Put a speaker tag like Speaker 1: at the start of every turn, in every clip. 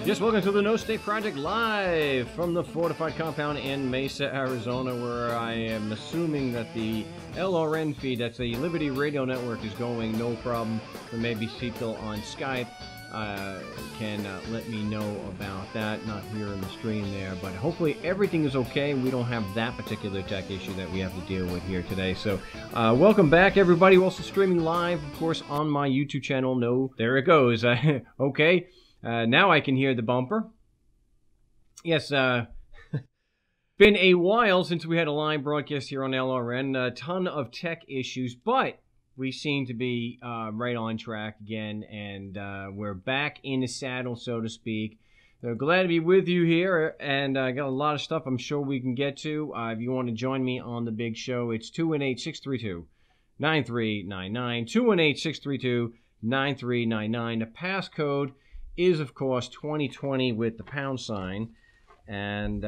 Speaker 1: Yes, welcome to the No State Project live from the fortified compound in Mesa, Arizona, where I am assuming that the LRN feed, that's the Liberty Radio Network, is going no problem. There may be people on Skype can let me know about that. Not here in the stream there, but hopefully everything is okay. We don't have that particular tech issue that we have to deal with here today. So welcome back, everybody. We're also streaming live, of course, on my YouTube channel. No, there it goes. Okay. Now I can hear the bumper. Yes, been a while since we had a live broadcast here on LRN. A ton of tech issues, but we seem to be right on track again, and we're back in the saddle, so to speak. So glad to be with you here, and I got a lot of stuff I'm sure we can get to. If you want to join me on the big show, it's 218-632-9399, 218-632-9399. The passcode is, of course, 2020 with the pound sign, and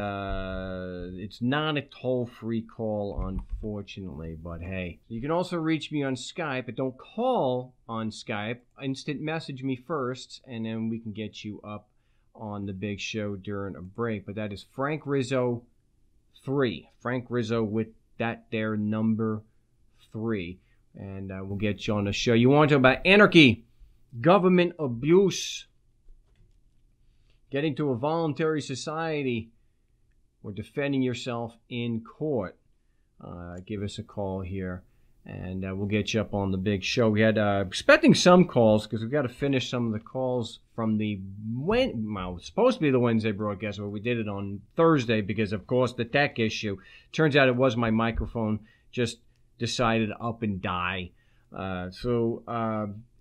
Speaker 1: it's not a toll-free call, unfortunately, but hey. You can also reach me on Skype, but don't call on Skype. Instant message me first, and then we can get you up on the big show during a break. But that is Frank Rizzo 3. Frank Rizzo with that there number 3, and we'll get you on the show. You want to talk about anarchy, government abuse, getting to a voluntary society, or defending yourself in court, give us a call here, and we'll get you up on the big show. We had expecting some calls, because we've got to finish some of the calls from the it's supposed to be the Wednesday broadcast, but we did it on Thursday because, of course, the tech issue. Turns out it was my microphone just decided up and die. So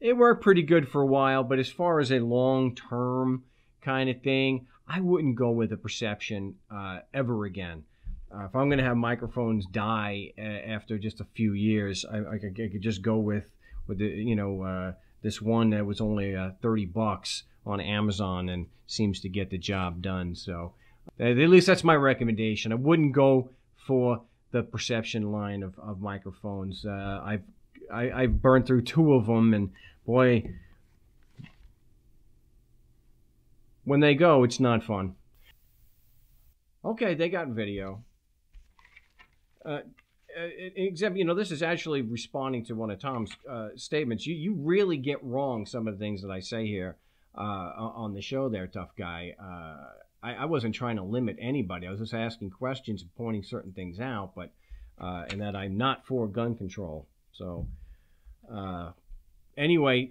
Speaker 1: it worked pretty good for a while, but as far as a long-term kind of thing, I wouldn't go with a perception ever again. If I'm going to have microphones die after just a few years, I could just go with the this one that was only $30 on Amazon and seems to get the job done. So at least that's my recommendation. I wouldn't go for the perception line of microphones. I've burned through 2 of them, and boy, when they go, it's not fun. Okay, they got video. Except, this is actually responding to one of Tom's statements. You really get wrong some of the things that I say here on the show there, tough guy. I wasn't trying to limit anybody. I was just asking questions and pointing certain things out, but and that I'm not for gun control. So anyway,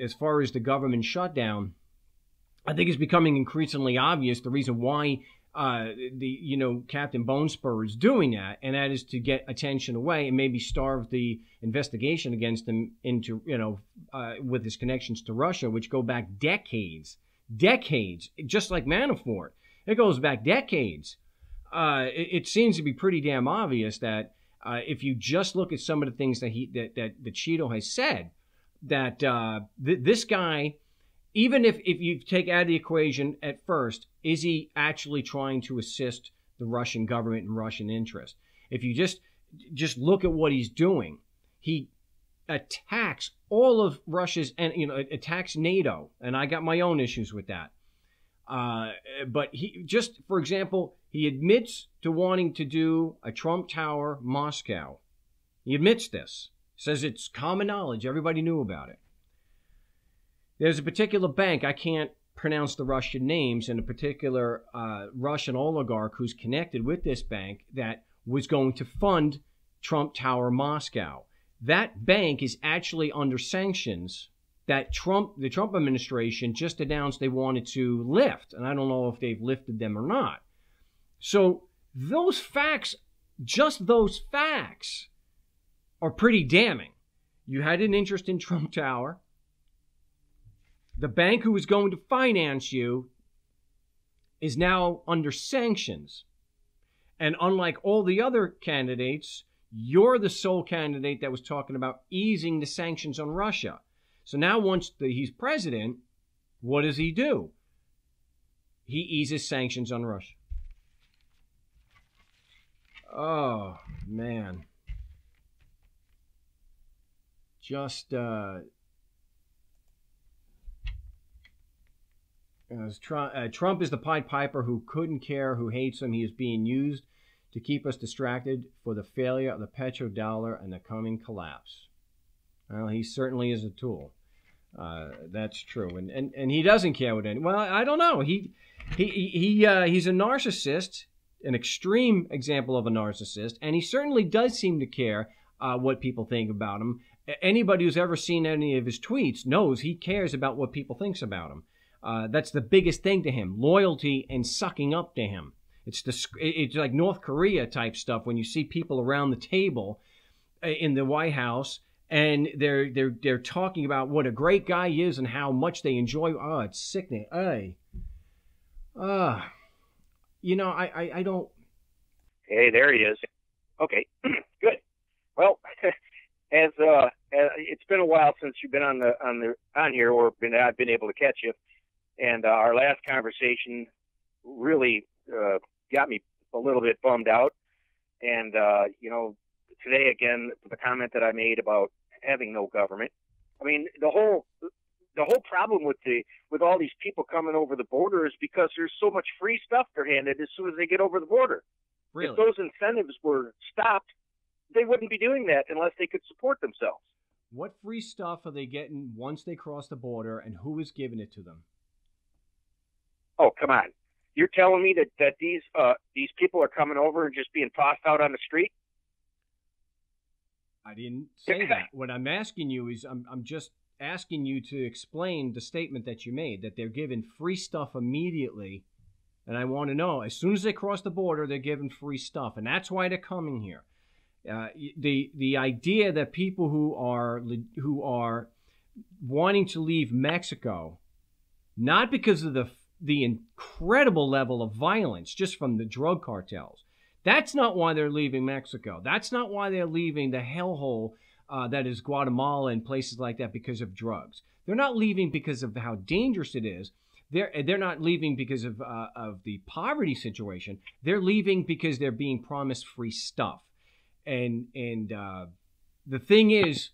Speaker 1: as far as the government shutdown, I think it's becoming increasingly obvious the reason why Captain Bonespur is doing that, and that is to get attention away and maybe starve the investigation against him into, with his connections to Russia, which go back decades, just like Manafort. It goes back decades. It seems to be pretty damn obvious that if you just look at some of the things that Cheeto has said, that this guy, even if you take out of the equation at first, is he actually trying to assist the Russian government and Russian interest? If you just look at what he's doing, he attacks all of Russia's, and attacks NATO, and I got my own issues with that. But he just, for example, he admits to wanting to do a Trump Tower Moscow. He admits this, says it's common knowledge, everybody knew about it. There's a particular bank, I can't pronounce the Russian names, and a particular Russian oligarch who's connected with this bank that was going to fund Trump Tower Moscow. That bank is actually under sanctions that the Trump administration just announced they wanted to lift, and I don't know if they've lifted them or not. So those facts, just those facts, are pretty damning. You had an interest in Trump Tower. The bank who was going to finance you is now under sanctions. And unlike all the other candidates, you're the sole candidate that was talking about easing the sanctions on Russia. So now once he's president, what does he do? He eases sanctions on Russia. Oh, man. Just Trump is the Pied Piper who couldn't care, who hates him. He is being used to keep us distracted for the failure of the petrodollar and the coming collapse. Well, he certainly is a tool. That's true, and he doesn't care what any. Well, I don't know. He's a narcissist, an extreme example of a narcissist, and he certainly does seem to care what people think about him. Anybody who's ever seen any of his tweets knows he cares about what people thinks about him. That's the biggest thing to him: loyalty and sucking up to him. It's like North Korea type stuff when you see people around the table in the White House. And they're talking about what a great guy he is and how much they enjoy. Oh, it's sickening. I don't.
Speaker 2: Hey, there he is. Okay, good. Well, as it's been a while since you've been on here, or I've been able to catch you, and our last conversation really got me a little bit bummed out, and today again, the comment that I made about having no government. I mean, the whole problem with all these people coming over the border is because there's so much free stuff they're handed as soon as they get over the border.
Speaker 1: Really?
Speaker 2: If those incentives were stopped, they wouldn't be doing that unless they could support themselves.
Speaker 1: What free stuff are they getting once they cross the border, and who is giving it to them?
Speaker 2: Oh, come on. You're telling me that these people are coming over and just being tossed out on the street?
Speaker 1: I didn't say that. What I'm asking you is I'm just asking you to explain the statement that you made, that they're given free stuff immediately. And I want to know, as soon as they cross the border, they're given free stuff. And that's why they're coming here. The idea that people who are wanting to leave Mexico, not because of the incredible level of violence just from the drug cartels, that's not why they're leaving Mexico. That's not why they're leaving the hellhole that is Guatemala and places like that because of drugs. They're not leaving because of how dangerous it is. They're not leaving because of the poverty situation. They're leaving because they're being promised free stuff. And the thing is,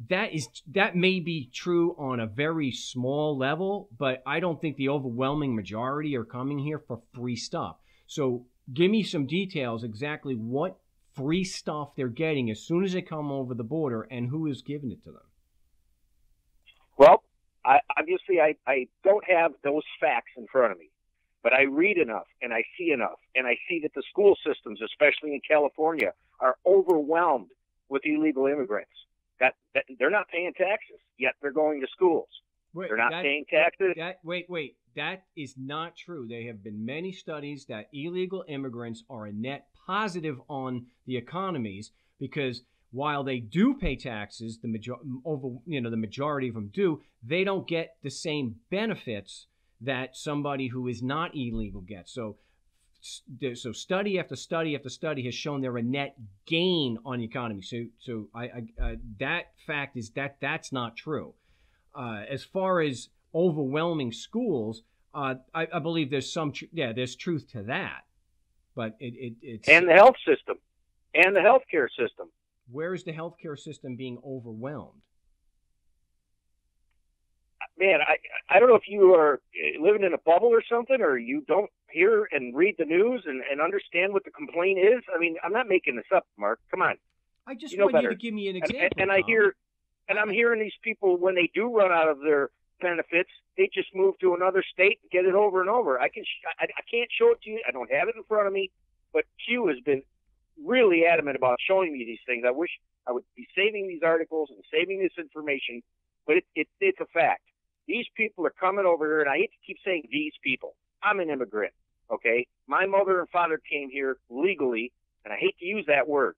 Speaker 1: that may be true on a very small level, but I don't think the overwhelming majority are coming here for free stuff. So give me some details exactly what free stuff they're getting as soon as they come over the border and who is giving it to them.
Speaker 2: Well, I don't have those facts in front of me, but I read enough and I see enough, and I see that the school systems, especially in California, are overwhelmed with illegal immigrants. That they're not paying taxes, yet they're going to schools. They're not paying taxes.
Speaker 1: Wait. That is not true. There have been many studies that illegal immigrants are a net positive on the economies, because while they do pay taxes, the majority of them do, they don't get the same benefits that somebody who is not illegal gets. So study after study after study has shown they're a net gain on the economy. So that fact is that's not true. As far as overwhelming schools, I believe there's there's truth to that, but it's
Speaker 2: and the health system and the healthcare system.
Speaker 1: Where is the healthcare system being overwhelmed?
Speaker 2: Man, I don't know if you are living in a bubble or something, or you don't hear and read the news and understand what the complaint is. I mean, I'm not making this up, Mark. Come on.
Speaker 1: I just want you to give me an example.
Speaker 2: I'm hearing these people, when they do run out of their benefits, they just move to another state and get it over and over. I can't show it to you. I don't have it in front of me, but Q has been really adamant about showing me these things. I wish I would be saving these articles and saving this information, but it's a fact. These people are coming over here, and I hate to keep saying these people. I'm an immigrant, okay? My mother and father came here legally, and I hate to use that word,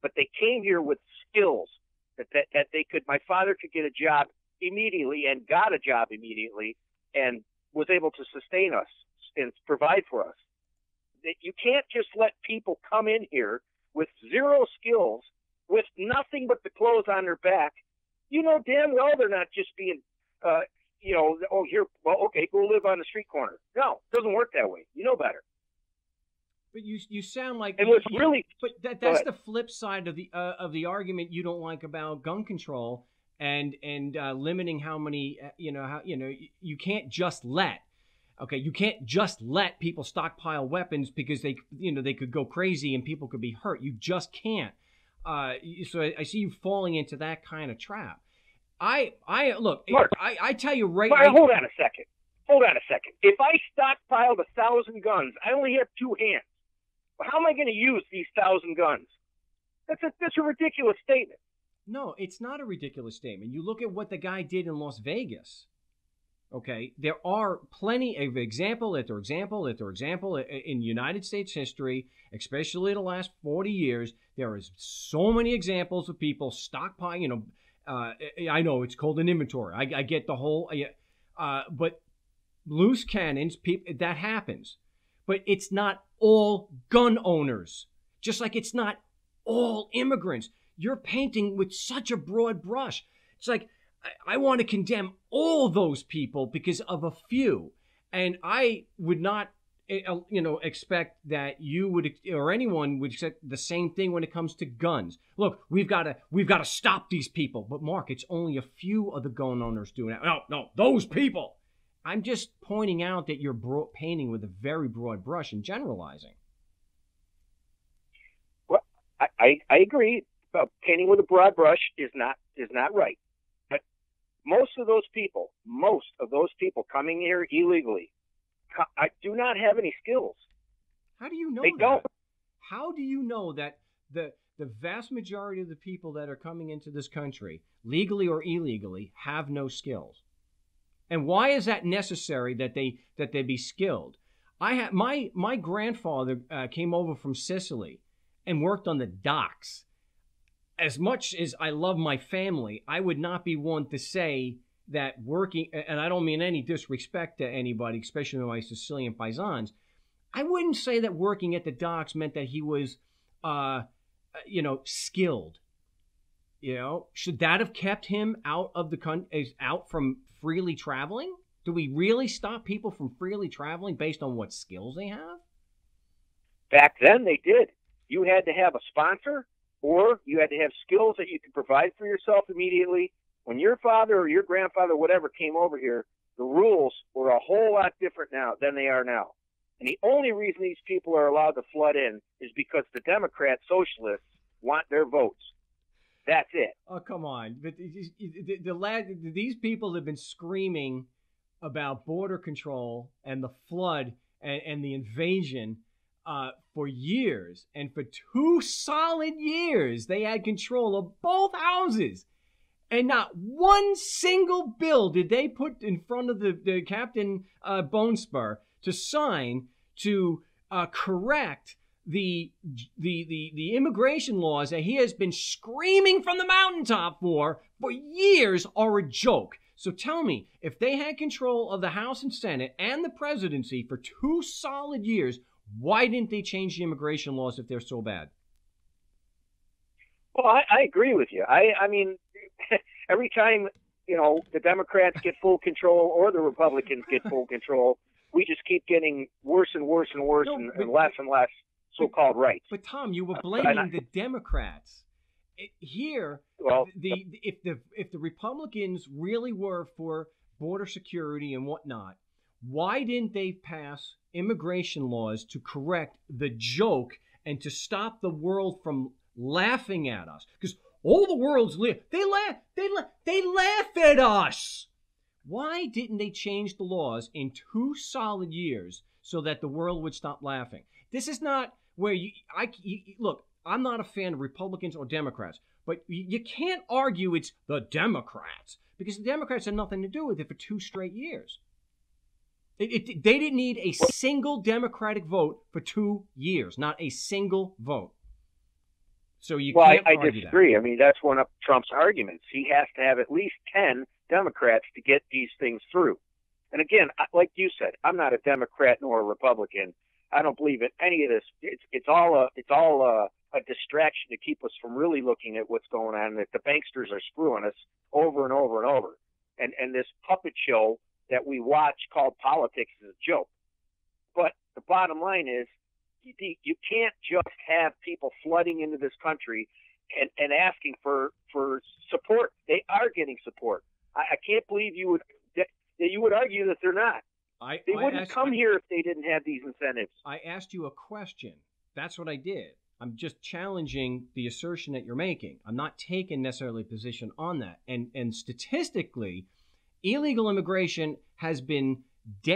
Speaker 2: but they came here with skills that they could. My father could get a job immediately and got a job immediately and was able to sustain us and provide for us. You can't just let people come in here with zero skills, with nothing but the clothes on their back. You know damn well they're not just being, go live on the street corner. No, it doesn't work that way. You know better.
Speaker 1: But you sound like
Speaker 2: that's
Speaker 1: the flip side of the argument you don't like about gun control and limiting how many you can't just let. Okay, you can't just let people stockpile weapons because they could go crazy and people could be hurt. You just can't. So I see you falling into that kind of trap. I look.
Speaker 2: Mark,
Speaker 1: I tell you right.
Speaker 2: Mark, hold on a second. Hold on a second. If I stockpiled 1,000 guns, I only have 2 hands. How am I going to use these 1,000 guns? That's a ridiculous statement.
Speaker 1: No, it's not a ridiculous statement. You look at what the guy did in Las Vegas. Okay, there are plenty of example after example after example in United States history, especially the last 40 years. There is so many examples of people stockpiling. I know it's called an inventory. I get the whole, but loose cannons, that happens. But it's not all gun owners, just like it's not all immigrants. You're painting with such a broad brush. It's like, I want to condemn all those people because of a few. And I would not, expect that you would, or anyone would accept the same thing when it comes to guns. Look, we've got to stop these people. But Mark, it's only a few of the gun owners doing it. No, those people. I'm just pointing out that you're painting with a very broad brush and generalizing.
Speaker 2: Well, I agree. Painting with a broad brush is not right. But most of those people coming here illegally, I do not have any skills.
Speaker 1: How do you know
Speaker 2: they
Speaker 1: that?
Speaker 2: Don't.
Speaker 1: How do you know that the vast majority of the people that are coming into this country, legally or illegally, have no skills? And why is that necessary that they be skilled? My grandfather came over from Sicily and worked on the docks. As much as I love my family, I would not be one to say that working, and I don't mean any disrespect to anybody, especially my Sicilian paisans, I wouldn't say that working at the docks meant that he was, skilled. Should that have kept him out of the country, out from freely traveling? Do we really stop people from freely traveling based on what skills they have?
Speaker 2: Back then, they did. You had to have a sponsor, or you had to have skills that you could provide for yourself immediately. When your father or your grandfather, whatever, came over here, the rules were a whole lot different now than they are now. And the only reason these people are allowed to flood in is because the Democrat socialists want their votes. That's it.
Speaker 1: Oh, come on. But these people have been screaming about border control and the flood and the invasion for years. And for 2 solid years, they had control of both houses. And not one single bill did they put in front of the Captain Bonespur to sign to correct the immigration laws that he has been screaming from the mountaintop for years are a joke. So tell me, if they had control of the House and Senate and the presidency for 2 solid years, why didn't they change the immigration laws if they're so bad?
Speaker 2: Well, I agree with you. I mean, every time, the Democrats get full control or the Republicans get full control, we just keep getting worse and worse and worse and less so-called rights.
Speaker 1: But Tom, you were blaming the Democrats. If the Republicans really were for border security and whatnot, why didn't they pass immigration laws to correct the joke and to stop the world from laughing at us? Because all the world's they laugh at us. Why didn't they change the laws in 2 solid years so that the world would stop laughing? This is not where look, I'm not a fan of Republicans or Democrats, but you can't argue it's the Democrats because the Democrats had nothing to do with it for 2 straight years. They didn't need a single Democratic vote for 2 years, not a single vote. So
Speaker 2: I disagree. That. I mean, that's one of Trump's arguments. He has to have at least 10 Democrats to get these things through. And again, like you said, I'm not a Democrat nor a Republican. I don't believe in any of this. It's all a distraction to keep us from really looking at what's going on. That the banksters are screwing us over and over and over. And this puppet show that we watch called politics is a joke. But the bottom line is, you can't just have people flooding into this country and asking for support. They are getting support. I can't believe you would argue that they're not. They wouldn't come here if they didn't have these incentives.
Speaker 1: I asked you a question. That's what I did. I'm just challenging the assertion that you're making. I'm not taking necessarily a position on that. And statistically, illegal immigration has been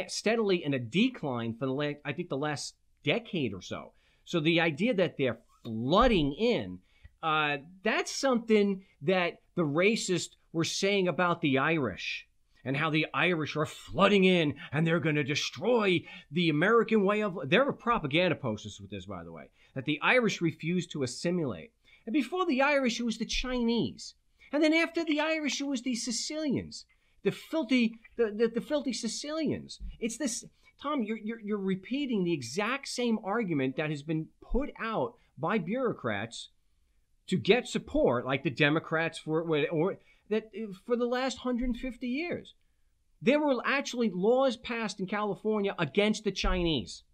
Speaker 1: steadily in a decline for the last decade or so. So the idea that they're flooding in, that's something that the racists were saying about the Irish, and how the Irish are flooding in and they're going to destroy the American way of... There were propaganda posters with this, by the way, that the Irish refused to assimilate. And before the Irish, it was the Chinese. And then after the Irish, it was the Sicilians, the filthy Sicilians. It's this... Tom, you're repeating the exact same argument that has been put out by bureaucrats to get support, like the Democrats for the last 150 years. There were actually laws passed in California against the Chinese.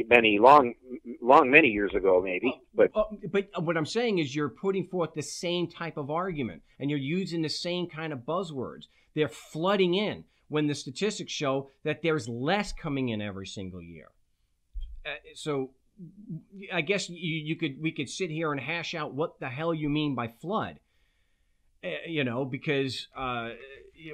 Speaker 2: Many years ago, maybe. But
Speaker 1: what I'm saying is you're putting forth the same type of argument, and you're using the same kind of buzzwords. They're flooding in when the statistics show that there's less coming in every single year. So I guess we could sit here and hash out what the hell you mean by flood, because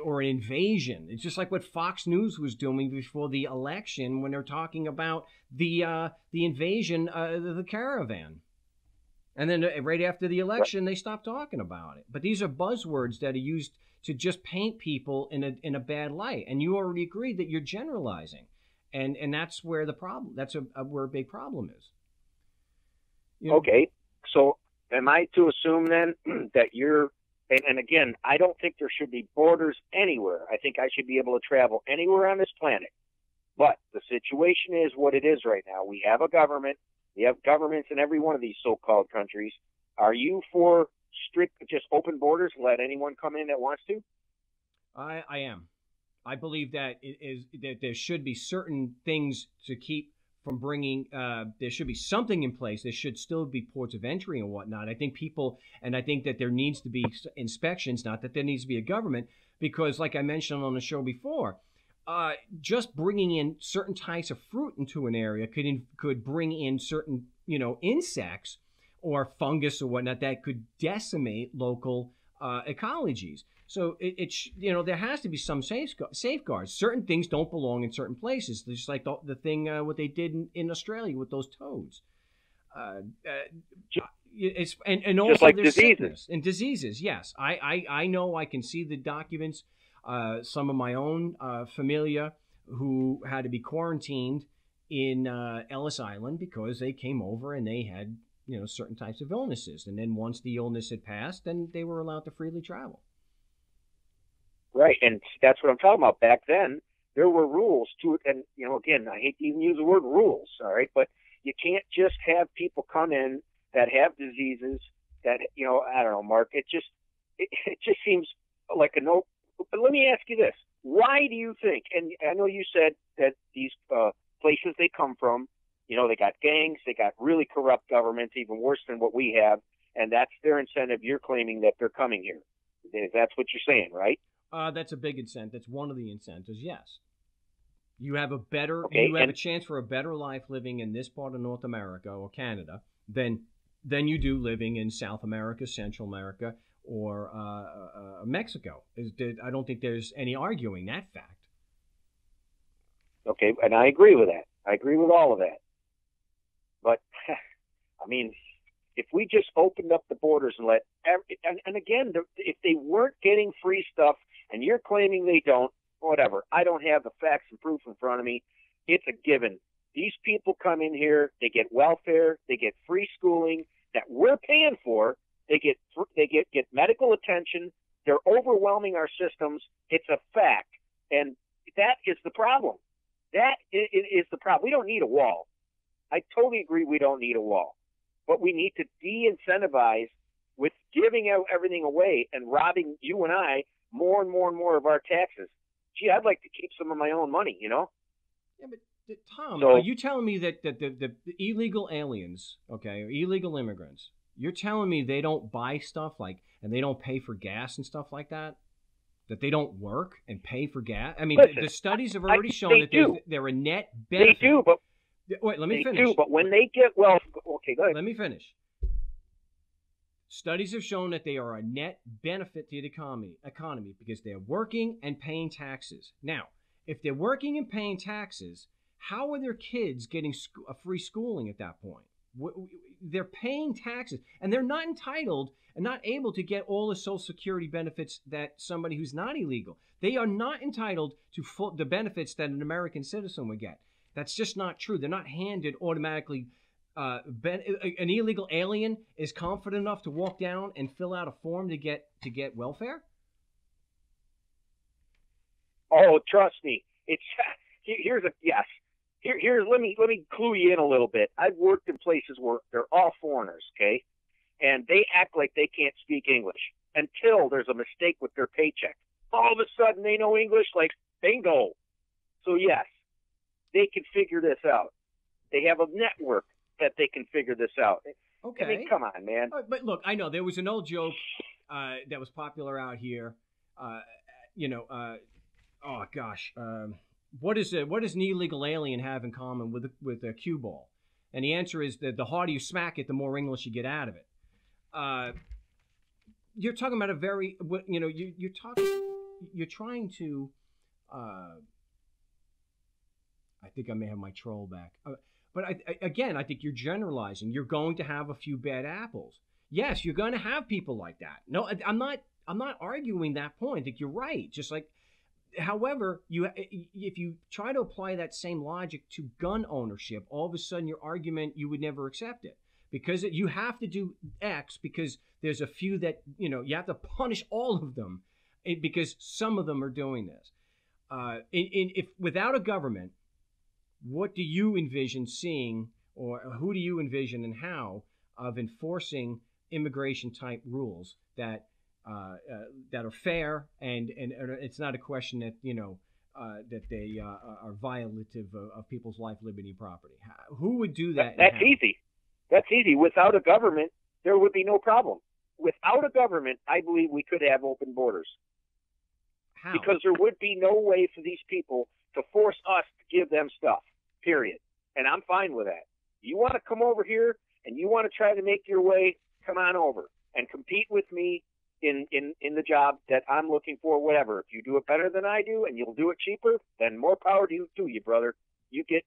Speaker 1: or an invasion. It's just like what Fox News was doing before the election when they're talking about the invasion of the caravan, and then right after the election they stopped talking about it. But these are buzzwords that are used to just paint people in a bad light, and you already agreed that you're generalizing. And that's where the problem. That's where a big problem is.
Speaker 2: Okay, so am I to assume then that you're? And again, I don't think there should be borders anywhere. I think I should be able to travel anywhere on this planet. But the situation is what it is right now. We have a government. We have governments in every one of these so-called countries. Are you for strict, just open borders and let anyone come in that wants to?
Speaker 1: I am. I believe that that there should be certain things to keep from bringing. There should be something in place. There should still be ports of entry and whatnot. I think that there needs to be inspections. Not that there needs to be a government, because, like I mentioned on the show before, just bringing in certain types of fruit into an area could bring in certain insects or fungus or whatnot that could decimate local ecologies. So there has to be some safeguards. Certain things don't belong in certain places. Just like the thing what they did in Australia with those toads. And also
Speaker 2: like
Speaker 1: there's
Speaker 2: diseases.
Speaker 1: Sickness and diseases. Yes, I know. I can see the documents. Some of my own familia who had to be quarantined in Ellis Island because they came over and they had certain types of illnesses. And then once the illness had passed, then they were allowed to freely travel.
Speaker 2: Right, and that's what I'm talking about. Back then, there were rules to it, and again, I hate to even use the word rules. All right, but you can't just have people come in that have diseases that I don't know, Mark. It just seems like a no. But let me ask you this: why do you think? And I know you said that these places they come from, they got gangs, they got really corrupt governments, even worse than what we have, and that's their incentive. You're claiming that they're coming here. That's what you're saying, right?
Speaker 1: That's a big incentive. That's one of the incentives. Yes, you have a chance for a better life living in this part of North America or Canada than you do living in South America, Central America, or Mexico. I don't think there's any arguing that fact.
Speaker 2: Okay, and I agree with that. I agree with all of that. But I mean, if we just opened up the borders and let and again, if they weren't getting free stuff, and you're claiming they don't, whatever. I don't have the facts and proof in front of me. It's a given. These people come in here, they get welfare, they get free schooling that we're paying for. They get medical attention. They're overwhelming our systems. It's a fact, and that is the problem. That is the problem. We don't need a wall. I totally agree. We don't need a wall, but we need to de-incentivize with giving out everything away and robbing you and I more and more and more of our taxes. Gee, I'd like to keep some of my own money,
Speaker 1: Yeah, but Tom, are you telling me that the illegal aliens, illegal immigrants, you're telling me they don't buy stuff and they don't pay for gas and stuff like that? That they don't work and pay for gas? I mean,
Speaker 2: Listen,
Speaker 1: the studies have already shown
Speaker 2: they
Speaker 1: that
Speaker 2: do.
Speaker 1: they're a net benefit.
Speaker 2: They do, but
Speaker 1: wait, let me
Speaker 2: they
Speaker 1: finish.
Speaker 2: do. But when they get okay, go ahead.
Speaker 1: Let me finish. Studies have shown that they are a net benefit to the economy because they're working and paying taxes. Now, if they're working and paying taxes, how are their kids getting a free schooling at that point? They're paying taxes, and they're not entitled and not able to get all the Social Security benefits that somebody who's not illegal. They are not entitled to the benefits that an American citizen would get. That's just not true. They're not handed automatically. An illegal alien is confident enough to walk down and fill out a form to get welfare?
Speaker 2: Oh, trust me. It's here's a yes. Here's let me clue you in a little bit. I've worked in places where they're all foreigners, okay? And they act like they can't speak English until there's a mistake with their paycheck. All of a sudden they know English like bingo. So yes, they can figure this out. They have a network that they can figure this out.
Speaker 1: Okay.
Speaker 2: I mean, come on, man.
Speaker 1: But look, I know there was an old joke that was popular out here. Oh gosh, what does an illegal alien have in common with a cue ball? And the answer is that the harder you smack it, the more English you get out of it. You're talking about a very, you're trying to. I think I may have my troll back. But I think you're generalizing. You're going to have a few bad apples. Yes, you're going to have people like that. No, I'm not arguing that point. I think you're right. Just like, however, if you try to apply that same logic to gun ownership, all of a sudden your argument, you would never accept it because you have to do X because there's a few that you have to punish all of them because some of them are doing this. If without a government. What do you envision seeing, or who do you envision and how of enforcing immigration type rules that are fair and it's not a question that that they are violative of people's life, liberty, and property? Who would do that?
Speaker 2: That's easy. That's easy. Without a government, there would be no problem. Without a government, I believe we could have open borders.
Speaker 1: How?
Speaker 2: Because there would be no way for these people to force us to give them stuff, period. And I'm fine with that. You want to come over here and you want to try to make your way, come on over and compete with me in the job that I'm looking for, whatever. If you do it better than I do and you'll do it cheaper, then more power to you, brother. You take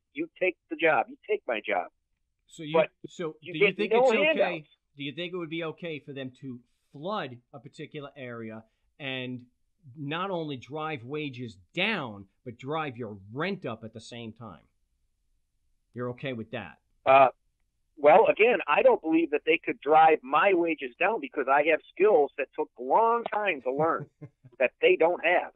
Speaker 2: the job. You take my job.
Speaker 1: So do you think
Speaker 2: no
Speaker 1: it's okay?
Speaker 2: handouts.
Speaker 1: Do you think it would be okay for them to flood a particular area and not only drive wages down, but drive your rent up at the same time? You're okay with that?
Speaker 2: Well, again, I don't believe that they could drive my wages down because I have skills that took a long time to learn that they don't have.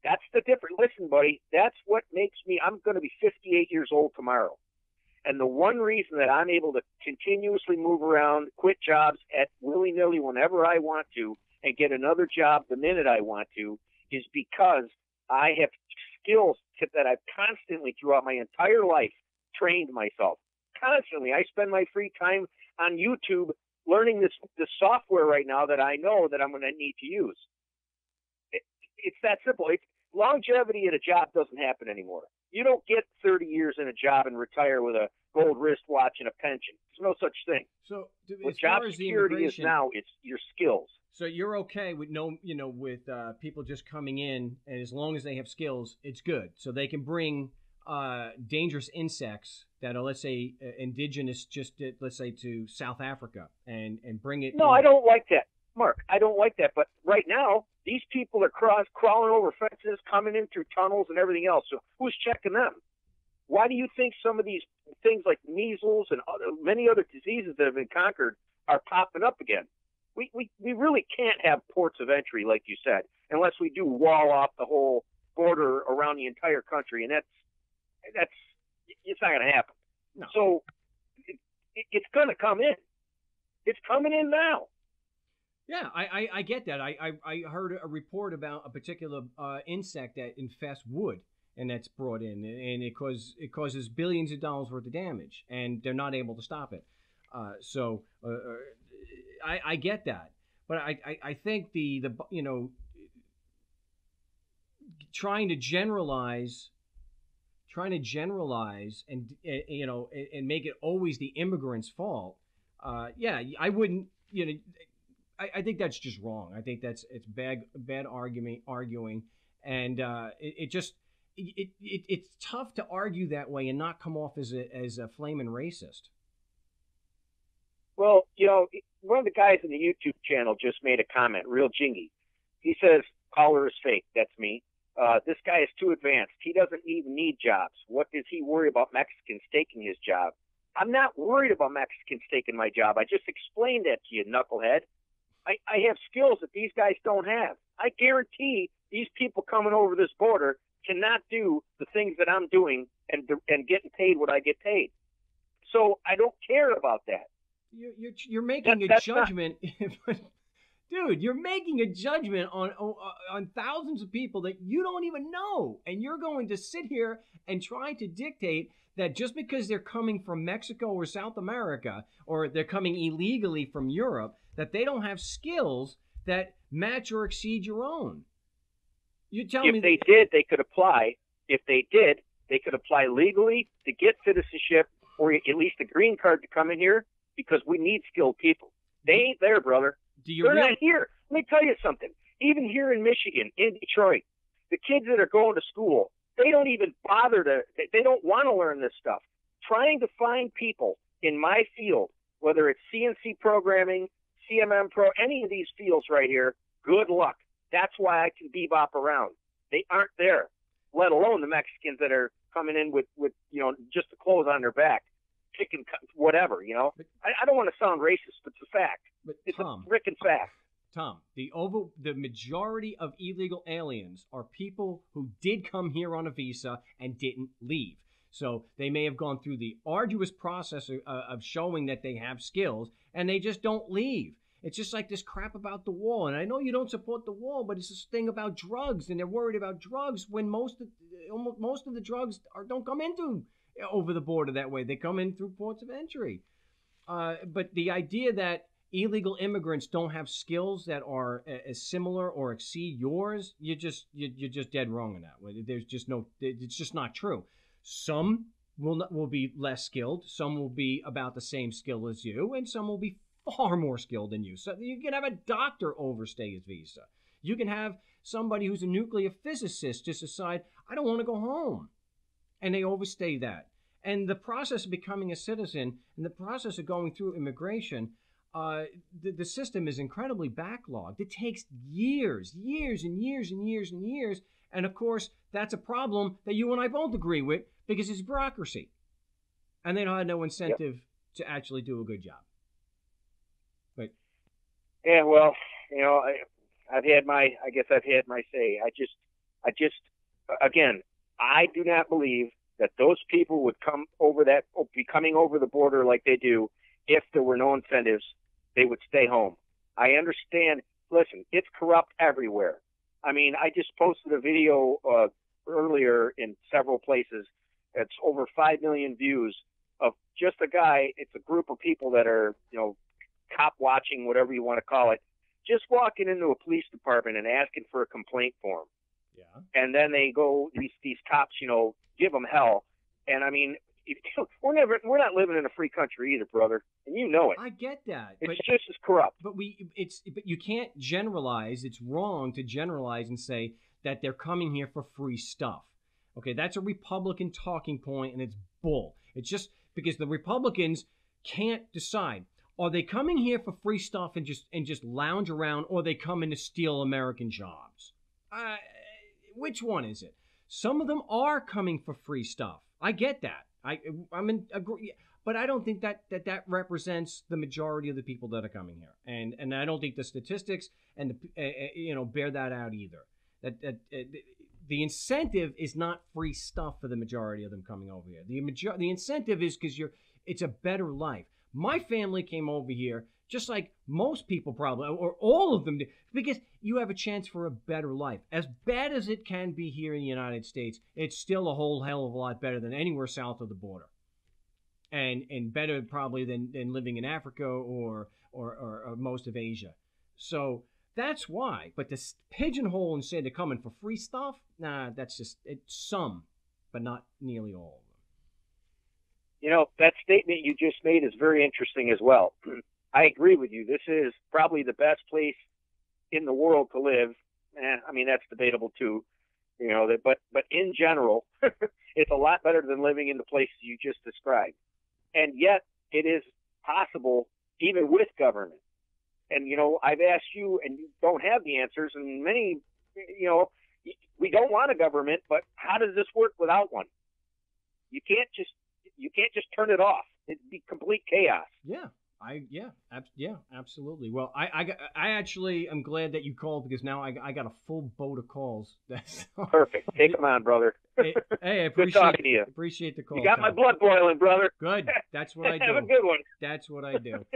Speaker 2: That's the difference. Listen, buddy, that's what makes me, I'm going to be 58 years old tomorrow. And the one reason that I'm able to continuously move around, quit jobs at willy-nilly whenever I want to, and get another job the minute I want to, is because I have skills that I've constantly, throughout my entire life, trained myself. Constantly. I spend my free time on YouTube learning this software right now that I know that I'm going to need to use. It's that simple. Longevity at a job doesn't happen anymore. You don't get 30 years in a job and retire with a gold wristwatch and a pension. There's no such thing.
Speaker 1: So,
Speaker 2: what job security is now, it's your skills.
Speaker 1: So you're okay with people just coming in, and as long as they have skills, it's good. So they can bring dangerous insects that are, let's say, indigenous, let's say, to South Africa, and bring it.
Speaker 2: No, I don't like that, Mark. I don't like that. But right now, these people are crawling over fences, coming in through tunnels and everything else. So who's checking them? Why do you think some of these things like measles and many other diseases that have been conquered are popping up again? We really can't have ports of entry, like you said, unless we do wall off the whole border around the entire country, and that's it's not going to happen.
Speaker 1: No.
Speaker 2: So it's going to come in. It's coming in now.
Speaker 1: Yeah, I get that. I heard a report about a particular insect that infests wood, and that's brought in, and it causes billions of dollars worth of damage, and they're not able to stop it. I get that, But I think the you know, trying to generalize and you know, and make it always the immigrants' fault. Yeah, I wouldn't. You know, I think that's just wrong. I think it's bad arguing, and it just it's tough to argue that way and not come off as a flaming racist.
Speaker 2: Well, you know, one of the guys in the YouTube channel just made a comment, real jingy. He says, caller is fake. That's me. This guy is too advanced. He doesn't even need jobs. What does he worry about Mexicans taking his job? I'm not worried about Mexicans taking my job. I just explained that to you, knucklehead. I have skills that these guys don't have. I guarantee these people coming over this border cannot do the things that I'm doing and getting paid what I get paid. So I don't care about that.
Speaker 1: You're making a judgment. Dude, you're making a judgment on thousands of people that you don't even know. And you're going to sit here and try to dictate that just because they're coming from Mexico or South America, or they're coming illegally from Europe, that they don't have skills that match or exceed your own. You tell me
Speaker 2: if they did, they could apply. If they did, they could apply legally to get citizenship or at least a green card to come in here, because we need skilled people. They ain't there, brother. They're not here. Let me tell you something. Even here in Michigan, in Detroit, the kids that are going to school, they don't even bother they don't want to learn this stuff. Trying to find people in my field, whether it's CNC programming, CMM Pro, any of these fields right here, good luck. That's why I can bebop around. They aren't there, let alone the Mexicans that are coming in with you know, just the clothes on their back, chicken, whatever, you know. I don't want to sound racist, but it's a fact.
Speaker 1: But
Speaker 2: it's
Speaker 1: Tom,
Speaker 2: a frickin' fact.
Speaker 1: Tom, the majority of illegal aliens are people who did come here on a visa and didn't leave. So they may have gone through the arduous process of showing that they have skills, and they just don't leave. It's just like this crap about the wall. And I know you don't support the wall, but it's this thing about drugs, and they're worried about drugs when most of the drugs don't come into over the border that way. They come in through ports of entry. But the idea that illegal immigrants don't have skills that are as similar or exceed yours, you're just dead wrong in that way. There's just no, it's just not true. Some will be less skilled, some will be about the same skill as you, and some will be far more skilled than you. So you can have a doctor overstay his visa. You can have somebody who's a nuclear physicist just decide, I don't want to go home, and they overstay that. And the process of becoming a citizen and the process of going through immigration, the system is incredibly backlogged. It takes years and years and years and years. And of course, that's a problem that you and I both agree with, because it's bureaucracy. And they don't have no incentive to actually do a good job. But
Speaker 2: yeah, well, you know, I guess I've had my say. I just, again, I do not believe that those people would be coming over the border like they do if there were no incentives. They would stay home. I understand. Listen, it's corrupt everywhere. I mean, I just posted a video earlier in several places. It's over 5 million views of just a guy. It's a group of people that are, you know, cop watching, whatever you want to call it, just walking into a police department and asking for a complaint form. Yeah. And then they go, these cops, you know, give them hell. And I mean, we're not living in a free country either, brother, and you know it.
Speaker 1: I get that.
Speaker 2: It's just as corrupt.
Speaker 1: But you can't generalize. It's wrong to generalize and say that they're coming here for free stuff. Okay, that's a Republican talking point, and it's bull. It's just because the Republicans can't decide: are they coming here for free stuff and just lounge around, or are they coming to steal American jobs? Which one is it? Some of them are coming for free stuff. I get that. I'm in agree, but I don't think that represents the majority of the people that are coming here, and I don't think the statistics and bear that out either. The incentive is not free stuff for the majority of them coming over here. The incentive is because it's a better life. My family came over here just like most people probably, or all of them did, because you have a chance for a better life. As bad as it can be here in the United States, it's still a whole hell of a lot better than anywhere south of the border. And better probably than living in Africa or most of Asia. So that's why. But to pigeonhole and say they're coming for free stuff, nah, that's just some, but not nearly all of them.
Speaker 2: You know, that statement you just made is very interesting as well. I agree with you. This is probably the best place in the world to live. I mean, that's debatable too. You know, but in general, it's a lot better than living in the places you just described. And yet, it is possible even with government. And, you know, I've asked you, and you don't have the answers, and many, you know, we don't want a government, but how does this work without one? You can't just turn it off. It'd be complete chaos.
Speaker 1: Yeah. Absolutely. Well, I actually am glad that you called, because now I got a full boat of calls.
Speaker 2: Perfect. Take them on, brother.
Speaker 1: Hey, I appreciate,
Speaker 2: good talking to you.
Speaker 1: Appreciate the call.
Speaker 2: You got my blood boiling, brother.
Speaker 1: Good. That's what I do.
Speaker 2: Have a good one.
Speaker 1: That's what I do.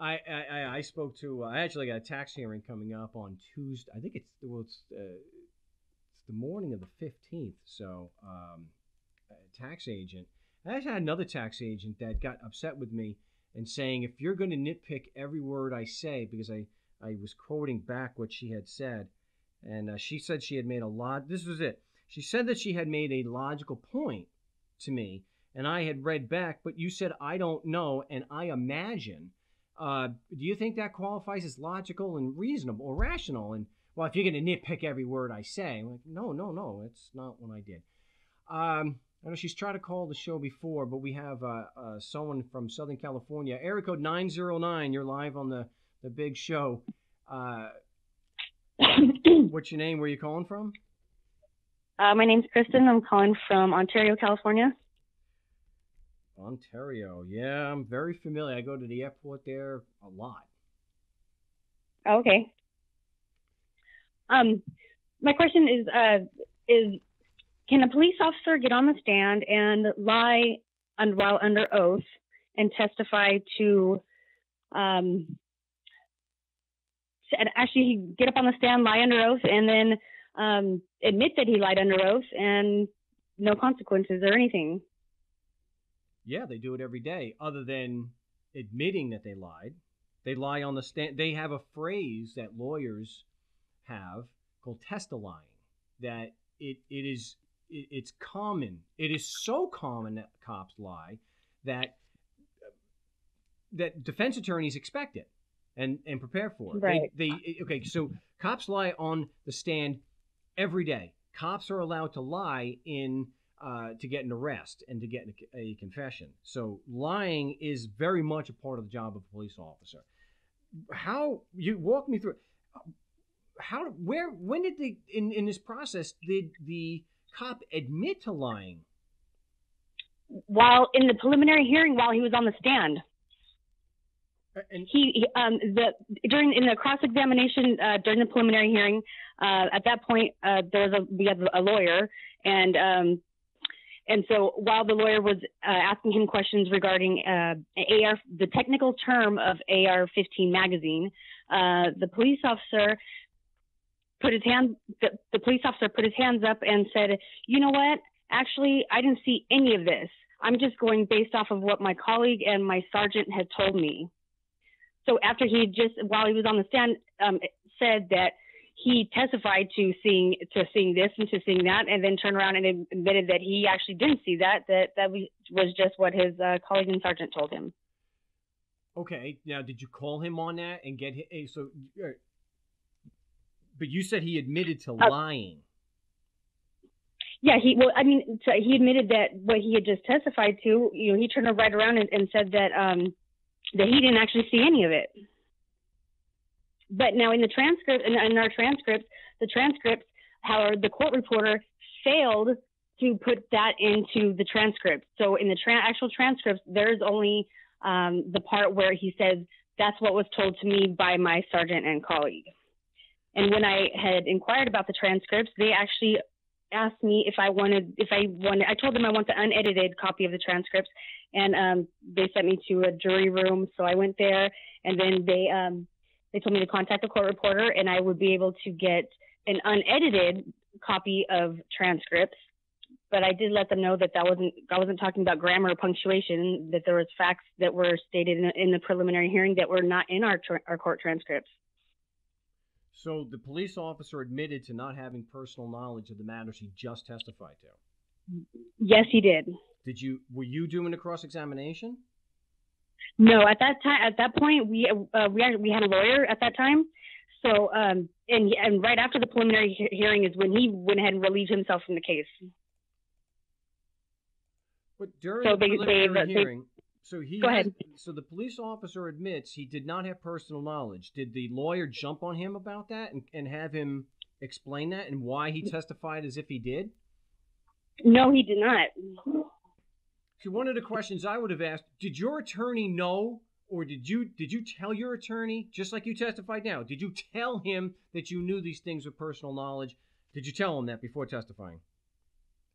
Speaker 1: I spoke to. I actually got a tax hearing coming up on Tuesday. I think it's the morning of the 15th. So, a tax agent. I actually had another tax agent that got upset with me and saying, if you're going to nitpick every word I say, because I was quoting back what she had said, and she said she had made this was it. She said that she had made a logical point to me, and I had read back, but you said, I don't know, and I imagine. Do you think that qualifies as logical and reasonable or rational? And, well, if you're going to nitpick every word I say, I'm like, no, it's not what I did. I know she's tried to call the show before, but we have someone from Southern California. Area code 909, you're live on the big show. What's your name? Where are you calling from?
Speaker 3: My name's Kristen. I'm calling from Ontario, California.
Speaker 1: Ontario. Yeah, I'm very familiar. I go to the airport there a lot.
Speaker 3: Okay. My question is can a police officer get on the stand and lie while under oath and testify to actually get up on the stand, lie under oath, and then admit that he lied under oath and no consequences or anything?
Speaker 1: Yeah, they do it every day. Other than admitting that they lied, they lie on the stand. They have a phrase that lawyers have called testifying. That it's common. It is so common that cops lie that defense attorneys expect it and prepare for it.
Speaker 3: Right.
Speaker 1: So cops lie on the stand every day. Cops are allowed to lie to get an arrest and to get a confession. So lying is very much a part of the job of a police officer. How you walk me through? When did in this process did the cop admit to lying?
Speaker 3: While in the preliminary hearing, while he was on the stand. And in the cross-examination during the preliminary hearing, at that point we had a lawyer, and so while the lawyer was asking him questions regarding the technical term of AR-15 magazine, the police officer put his hands up and said, "You know what? Actually, I didn't see any of this. I'm just going based off of what my colleague and my sergeant had told me." So after while he was on the stand, said that he testified to seeing this and to seeing that, and then turned around and admitted that he actually didn't see that was just what his colleague and sergeant told him.
Speaker 1: Okay. Now, did you call him on that and get him? But you said he admitted to lying.
Speaker 3: Yeah, he admitted that what he had just testified to. He turned right around and said that that he didn't actually see any of it. But now in the transcript, in our transcripts, however, the court reporter failed to put that into the transcript. So in the actual transcripts, there's only the part where he says, "That's what was told to me by my sergeant and colleague." And when I had inquired about the transcripts, they actually asked me if I wanted. I told them I want the unedited copy of the transcripts, and they sent me to a jury room. So I went there, and then they told me to contact the court reporter, and I would be able to get an unedited copy of transcripts. But I did let them know that I wasn't talking about grammar or punctuation. That there was facts that were stated in the preliminary hearing that were not in our court transcripts.
Speaker 1: So the police officer admitted to not having personal knowledge of the matters he just testified to.
Speaker 3: Yes, he did.
Speaker 1: Were you doing the cross-examination?
Speaker 3: No, at that point, we had a lawyer at that time. So, and right after the preliminary hearing is when he went ahead and relieved himself from the case.
Speaker 1: But during the preliminary hearing,
Speaker 3: go ahead.
Speaker 1: So the police officer admits he did not have personal knowledge. Did the lawyer jump on him about that and have him explain that and why he testified as if he did?
Speaker 3: No, he did not.
Speaker 1: So one of the questions I would have asked, did your attorney know, or did you tell your attorney, just like you testified now, did you tell him that you knew these things with personal knowledge? Did you tell him that before testifying?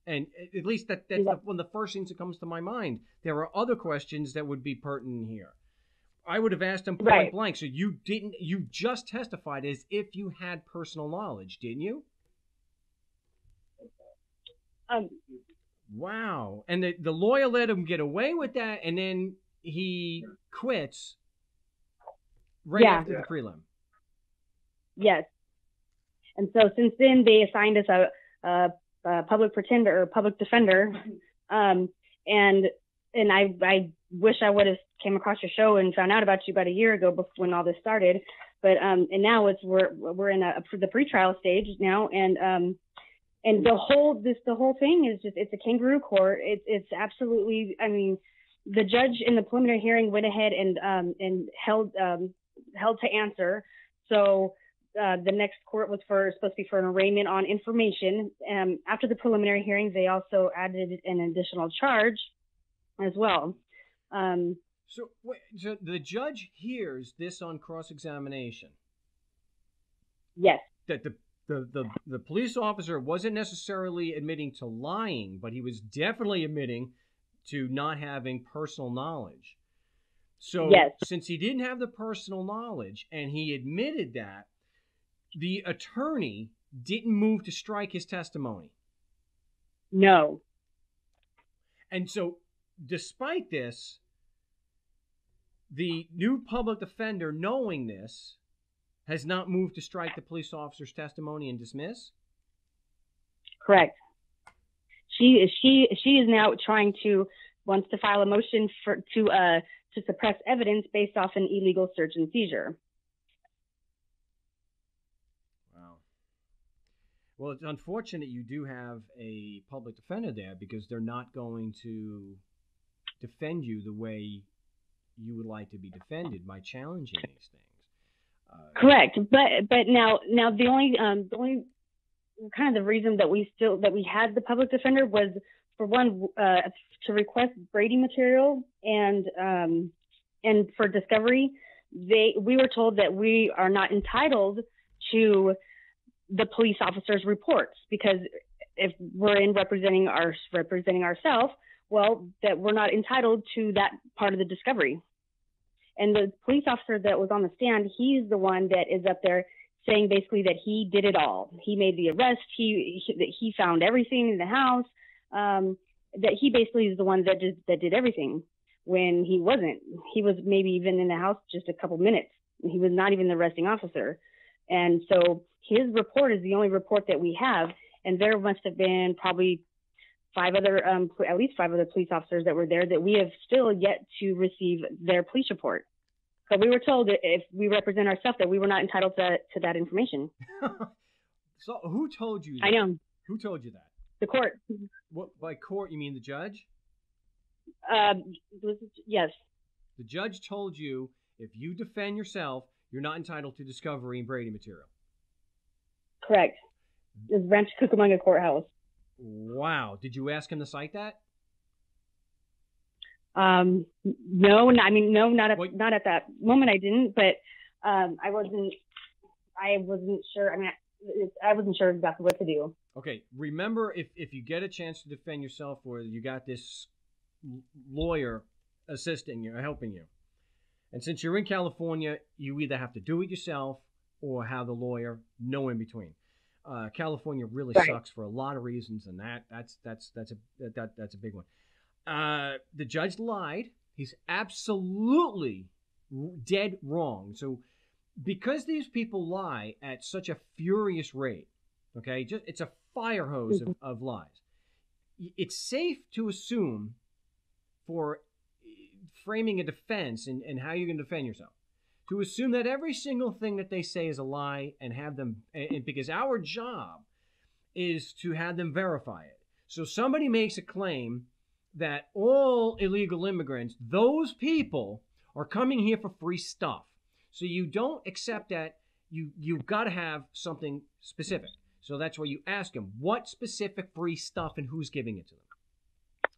Speaker 1: And at least that's one of the first things that comes to my mind. There are other questions that would be pertinent here. I would have asked him point blank. So you just testified as if you had personal knowledge, didn't you? Wow. And the lawyer let him get away with that, and then he quits after the prelim. Yes.
Speaker 3: And so since then, they assigned us a public pretender or public defender. And I wish I would have came across your show and found out about you about a year ago when all this started. But and now we're in the pretrial stage now, and the whole thing is just, it's a kangaroo court. It's absolutely, I mean, the judge in the preliminary hearing went ahead and held to answer. So the next court was supposed to be for an arraignment on information. After the preliminary hearing, they also added an additional charge as well.
Speaker 1: So the judge hears this on cross-examination?
Speaker 3: Yes.
Speaker 1: That the police officer wasn't necessarily admitting to lying, but he was definitely admitting to not having personal knowledge. So since he didn't have the personal knowledge and he admitted that, the attorney didn't move to strike his testimony.
Speaker 3: No.
Speaker 1: And so despite this, the new public defender, knowing this, has not moved to strike the police officer's testimony and dismiss?
Speaker 3: Correct. She is now wants to file a motion to suppress evidence based off an illegal search and seizure.
Speaker 1: Wow. Well, it's unfortunate you do have a public defender there, because they're not going to defend you the way you would like to be defended by challenging these things.
Speaker 3: Correct, but now the only kind of the reason that we had the public defender was, for one, to request Brady material and for discovery. We were told that we are not entitled to the police officer's reports, because if we're representing ourselves, well, that we're not entitled to that part of the discovery. And the police officer that was on the stand, he's the one that is up there saying basically that he did it all. He made the arrest. He found everything in the house. That he basically is the one that did everything, when he wasn't. He was maybe even in the house just a couple minutes. He was not even the arresting officer. And so his report is the only report that we have. And there must have been probably at least five other police officers that were there that we have still yet to receive their police report. So we were told that if we represent ourselves, that we were not entitled to that information.
Speaker 1: So who told you that?
Speaker 3: I know.
Speaker 1: Who told you that?
Speaker 3: The court.
Speaker 1: What, by court, you mean the judge?
Speaker 3: Yes.
Speaker 1: The judge told you if you defend yourself, you're not entitled to discovery and Brady material.
Speaker 3: Correct. It's Rancho Cucamonga Courthouse.
Speaker 1: Wow. Did you ask him to cite that?
Speaker 3: No, not at that moment I didn't, but I wasn't sure. I mean, I wasn't sure exactly what to do.
Speaker 1: Okay. Remember, if you get a chance to defend yourself, or you got this lawyer assisting you or helping you, and since you're in California, you either have to do it yourself or have the lawyer, no in between. California really sucks for a lot of reasons, and that's a big one. The judge lied. He's absolutely dead wrong. So because these people lie at such a furious rate, okay, it's a fire hose of lies. It's safe to assume, for framing a defense and how you're going to defend yourself, to assume that every single thing that they say is a lie and have them, and because our job is to have them verify it. So somebody makes a claim that all illegal immigrants, those people, are coming here for free stuff. So you don't accept that. You've got to have something specific. So that's why you ask them, what specific free stuff and who's giving it to them?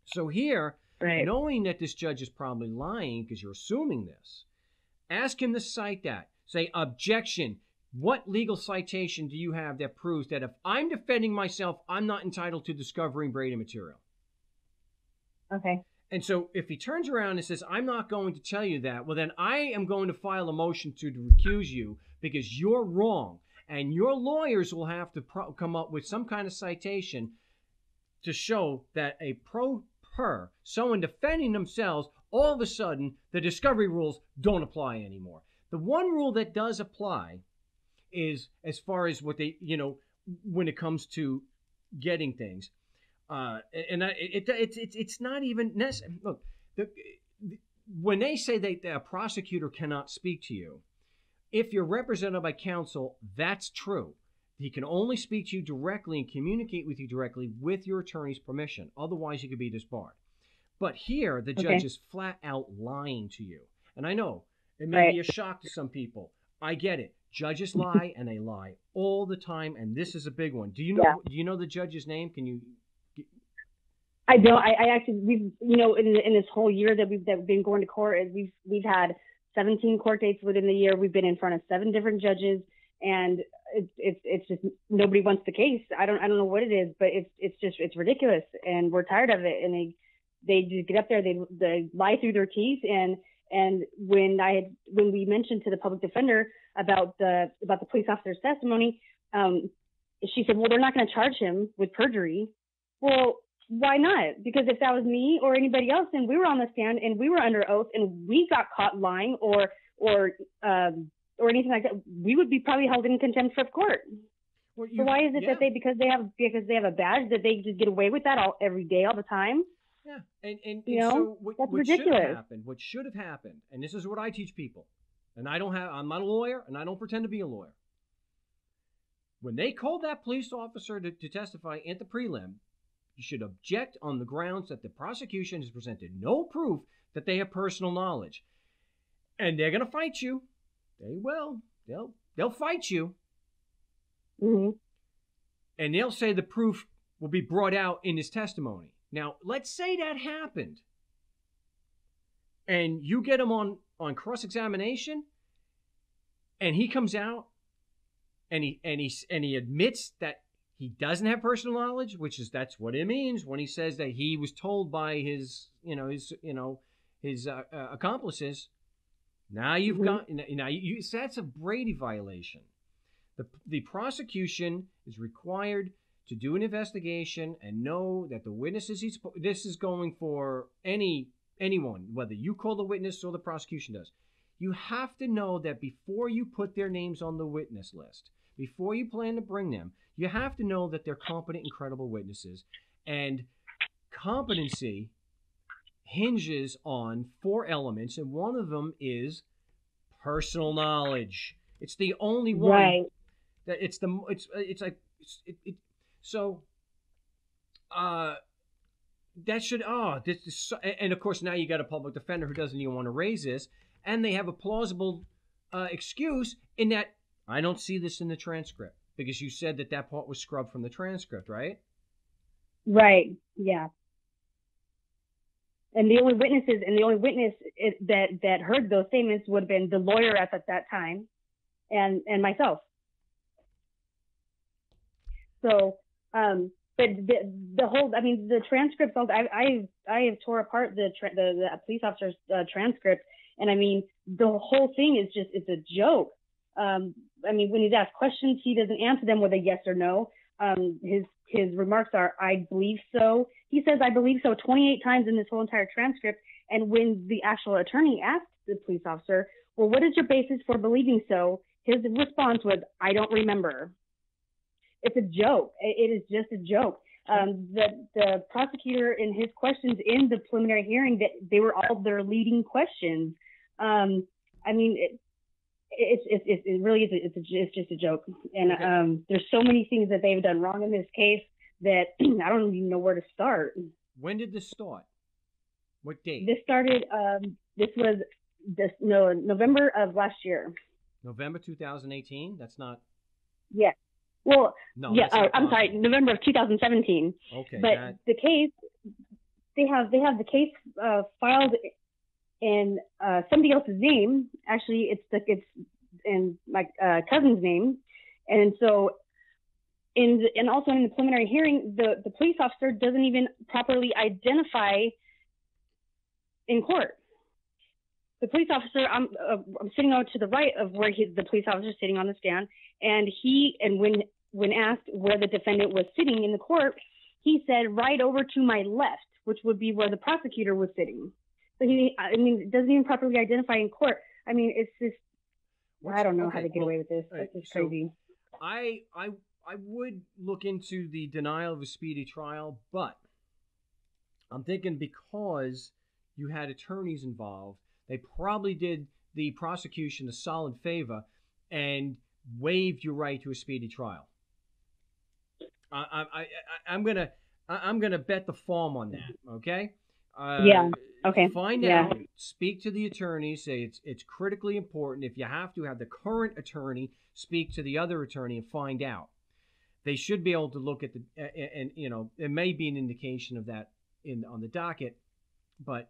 Speaker 1: So here, right, knowing that this judge is probably lying because you're assuming this, ask him to cite that. Say, objection. What legal citation do you have that proves that if I'm defending myself, I'm not entitled to discovering Brady material?
Speaker 3: Okay.
Speaker 1: And so if he turns around and says, I'm not going to tell you that, well, then I am going to file a motion to recuse you because you're wrong. And your lawyers will have to come up with some kind of citation to show that a someone defending themselves, all of a sudden, the discovery rules don't apply anymore. The one rule that does apply is, as far as what they, when it comes to getting things, it's not even necessary. Look, when they say that a prosecutor cannot speak to you, if you're represented by counsel, that's true. He can only speak to you directly and communicate with you directly with your attorney's permission. Otherwise, you could be disbarred. But here, the judge is flat out lying to you. And I know it may be a shock to some people. I get it. Judges lie, and they lie all the time. And this is a big one. Do you know? Do you know the judge's name? Can you?
Speaker 3: I don't. I actually, we've, in this whole year that we've been going to court, we've had 17 court dates within the year. We've been in front of 7 different judges, and it's just nobody wants the case. I don't know what it is, but it's ridiculous, and we're tired of it. And they just get up there, they lie through their teeth. And when we mentioned to the public defender about the police officer's testimony, she said, well, they're not going to charge him with perjury. Well, why not? Because if that was me or anybody else, and we were on the stand and we were under oath and we got caught lying or anything like that, we would be probably held in contempt of court. Well, so why is it that because they have a badge that they just get away with that every day, all the time?
Speaker 1: Yeah, and so what
Speaker 3: ridiculous.
Speaker 1: What should have happened, and this is what I teach people, and I'm not a lawyer, and I don't pretend to be a lawyer. When they called that police officer to testify at the prelim, you should object on the grounds that the prosecution has presented no proof that they have personal knowledge, and they're going to fight you. They will. They'll fight you, and they'll say the proof will be brought out in his testimony. Now, let's say that happened, and you get him on cross-examination, and he comes out, and he admits that he doesn't have personal knowledge, that's what it means when he says that he was told by his accomplices. Now you've got that's a Brady violation. The prosecution is required to do an investigation and know that the witnesses, this is going for anyone, whether you call the witness or the prosecution does. You have to know that before you put their names on the witness list, before you plan to bring them, you have to know that they're competent and credible witnesses. And competency hinges on 4 elements, and one of them is personal knowledge. It's the only one. Right. That that should, this is so, and of course now you got a public defender who doesn't even want to raise this, and they have a plausible excuse in that I don't see this in the transcript, because you said that part was scrubbed from the transcript, right? Right. Yeah. And the only witness that heard those statements would have been the lawyer at that time, and myself. So, but the whole, the transcripts, I have tore apart the police officer's transcript, and the whole thing is it's a joke. When he's asked questions, he doesn't answer them with a yes or no. His remarks are, I believe so. He says, I believe so 28 times in this whole entire transcript. And when the actual attorney asked the police officer, well, what is your basis for believing so?
Speaker 3: his response was, "I don't remember." It's a joke. It is just a joke. The prosecutor in his questions in the preliminary hearing, that they were all their leading questions. I mean, it really is. It's just a joke. And okay. There's so many things that they've done wrong in this case that I don't even know where to start.
Speaker 1: When did this start? What date?
Speaker 3: This started. November of last year.
Speaker 1: November 2018. That's not.
Speaker 3: Yeah. Well.
Speaker 1: No.
Speaker 3: Yeah. I'm sorry. November of 2017.
Speaker 1: Okay.
Speaker 3: But the case, they have the case filed in somebody else's name. Actually, it's in my cousin's name, and so and also in the preliminary hearing, the police officer doesn't even properly identify in court. The police officer, I'm sitting out to the right of where the police officer is sitting on the stand, and when asked where the defendant was sitting in the court, he said right over to my left, which would be where the prosecutor was sitting. So it doesn't even properly identify in court. I mean, it's just, I don't know how to get away with this. It's just crazy.
Speaker 1: I would look into the denial of a speedy trial, but I'm thinking because you had attorneys involved, they probably did the prosecution a solid favor and waived your right to a speedy trial. I'm gonna bet the farm on that. Okay.
Speaker 3: Yeah. Okay.
Speaker 1: Find out. Speak to the attorney. Say it's critically important. If you have to, have the current attorney speak to the other attorney and find out. They should be able to look at and it may be an indication of that on the docket, but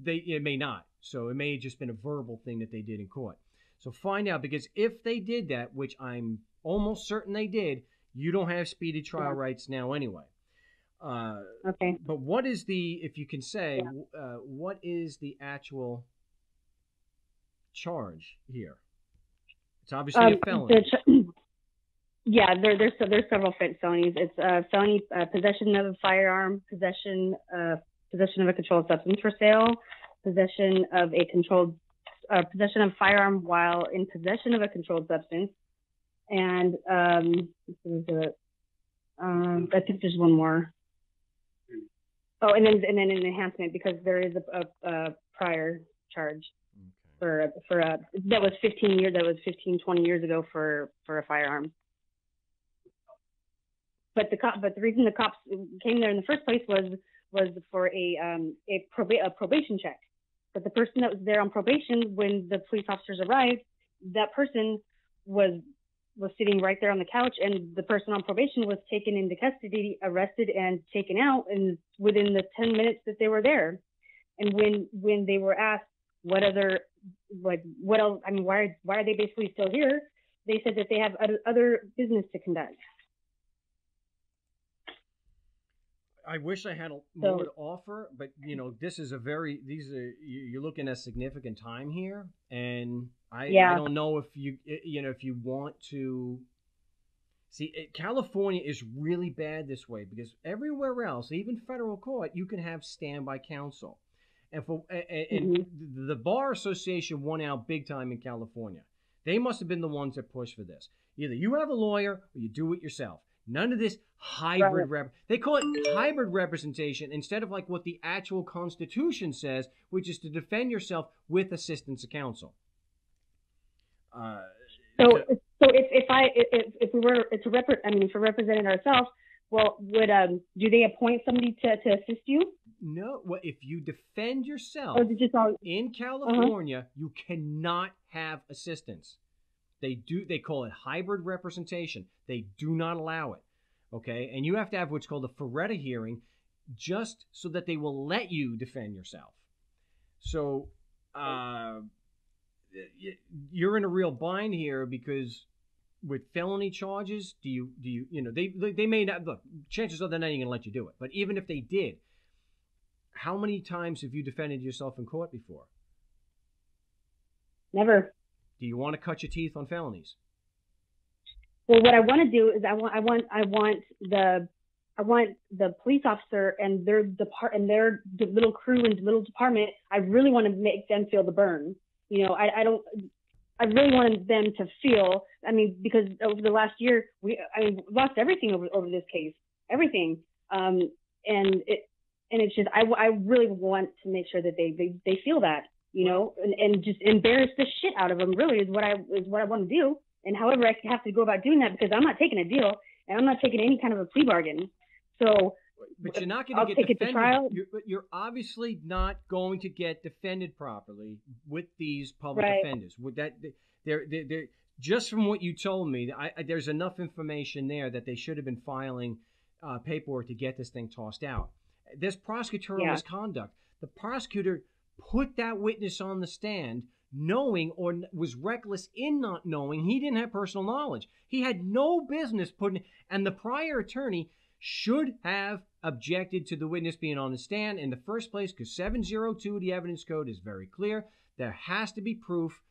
Speaker 1: it may not. So it may have just been a verbal thing that they did in court. So find out, because if they did that, which I'm almost certain they did, you don't have speedy trial rights now anyway.
Speaker 3: Okay.
Speaker 1: But what is if you can say, what is the actual charge here? It's obviously a felony.
Speaker 3: There's several felonies. It's felony possession of a firearm, possession of a controlled substance for sale, possession of firearm while in possession of a controlled substance, and I think there's one more. Oh, and then an enhancement, because there is a prior charge for that was 20 years ago for a firearm. But the reason the cops came there in the first place was for a probation check. But the person that was there on probation when the police officers arrived, that person was sitting right there on the couch, and the person on probation was taken into custody, arrested, and taken out, and within the 10 minutes that they were there. And when they were asked what else, I mean, why are they basically still here? They said that they have other business to conduct.
Speaker 1: I wish I had more to offer, but this is you're looking at significant time here, and I don't know if if you want to see California is really bad this way, because everywhere else, even federal court, you can have standby counsel, and the Bar Association won out big time in California. They must have been the ones that pushed for this. Either you have a lawyer or you do it yourself. None of this hybrid they call it hybrid representation instead of like what the actual Constitution says, which is to defend yourself with assistance of counsel.
Speaker 3: So if we were to represent ourselves, well, do they appoint somebody to assist you?
Speaker 1: No. Well, if you defend yourself in California, you cannot have assistance. They call it hybrid representation. They do not allow it. Okay? And you have to have what's called a Feretta hearing just so that they will let you defend yourself. So you're in a real bind here, because with felony charges, they may not, look, chances are they're not even going to let you do it. But even if they did, how many times have you defended yourself in court before?
Speaker 3: Never.
Speaker 1: Do you want to cut your teeth on felonies?
Speaker 3: Well, what I want to do is I want the police officer and their little crew and little department. I really want to make them feel the burn. I don't. I really wanted them to feel. I mean, because over the last year, we lost everything over this case, everything. And it's just I really want to make sure that they feel that, you know, and just embarrass the shit out of them. Really is what I want to do. And however I have to go about doing that, because I'm not taking a deal and I'm not taking any kind of a plea bargain. So.
Speaker 1: But you're not going to get defended. You're obviously not going to get defended properly with these public defenders. With that, they're just from what you told me, there's enough information there that they should have been filing paperwork to get this thing tossed out. There's prosecutorial misconduct. The prosecutor put that witness on the stand knowing or was reckless in not knowing. He didn't have personal knowledge. He had no business putting, and the prior attorney should have objected to the witness being on the stand in the first place, because 702 of the evidence code is very clear. There has to be proof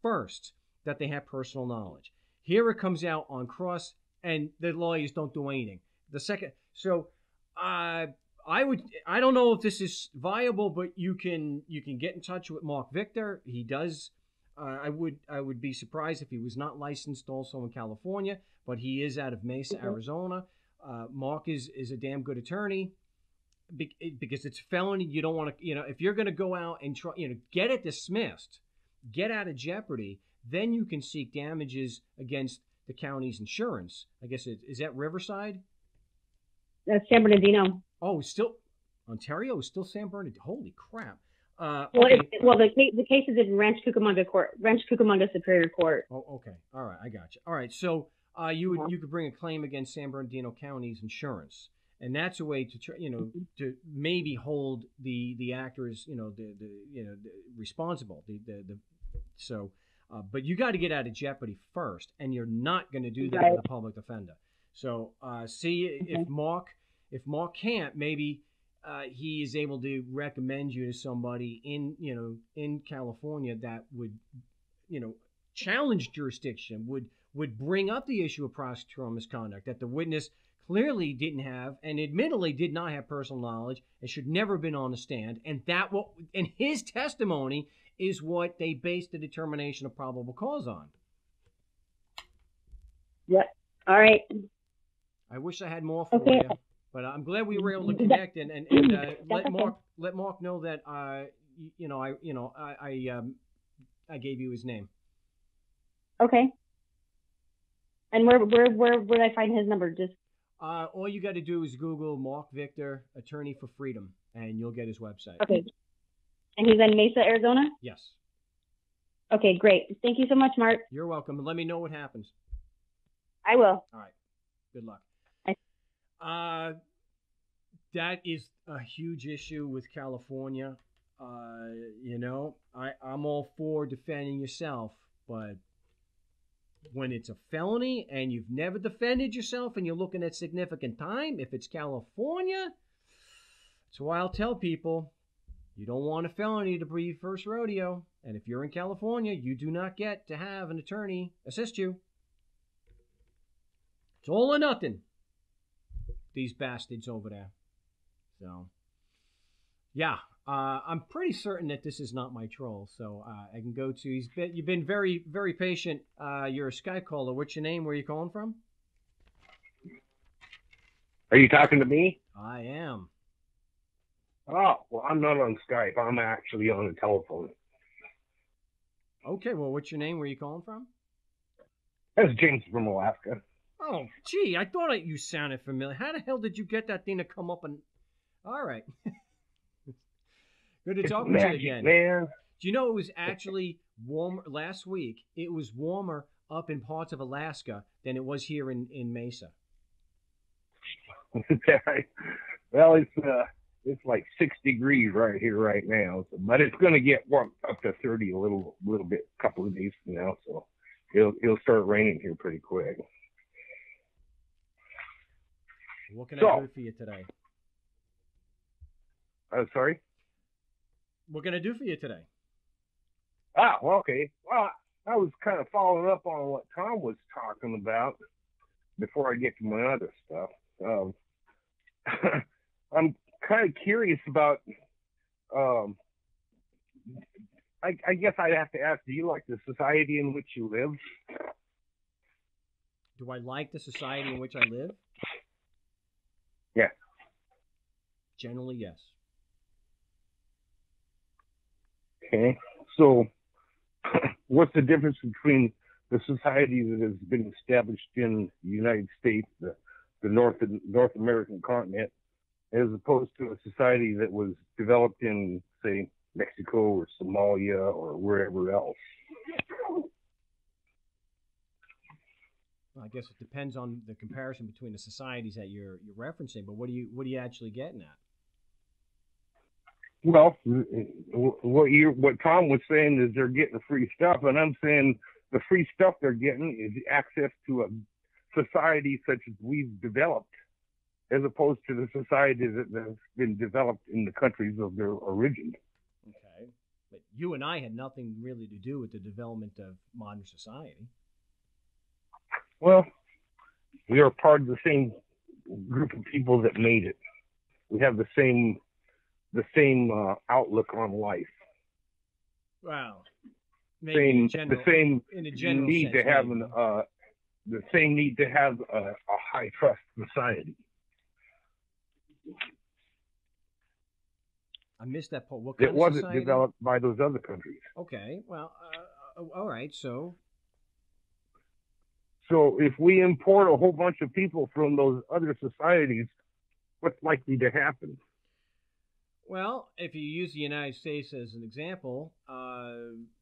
Speaker 1: first that they have personal knowledge. Here it comes out on cross, and the lawyers don't do anything. The second, so I don't know if this is viable, but you can get in touch with Marc Victor. He does. I would be surprised if he was not licensed also in California, but he is out of Mesa, Arizona. Marc is a damn good attorney because it's a felony. You don't want to, if you're going to go out and try, get it dismissed, get out of jeopardy, then you can seek damages against the county's insurance. I guess is that Riverside?
Speaker 3: That's San Bernardino.
Speaker 1: Oh, still Ontario is still San Bernardino. Holy crap!
Speaker 3: Okay. The case is in Rancho Cucamonga Superior Court.
Speaker 1: Oh, okay. All right, I got you. All right, so. You could bring a claim against San Bernardino County's insurance, and that's a way to to maybe hold the actors responsible. But you got to get out of jeopardy first, and you're not going to do that with a public defender. So see if Marc can't, maybe he is able to recommend you to somebody in California that would challenge jurisdiction, would bring up the issue of prosecutorial misconduct, that the witness clearly didn't have and admittedly did not have personal knowledge and should never have been on the stand, and his testimony is what they based the determination of probable cause on.
Speaker 3: Yep. All right.
Speaker 1: I wish I had more for you, but I'm glad we were able to connect and let Marc know that I gave you his name.
Speaker 3: Okay. And where would I find his number? Just
Speaker 1: all you got to do is Google Marc Victor, Attorney for Freedom, and you'll get his website.
Speaker 3: Okay. And he's in Mesa, Arizona?
Speaker 1: Yes.
Speaker 3: Okay, great. Thank you so much, Marc.
Speaker 1: You're welcome. Let me know what happens.
Speaker 3: I will.
Speaker 1: All right. Good luck. That is a huge issue with California. I'm all for defending yourself, but when it's a felony and you've never defended yourself and you're looking at significant time, if it's California, that's why I'll tell people you don't want a felony to be your first rodeo. And if you're in California, you do not get to have an attorney assist you. It's all or nothing. These bastards over there. So, yeah. I'm pretty certain that this is not my troll, so I can go to. You've been very, very patient. You're a Skype caller. What's your name? Where are you calling from?
Speaker 4: Are you talking to me?
Speaker 1: I am.
Speaker 4: Oh, well, I'm not on Skype. I'm actually on the telephone.
Speaker 1: Okay, well, what's your name? Where are you calling from?
Speaker 4: That's James from Alaska.
Speaker 1: Oh, gee, I thought you sounded familiar. How the hell did you get that thing to come up and? All right. Good to talk with you again.
Speaker 4: Man.
Speaker 1: Do you know it was actually warmer last week? It was warmer up in parts of Alaska than it was here in Mesa.
Speaker 4: Well, it's like 6 degrees right here right now, but it's going to get warm up to 30 a little bit, couple of days from now. So it'll start raining here pretty quick.
Speaker 1: What can I do for you today?
Speaker 4: Sorry?
Speaker 1: What can I do for you today?
Speaker 4: Well, okay. Well, I was kind of following up on what Tom was talking about before I get to my other stuff. I'm kind of curious about I guess I'd have to ask, do you like the society in which you live?
Speaker 1: Do I like the society in which I live?
Speaker 4: Yeah.
Speaker 1: Generally, yes.
Speaker 4: Okay. So, what's the difference between the society that has been established in the United States, the North American continent, as opposed to a society that was developed in, say, Mexico or Somalia or wherever else?
Speaker 1: I guess it depends on the comparison between the societies that you're referencing. But what are you actually getting at?
Speaker 4: Well, what Tom was saying is they're getting free stuff, and I'm saying the free stuff they're getting is access to a society such as we've developed, as opposed to the society that has been developed in the countries of their origin.
Speaker 1: Okay, but you and I had nothing really to do with the development of modern society.
Speaker 4: Well, we are part of the same group of people that made it. We have the same outlook on life.
Speaker 1: Wow.
Speaker 4: The same need
Speaker 1: sense,
Speaker 4: to have the same need to have a high trust society.
Speaker 1: I missed that part. What kind
Speaker 4: it
Speaker 1: of
Speaker 4: wasn't
Speaker 1: society?
Speaker 4: Developed by those other countries.
Speaker 1: Okay. Well, all right. So
Speaker 4: if we import a whole bunch of people from those other societies, what's likely to happen?
Speaker 1: Well, if you use the United States as an example,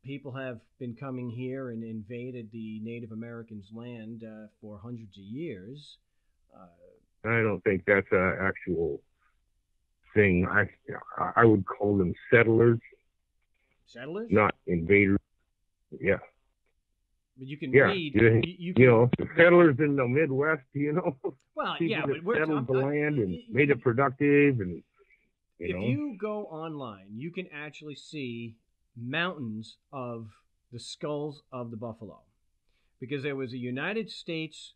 Speaker 1: people have been coming here and invaded the Native Americans' land for hundreds of years.
Speaker 4: I don't think that's an actual thing. I would call them settlers.
Speaker 1: Settlers?
Speaker 4: Not invaders. Yeah.
Speaker 1: But you can read.
Speaker 4: You know, the settlers in the Midwest. You know.
Speaker 1: Well,
Speaker 4: people
Speaker 1: yeah,
Speaker 4: that
Speaker 1: but
Speaker 4: settled the land and made it productive and.
Speaker 1: If you go online, you can actually see mountains of the skulls of the buffalo, because there was a United States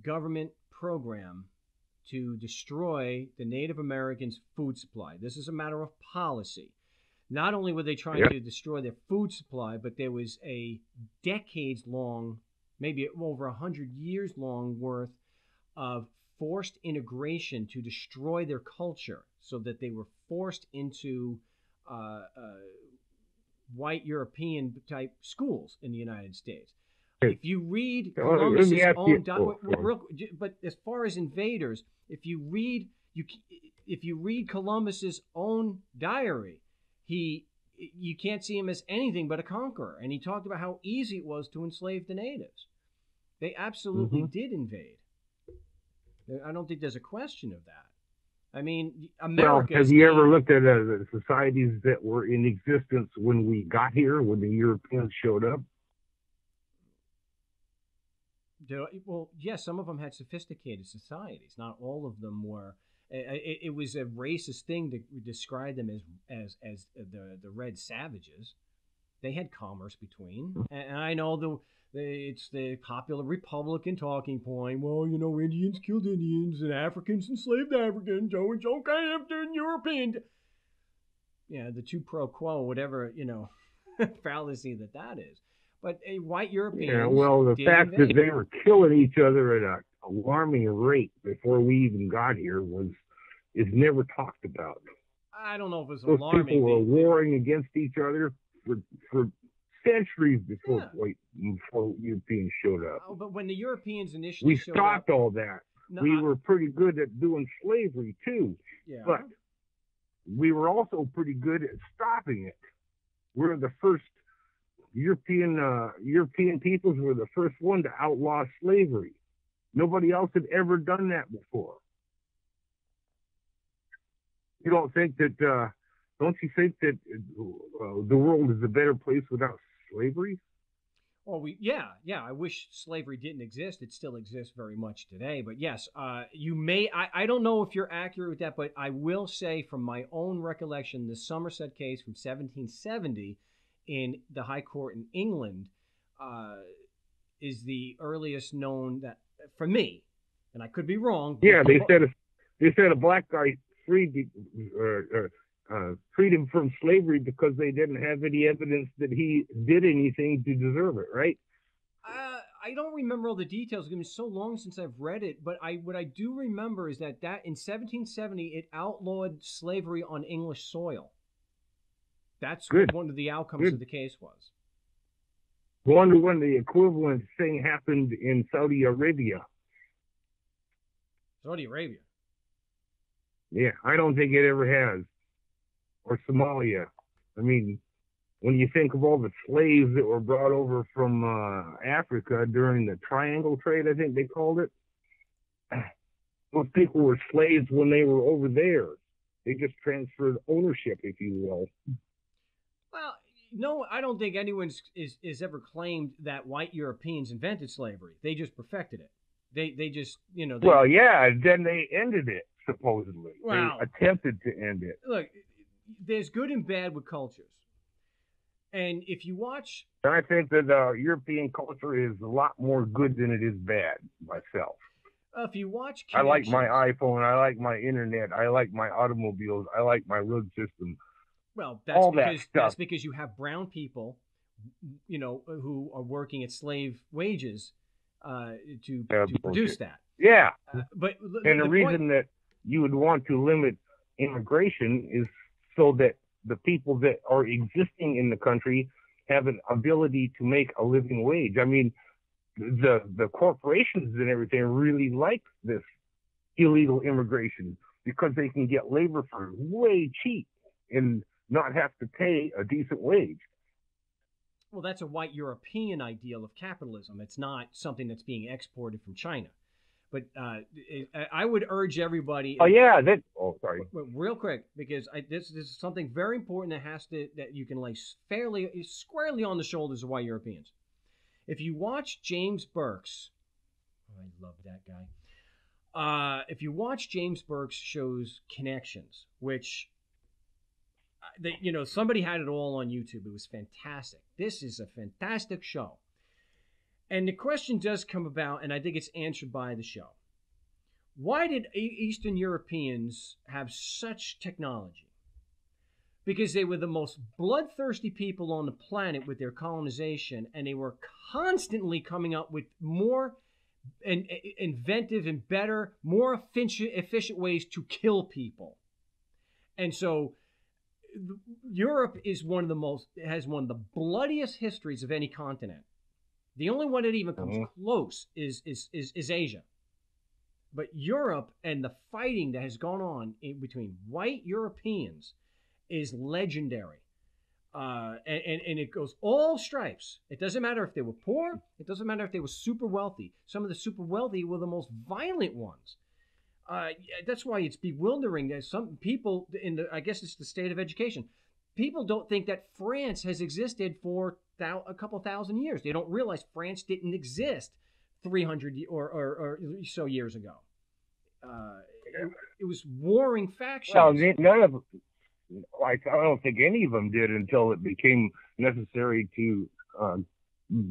Speaker 1: government program to destroy the Native Americans' food supply. This is a matter of policy. Not only were they trying to destroy their food supply, but there was a decades-long, maybe over 100 years long worth of forced integration to destroy their culture, so that they were forced into white European type schools in the United States. If you read Columbus's own, but as far as invaders, if you read Columbus's own diary, you can't see him as anything but a conqueror, and he talked about how easy it was to enslave the natives. They absolutely did invade. I don't think there's a question of that. I mean, America.
Speaker 4: Well, have you ever looked at the societies that were in existence when we got here, when the Europeans showed up?
Speaker 1: Well, yes, some of them had sophisticated societies. Not all of them were. It was a racist thing to describe them as the red savages. They had commerce between, and I know it's the popular Republican talking point. Well, you know, Indians killed Indians and Africans enslaved Africans. Oh, it's okay after European. Yeah, the tu pro quo, whatever, fallacy that is. But a white European.
Speaker 4: Yeah, well, the fact that they were killing each other at an alarming rate before we even got here is never talked about.
Speaker 1: I don't know if it was
Speaker 4: Those
Speaker 1: alarming.
Speaker 4: People were warring against each other for centuries before Europeans showed up.
Speaker 1: Oh, but when the Europeans initially showed up,
Speaker 4: we stopped all that. No, we were pretty good at doing slavery too, but we were also pretty good at stopping it. We're the first European peoples were the first one to outlaw slavery. Nobody else had ever done that before. You don't think that? Don't you think that the world is a better place without slavery?
Speaker 1: Well, I wish slavery didn't exist. It still exists very much today. But yes, you may. I don't know if you're accurate with that, but I will say from my own recollection, the Somerset case from 1770 in the High Court in England is the earliest known that for me, and I could be wrong.
Speaker 4: Yeah, they said a black guy freed freedom from slavery because they didn't have any evidence that he did anything to deserve it, right?
Speaker 1: I don't remember all the details. It's been so long since I've read it, but what I do remember is that in 1770 it outlawed slavery on English soil. That's
Speaker 4: Good.
Speaker 1: What one of the outcomes of the case was.
Speaker 4: I wonder when the equivalent thing happened in Saudi Arabia.
Speaker 1: Saudi Arabia.
Speaker 4: Yeah, I don't think it ever has. Or Somalia. I mean, when you think of all the slaves that were brought over from Africa during the Triangle Trade, I think they called it, those people were slaves when they were over there. They just transferred ownership, if you will.
Speaker 1: Well, no, I don't think anyone is ever claimed that white Europeans invented slavery. They just perfected it. They just,
Speaker 4: Well, yeah, then they ended it, supposedly.
Speaker 1: Wow.
Speaker 4: They attempted to end it.
Speaker 1: Look, there's good and bad with cultures. And if you watch...
Speaker 4: I think that European culture is a lot more good than it is bad, myself.
Speaker 1: If you watch...
Speaker 4: I like my iPhone. I like my internet. I like my automobiles. I like my road system.
Speaker 1: Well, that's because you have brown people, who are working at slave wages to produce that.
Speaker 4: Yeah.
Speaker 1: But
Speaker 4: the reason that you would want to limit immigration is so that the people that are existing in the country have an ability to make a living wage. I mean, the corporations and everything really like this illegal immigration because they can get labor for way cheap and not have to pay a decent wage.
Speaker 1: Well, that's a white European ideal of capitalism. It's not something that's being exported from China. But I would urge everybody.
Speaker 4: Sorry.
Speaker 1: Real quick, because this is something very important that you can lay squarely on the shoulders of white Europeans. If you watch James Burke's, I love that guy. If you watch James Burke's shows Connections, which somebody had it all on YouTube. It was fantastic. This is a fantastic show. And the question does come about, and I think it's answered by the show. Why did Eastern Europeans have such technology? Because they were the most bloodthirsty people on the planet with their colonization, and they were constantly coming up with more inventive and better, more efficient ways to kill people. And so Europe has one of the bloodiest histories of any continent. The only one that even comes close is Asia. But Europe and the fighting that has gone on between white Europeans is legendary. And it goes all stripes. It doesn't matter if they were poor. It doesn't matter if they were super wealthy. Some of the super wealthy were the most violent ones. That's why it's bewildering that some people I guess it's the state of education. People don't think that France has existed for a couple thousand years. They don't realize France didn't exist 300 or so years ago. It was warring factions.
Speaker 4: Well, none of I don't think any of them did until it became necessary to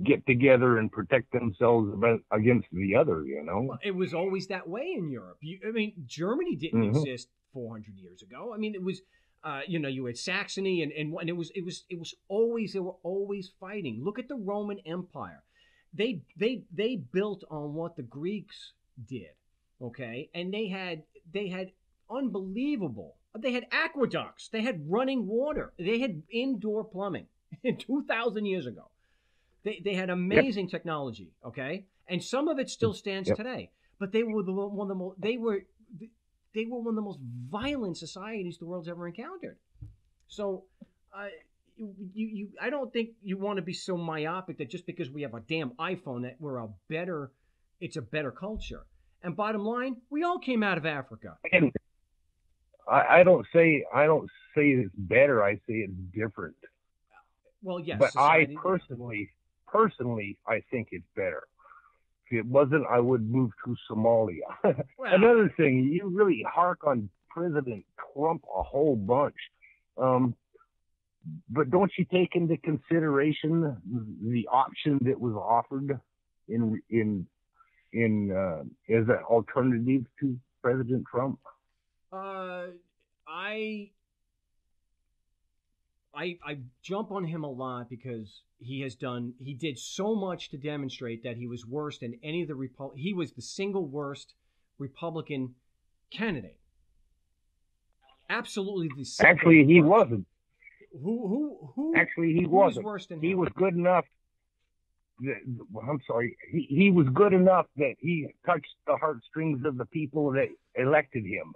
Speaker 4: get together and protect themselves against the other,
Speaker 1: Well, it was always that way in Europe. Germany didn't exist 400 years ago. I mean, it was... you had Saxony and it was always, they were always fighting. Look at the Roman Empire. They built on what the Greeks did, okay? And they had unbelievable. They had aqueducts. They had running water. They had indoor plumbing 2,000 years ago. They had amazing technology, okay? And some of it still stands today. But they were one of the most. They were one of the most violent societies the world's ever encountered. So, I don't think you want to be so myopic that just because we have a damn iPhone that it's a better culture. And bottom line, we all came out of Africa.
Speaker 4: And I don't say it's better. I say it's different.
Speaker 1: Well, yes.
Speaker 4: But I personally, I think it's better. If it wasn't, I would move to Somalia. Well, another thing, you really hark on President Trump a whole bunch. But don't you take into consideration the option that was offered in as an alternative to President Trump?
Speaker 1: I jump on him a lot because he did so much to demonstrate that he was worse than any of the he was the single worst Republican candidate. Absolutely the single
Speaker 4: Actually, he
Speaker 1: worst.
Speaker 4: wasn't.
Speaker 1: Who
Speaker 4: Actually, he
Speaker 1: who
Speaker 4: wasn't.
Speaker 1: was worse than him?
Speaker 4: He was good enough. I'm sorry. He was good enough that he touched the heartstrings of the people that elected him.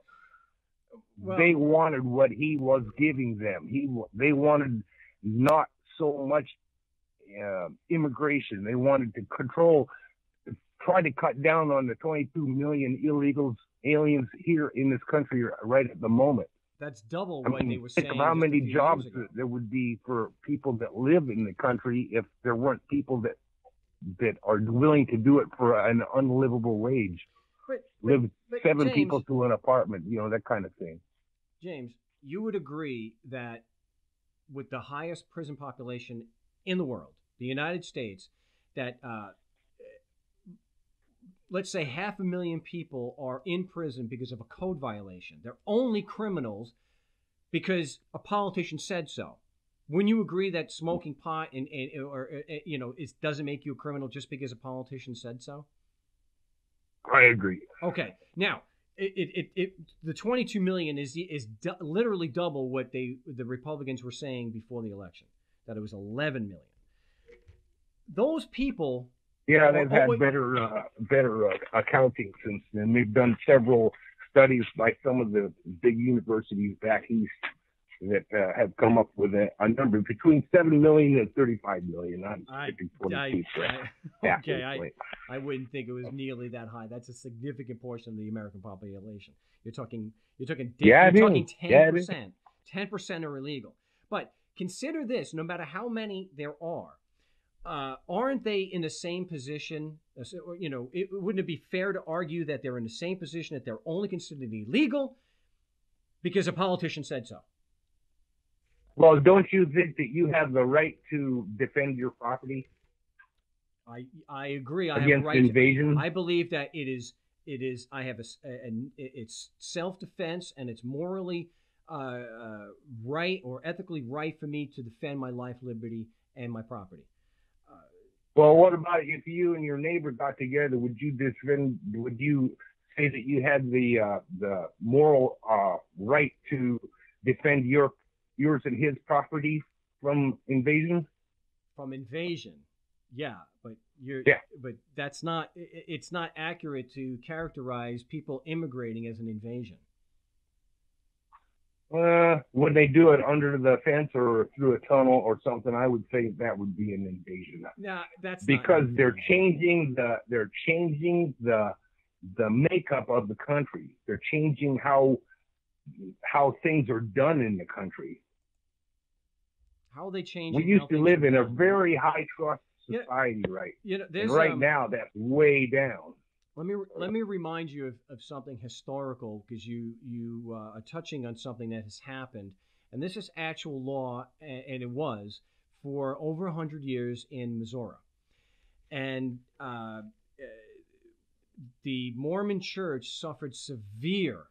Speaker 1: Well,
Speaker 4: they wanted what he was giving them. They wanted not so much immigration. They wanted to try to cut down on the 22 million illegal aliens here in this country right at the moment.
Speaker 1: That's double what they were saying.
Speaker 4: Think of how many jobs
Speaker 1: there
Speaker 4: would be for people that live in the country if there weren't people that are willing to do it for an unlivable wage. Live seven
Speaker 1: James,
Speaker 4: people to an apartment, that kind of thing.
Speaker 1: James, you would agree that with the highest prison population in the world, the United States, that let's say 500,000 people are in prison because of a code violation. They're only criminals because a politician said so. Wouldn't you agree that smoking pot doesn't make you a criminal just because a politician said so?
Speaker 4: I agree.
Speaker 1: Okay. Now, the 22 million is literally double what the Republicans were saying before the election, that it was 11 million. Those people.
Speaker 4: Yeah, they've had better accounting since then. They've done several studies by some of the big universities back east that have come up with a number between 7 million and 35 million.
Speaker 1: I wouldn't think it was nearly that high. That's a significant portion of the American population. You're talking 10%. 10% are illegal. But consider this: no matter how many there are, aren't they in the same position? Wouldn't it be fair to argue that they're in the same position, that they're only considered illegal because a politician said so?
Speaker 4: Well, don't you think that you have the right to defend your property?
Speaker 1: I agree.
Speaker 4: Against invasion.
Speaker 1: I believe that it is. I have it's self-defense, and it's morally right or ethically right for me to defend my life, liberty, and my property.
Speaker 4: Well, what about if you and your neighbor got together? Would you say that you had the moral right to defend yours and his property from invasion?
Speaker 1: From invasion, yeah, but but that's not. It's not accurate to characterize people immigrating as an invasion.
Speaker 4: When they do it under the fence or through a tunnel or something, I would say that would be an invasion.
Speaker 1: No, that's
Speaker 4: because
Speaker 1: not
Speaker 4: they're changing the makeup of the country. They're changing how things are done in the country.
Speaker 1: How are they changing?
Speaker 4: We used to live in a very high trust society, right? And right now that's way down.
Speaker 1: Let me remind you of something historical, because you are touching on something that has happened, and this is actual law, and it was for over 100 years in Missouri, and the Mormon Church suffered severe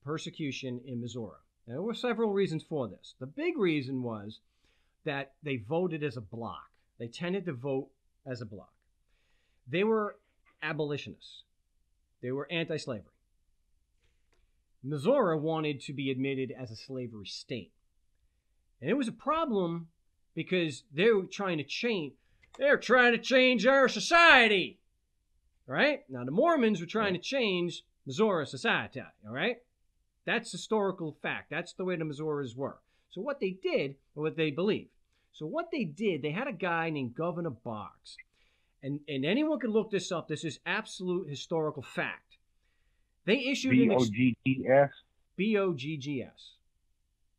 Speaker 1: persecution in Missouri. And there were several reasons for this. The big reason was that they voted as a block. They tended to vote as a block. They were abolitionists. They were anti-slavery. Missouri wanted to be admitted as a slavery state. And it was a problem because they were trying to change our society. Right? Now the Mormons were trying to change Missouri society, all right? That's historical fact. That's the way the Missouris were. So what they did, or what they believed. So what they did, they had a guy named Governor Boggs. And anyone can look this up. This is absolute historical fact. They issued
Speaker 4: B-O-G-G-S?
Speaker 1: B-O-G-G-S.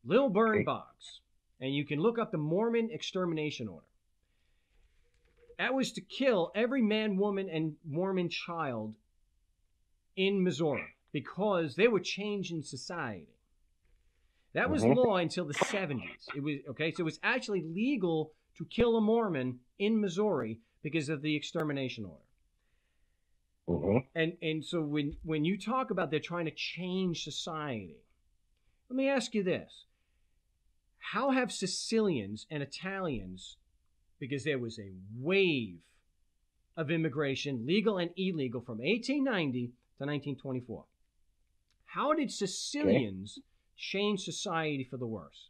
Speaker 1: Lilburn Boggs. And you can look up the Mormon extermination order. That was to kill every man, woman, and Mormon child in Missouri because they were changing society. That was law until the 70s. It was so it was actually legal to kill a Mormon in Missouri because of the extermination order. And so when you talk about they're trying to change society, let me ask you this. how have Sicilians and Italians, because there was a wave of immigration, legal and illegal, from 1890 to 1924. How did Sicilians change society for the worse?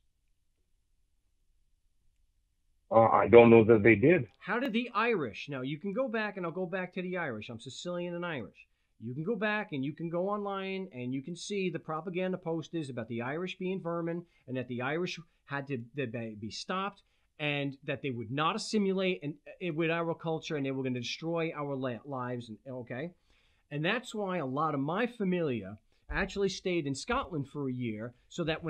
Speaker 4: I don't know that they did.
Speaker 1: How did the Irish? Now, you can go back, and I'll go back to the Irish. I'm Sicilian and Irish. You can go back and you can go online and you can see the propaganda posters about the Irish being vermin and that the Irish had to be stopped and that they would not assimilate with our culture and they were going to destroy our lives. Okay, and that's why a lot of my familia actually stayed in Scotland for a year so that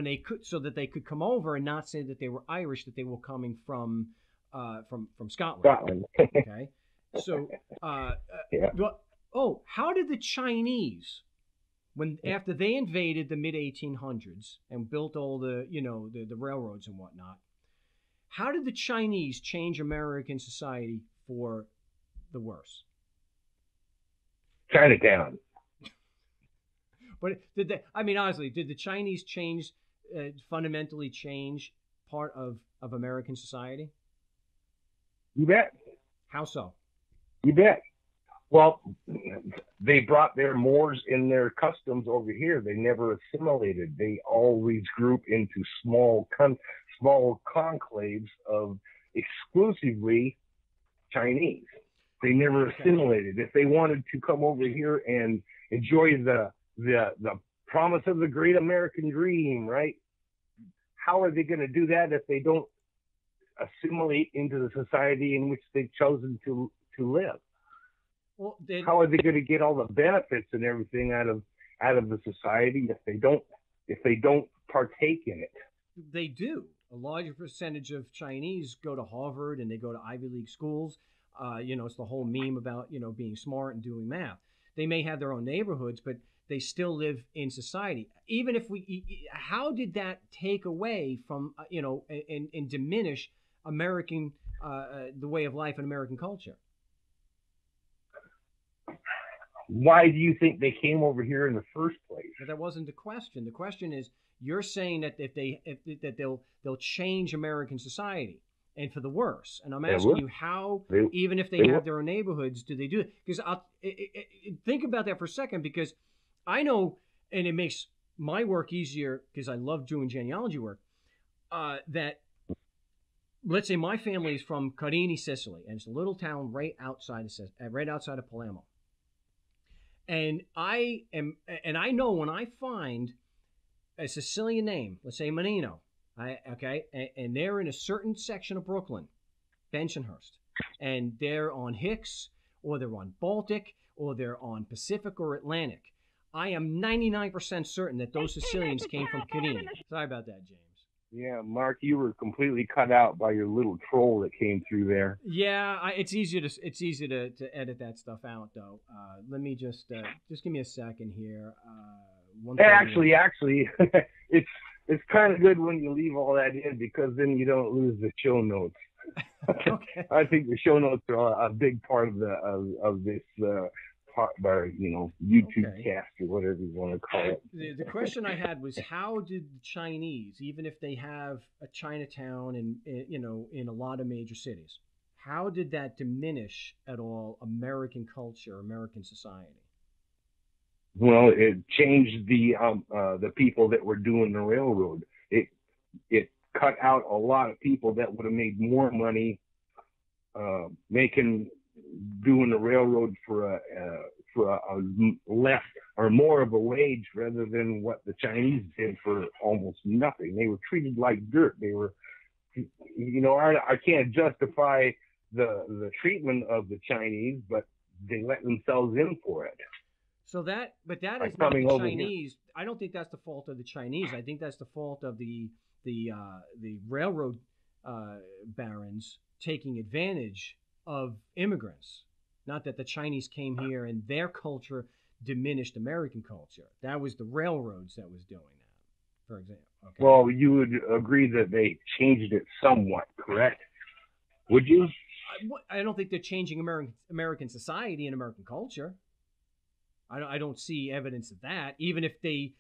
Speaker 1: they could come over and not say that they were Irish, that they were coming from Scotland.
Speaker 4: Scotland.
Speaker 1: Okay, so
Speaker 4: yeah.
Speaker 1: Oh, how did the Chinese, after they invaded the mid 1800s and built all the the railroads and whatnot, how did the Chinese change American society for the worse?
Speaker 4: Chinatown.
Speaker 1: But did they? I mean, honestly, did the Chinese fundamentally change part of American society?
Speaker 4: You bet.
Speaker 1: How so?
Speaker 4: You bet. Well, they brought their mores and their customs over here. They never assimilated. They always grouped into small conclaves of exclusively Chinese. They never assimilated. If they wanted to come over here and enjoy the promise of the great American dream, right? How are they going to do that if they don't assimilate into the society in which they've chosen to live?
Speaker 1: Well,
Speaker 4: how are they going to get all the benefits and everything out of the society if they don't partake in it?
Speaker 1: They do. A larger percentage of Chinese go to Harvard and they go to Ivy League schools. It's the whole meme about being smart and doing math. They may have their own neighborhoods, but they still live in society. Even if how did that take away from and diminish American the way of life and American culture?
Speaker 4: Why do you think they came over here in the first place?
Speaker 1: But that wasn't the question. The question is, you're saying that they'll change American society and for the worse. And I'm asking you how, even if they have their own neighborhoods, do they do it? Because think about that for a second, because I know, and it makes my work easier because I love doing genealogy work, that let's say my family is from Carini, Sicily, and it's a little town right outside of Palermo. And I know when I find a Sicilian name, let's say Menino, and they're in a certain section of Brooklyn, Bensonhurst, and they're on Hicks, or they're on Baltic, or they're on Pacific or Atlantic, I am 99% certain that those Sicilians came from Carini. Sorry about that, James.
Speaker 4: Yeah, Mark, you were completely cut out by your little troll that came through there.
Speaker 1: Yeah, it's easy to edit that stuff out, though. Let me just give me a second here.
Speaker 4: Actually, it's kind of good when you leave all that in, because then you don't lose the show notes.
Speaker 1: Okay.
Speaker 4: I think the show notes are a big part of this YouTube cast or whatever you want to call it.
Speaker 1: The question I had was, how did the Chinese, even if they have a Chinatown in a lot of major cities, how did that diminish at all American culture, American society?
Speaker 4: Well, it changed the people that were doing the railroad. It cut out a lot of people that would have made more money doing the railroad for a less or more of a wage, rather than what the Chinese did for almost nothing. They were treated like dirt. They were, I can't justify the treatment of the Chinese, but they let themselves in for it.
Speaker 1: So that is not the Chinese. I don't think that's the fault of the Chinese. I think that's the fault of the railroad barons taking advantage of immigrants. Not that the Chinese came here and their culture diminished American culture. That was the railroads that was doing that, for example. Okay.
Speaker 4: Well, you would agree that they changed it somewhat, correct? Would you?
Speaker 1: I don't think they're changing American society and American culture. I don't see evidence of that. Even if they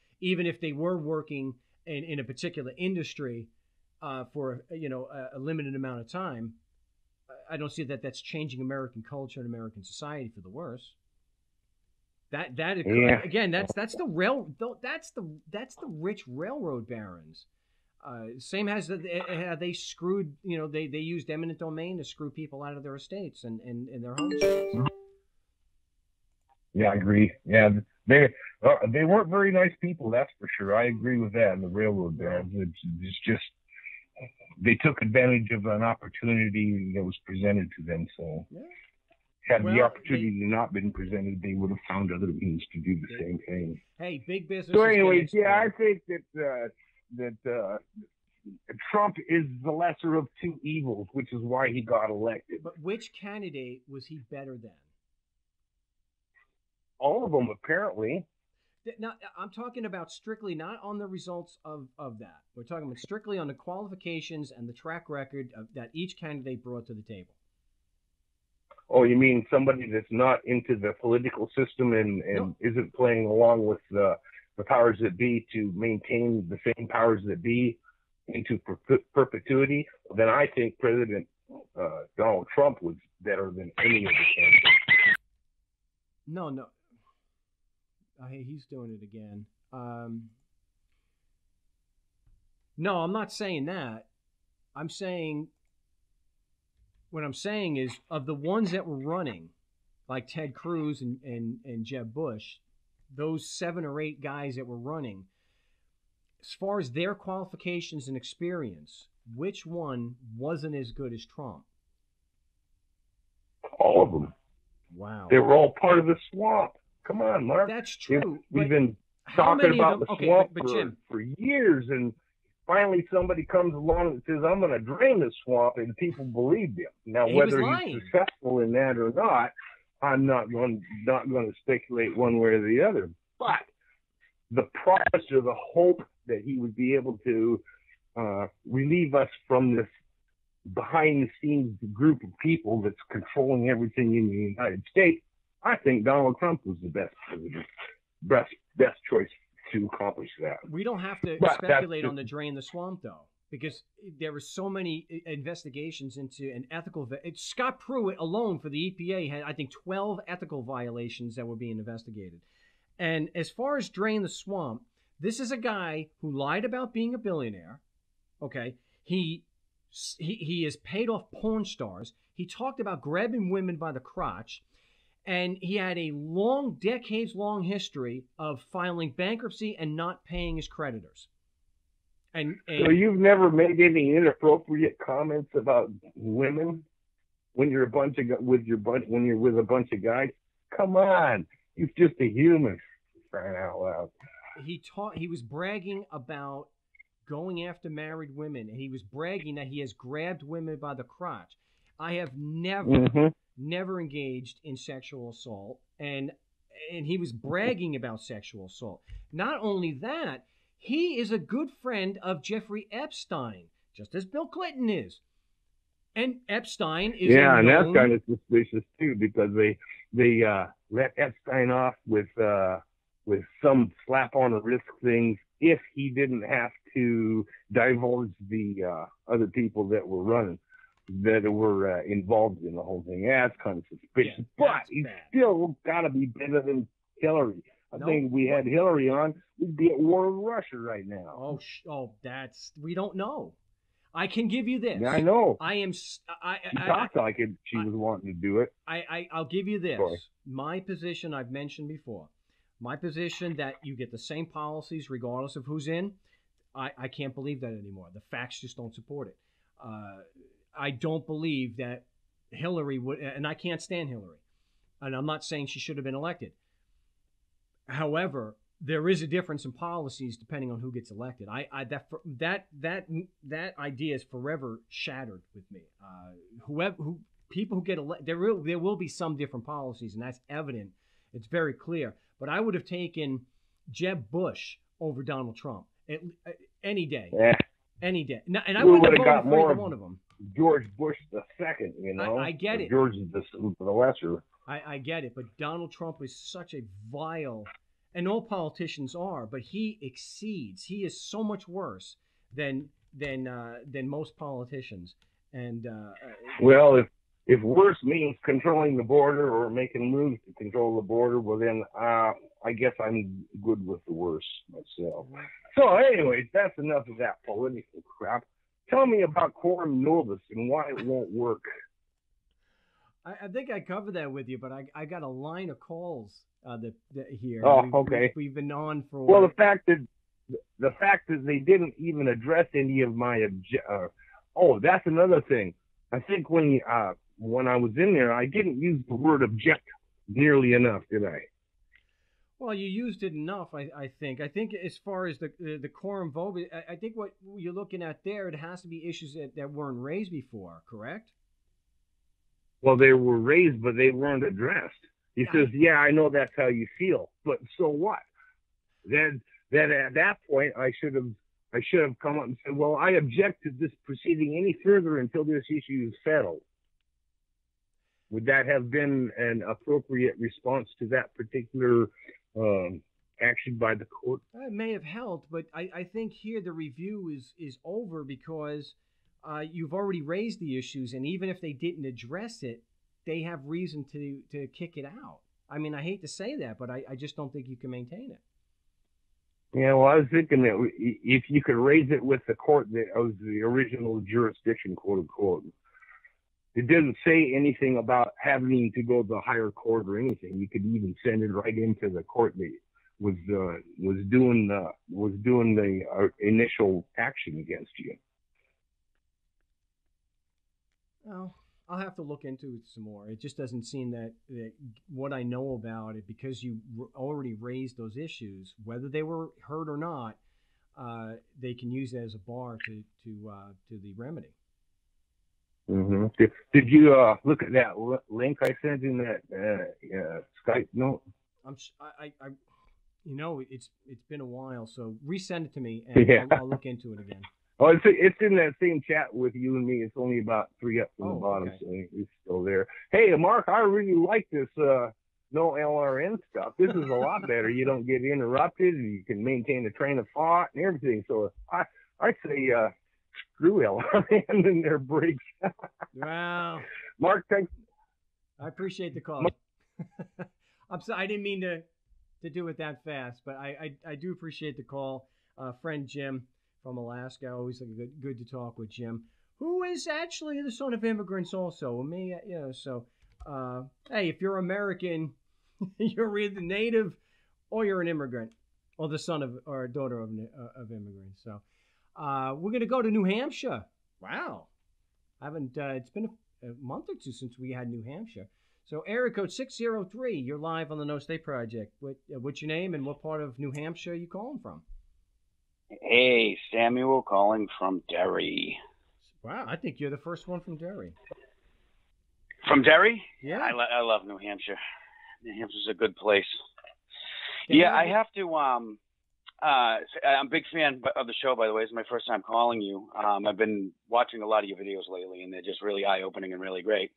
Speaker 1: were working in a particular industry, for a limited amount of time, I don't see that that's changing American culture and American society for the worse. Again, that's the rich railroad barons. Same as they screwed, they used eminent domain to screw people out of their estates and their homesteads.
Speaker 4: Yeah, I agree. Yeah, they weren't very nice people, that's for sure. I agree with that. The railroad barons, it's just they took advantage of an opportunity that was presented to them. So, had the opportunity not been presented, they would have found other means to do the same thing.
Speaker 1: Hey, big business.
Speaker 4: So, anyways, I think that Trump is the lesser of two evils, which is why he got elected.
Speaker 1: But which candidate was he better than?
Speaker 4: All of them, apparently.
Speaker 1: Now, I'm talking about strictly not on the results of that. We're talking about strictly on the qualifications and the track record that each candidate brought to the table.
Speaker 4: Oh, you mean somebody that's not into the political system and isn't playing along with the powers that be to maintain the same powers that be into perpetuity? Then I think President Donald Trump was better than any of the candidates.
Speaker 1: No. Hey, he's doing it again. No, I'm not saying that. What I'm saying is, of the ones that were running, like Ted Cruz and Jeb Bush, those 7 or 8 guys that were running, as far as their qualifications and experience, which one wasn't as good as Trump?
Speaker 4: All of them.
Speaker 1: Wow.
Speaker 4: They were all part of the swamp. Come on, Mark.
Speaker 1: That's true.
Speaker 4: We've been talking about the swamp for years, and finally somebody comes along and says, I'm going to drain the swamp, and people believed him. Now, whether he's successful in that or not, I'm not going to speculate one way or the other. But the promise or the hope that he would be able to relieve us from this behind-the-scenes group of people that's controlling everything in the United States, I think Donald Trump was the best president, best choice to accomplish that.
Speaker 1: We don't have to speculate on the drain the swamp, though, because there were so many investigations into an ethical. Scott Pruitt alone for the EPA had, I think, 12 ethical violations that were being investigated. And as far as drain the swamp, this is a guy who lied about being a billionaire. Okay, he has paid off porn stars. He talked about grabbing women by the crotch. And he had a decades-long history of filing bankruptcy and not paying his creditors. And
Speaker 4: so you've never made any inappropriate comments about women when you're with a bunch of guys? Come on, he's just a human, crying out loud.
Speaker 1: He was bragging about going after married women, and he was bragging that he has grabbed women by the crotch. I have never engaged in sexual assault, and he was bragging about sexual assault. Not only that, he is a good friend of Jeffrey Epstein, just as Bill Clinton is. And Epstein is
Speaker 4: and that's kind of suspicious too, because they let Epstein off with some slap on the wrist things if he didn't have to divulge the other people that were running, that were involved in the whole thing. Yeah, that's kind of suspicious. But he's still got to be better than Hillary. I think if we had Hillary on, we'd be at war with Russia right now.
Speaker 1: We don't know. I can give you this.
Speaker 4: Yeah, I know.
Speaker 1: She
Speaker 4: talked like she was wanting to do it.
Speaker 1: I'll give you this. Sorry. My position, I've mentioned before. My position that you get the same policies regardless of who's in, I can't believe that anymore. The facts just don't support it. I don't believe that Hillary would, and I can't stand Hillary. And I'm not saying she should have been elected. However, there is a difference in policies depending on who gets elected. That idea is forever shattered with me. People who get elected, there will be some different policies, and that's evident. It's very clear. But I would have taken Jeb Bush over Donald Trump any day.
Speaker 4: Yeah.
Speaker 1: Any day. And I would have voted for either one of them.
Speaker 4: George Bush the second,
Speaker 1: I get it.
Speaker 4: George the lesser.
Speaker 1: I get it, but Donald Trump is such a vile, and all politicians are, but he exceeds. He is so much worse than than most politicians. And
Speaker 4: well, if worse means controlling the border or making moves to control the border, well then I guess I'm good with the worse myself. So, anyways, that's enough of that political crap. Tell me about quorum novus and why it won't work.
Speaker 1: I think I covered that with you, but I got a line of calls here.
Speaker 4: Oh, okay.
Speaker 1: We've been on for.
Speaker 4: Well, the fact that they didn't even address any of my oh, that's another thing. I think when I was in there, I didn't use the word object nearly enough, did I?
Speaker 1: Well, you used it enough, I think. I think as far as the quorum vote, I think what you're looking at there, it has to be issues that weren't raised before, correct?
Speaker 4: Well, they were raised, but they weren't addressed. He says, yeah, I know that's how you feel, but so what? Then at that point, I should have come up and said, well, I object to this proceeding any further until this issue is settled. Would that have been an appropriate response to that particular action by the court?
Speaker 1: It may have helped, but I think here the review is over because you've already raised the issues, and even if they didn't address it, they have reason to kick it out. I mean, I hate to say that, but I just don't think you can maintain it.
Speaker 4: Yeah, well, I was thinking that if you could raise it with the court that was the original jurisdiction, quote unquote, it didn't say anything about having to go to the higher court or anything. You could even send it right into the court that was doing the initial action against you.
Speaker 1: Well, I'll have to look into it some more. It just doesn't seem that what I know about it, because you already raised those issues, whether they were heard or not, they can use it as a bar to the remedy.
Speaker 4: Mm-hmm. Did you look at that link I sent in that Skype note?
Speaker 1: It's been a while, so resend it to me, and yeah. I'll look into it again.
Speaker 4: Oh, it's in that same chat with you and me. It's only about 3 up from the bottom, okay. So it's still there. Hey, Mark, I really like this no LRN stuff. This is a lot better. You don't get interrupted, and you can maintain a train of thought and everything. So I say screw LRN and their breaks.
Speaker 1: Wow.
Speaker 4: Mark, thanks.
Speaker 1: I appreciate the call. I'm sorry, I didn't mean to do it that fast, but I do appreciate the call. Friend Jim from Alaska, always good to talk with Jim, who is actually the son of immigrants also. Me, so hey, if you're American, you're either native or you're an immigrant, or the son of or daughter of immigrants. So we're gonna go to New Hampshire. Wow, it's been a month or two since we had New Hampshire. So area code 603, you're live on the No State Project. What's your name and what part of New Hampshire are you calling from?
Speaker 5: Hey, Samuel calling from Derry.
Speaker 1: Wow, I think you're the first one from Derry.
Speaker 5: From Derry?
Speaker 1: Yeah.
Speaker 5: I love New Hampshire. New Hampshire's a good place. Yeah, I have to, I'm a big fan of the show, by the way. It's my first time calling you. I've been watching a lot of your videos lately, and they're just really eye-opening and really great.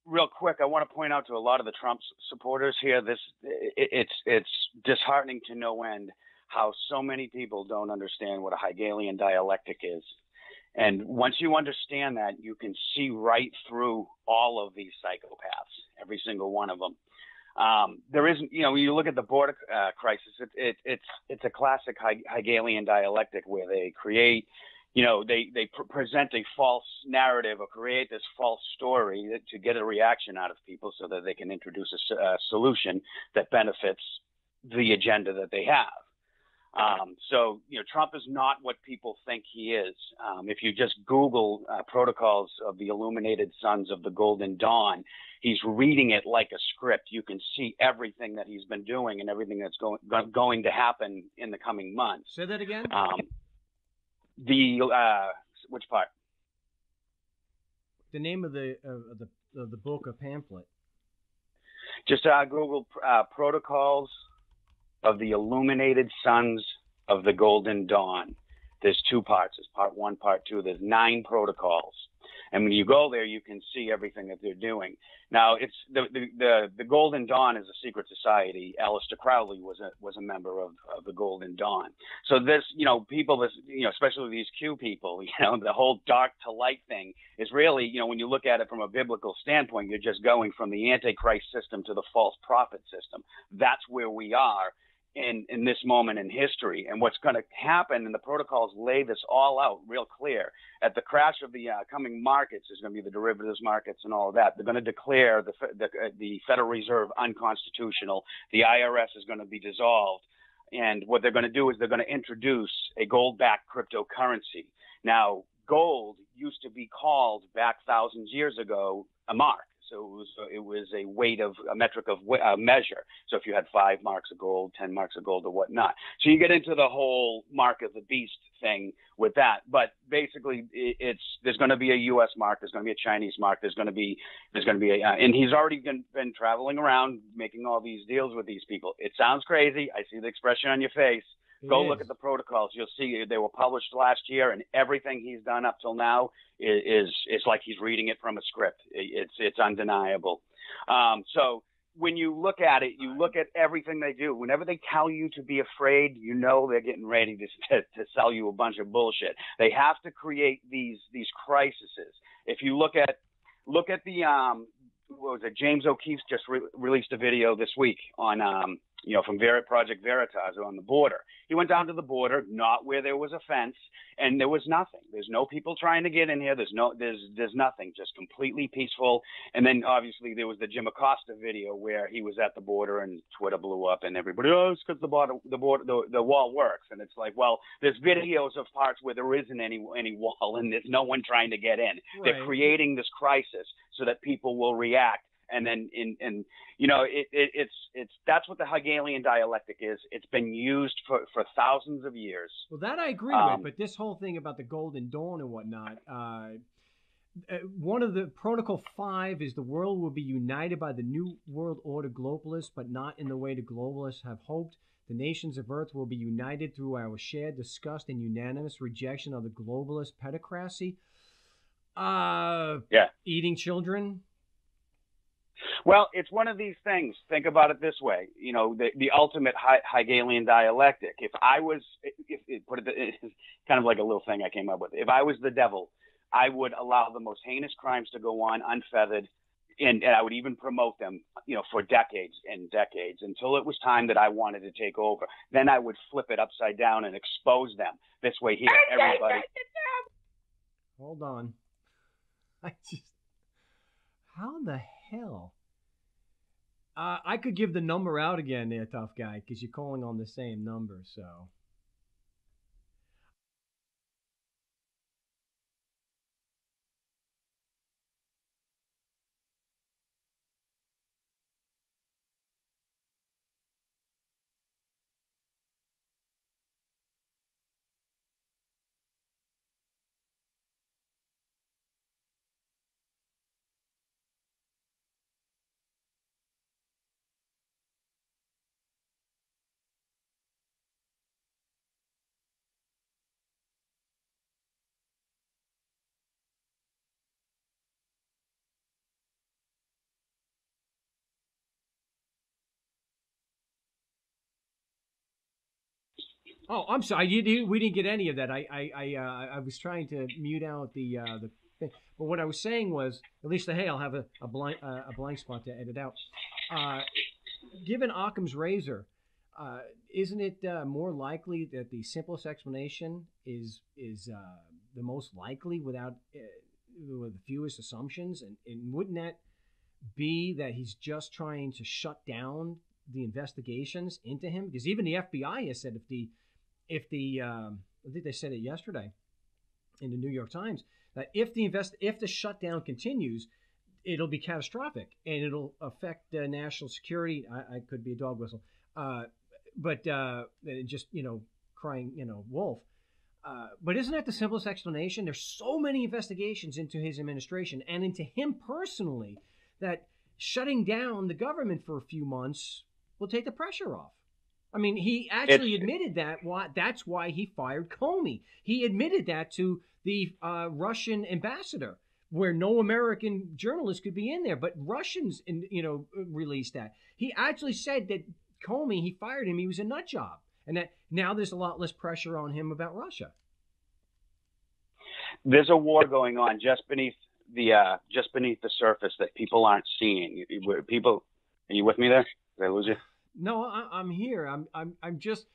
Speaker 5: Real quick, I want to point out to a lot of the Trump supporters here, it's disheartening to no end how so many people don't understand what a Hegelian dialectic is. And once you understand that, you can see right through all of these psychopaths, every single one of them. There isn't, when you look at the border crisis, it's a classic Hegelian dialectic where they create, they present a false narrative or create this false story to get a reaction out of people so that they can introduce a solution that benefits the agenda that they have. So Trump is not what people think he is. If you just Google protocols of the Illuminated Sons of the Golden Dawn, he's reading it like a script. You can see everything that he's been doing and everything that's going to happen in the coming months.
Speaker 1: Say that again.
Speaker 5: Which part?
Speaker 1: The name of the book or pamphlet.
Speaker 5: Just Google protocols of the Illuminated Sons of the Golden Dawn. There's 2 parts. There's part 1, part 2. There's 9 protocols. And when you go there, you can see everything that they're doing. Now, it's the Golden Dawn is a secret society. Aleister Crowley was a member of the Golden Dawn. So this, people, especially these Q people, the whole dark to light thing is really, when you look at it from a biblical standpoint, you're just going from the Antichrist system to the false prophet system. That's where we are in this moment in history. And what's going to happen, and the protocols lay this all out real clear, at the crash of the coming markets, is going to be the derivatives markets and all of that. They're going to declare the Federal Reserve unconstitutional. The IRS is going to be dissolved. And what they're going to do is they're going to introduce a gold-backed cryptocurrency. Now, gold used to be called, back thousands of years ago, a mark. So it was a weight of a metric of measure. So if you had 5 marks of gold, 10 marks of gold, or whatnot. So you get into the whole mark of the beast thing with that. But basically, there's going to be a U.S. mark, there's going to be a Chinese mark, there's going to be and he's already been traveling around making all these deals with these people. It sounds crazy. I see the expression on your face. Go look at the protocols. You'll see they were published last year, and everything he's done up till now is like he's reading it from a script. It's undeniable. So when you look at it, you look at everything they do. Whenever they tell you to be afraid, they're getting ready to sell you a bunch of bullshit. They have to create these crises. If you look at the what was it? James O'Keefe just released a video this week on from Project Veritas on the border. He went down to the border, not where there was a fence, and there was nothing. There's no people trying to get in here. There's nothing, just completely peaceful. And then obviously there was the Jim Acosta video where he was at the border and Twitter blew up and everybody, it's because the wall works. And it's like, well, there's videos of parts where there isn't any wall and there's no one trying to get in. Right. They're creating this crisis so that people will react. And then it's that's what the Hegelian dialectic is. It's been used for thousands of years.
Speaker 1: Well, that I agree with, but this whole thing about the Golden Dawn and whatnot, one of the Protocol 5 is the world will be united by the New World Order globalists, but not in the way the globalists have hoped. The nations of Earth will be united through our shared disgust and unanimous rejection of the globalist pedocracy. Eating children.
Speaker 5: Well, it's one of these things. Think about it this way. The ultimate Hegelian dialectic. It's kind of like a little thing I came up with. If I was the devil, I would allow the most heinous crimes to go on unfeathered, and I would even promote them, for decades and decades until it was time that I wanted to take over. Then I would flip it upside down and expose them. This way here, everybody.
Speaker 1: Hold on. How the hell? I could give the number out again there, tough guy, because you're calling on the same number, so. Oh, I'm sorry. We didn't get any of that. I was trying to mute out the thing. But what I was saying was, at least I'll have a blank spot to edit out. Given Occam's razor, isn't it more likely that the simplest explanation is the most likely with the fewest assumptions? And wouldn't that be that he's just trying to shut down the investigations into him? Because even the FBI has said if the I think they said it yesterday in the New York Times, that if the shutdown continues, it'll be catastrophic and it'll affect national security. I could be a dog whistle, but just crying wolf. But isn't that the simplest explanation? There's so many investigations into his administration and into him personally that shutting down the government for a few months will take the pressure off. I mean, he actually admitted that's why he fired Comey. He admitted that to the Russian ambassador. where no American journalist could be in there, but Russians, released that. He actually said that Comey, he fired him. He was a nut job, and that now there's a lot less pressure on him about Russia.
Speaker 5: There's a war going on just beneath the surface that people aren't seeing. People, are you with me there? Did I lose you?
Speaker 1: No, I'm here. I'm just.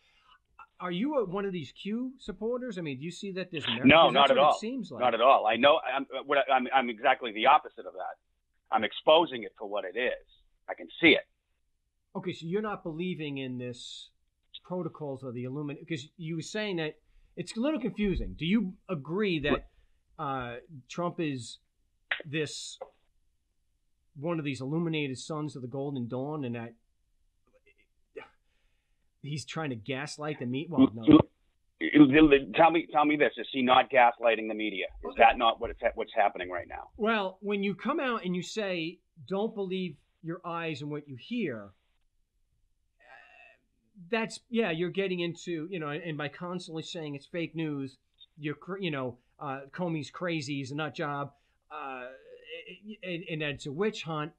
Speaker 1: Are you one of these Q supporters? I mean, do you see that there's
Speaker 5: no, not at all.
Speaker 1: It seems like.
Speaker 5: Not at all. I know. I'm exactly the opposite of that. I'm exposing it for what it is. I can see it.
Speaker 1: Okay, so you're not believing in this protocols of the Illuminati, because you were saying that it's a little confusing. Do you agree that Trump is this one of these illuminated sons of the Golden Dawn, and that he's trying to gaslight the media? Well, no.
Speaker 5: Tell me this: is he not gaslighting the media? Is that not what's happening right now?
Speaker 1: Well, when you come out and you say, "Don't believe your eyes and what you hear," that's you're getting into and by constantly saying it's fake news, you're Comey's crazy, he's a nut job, and it's a witch hunt.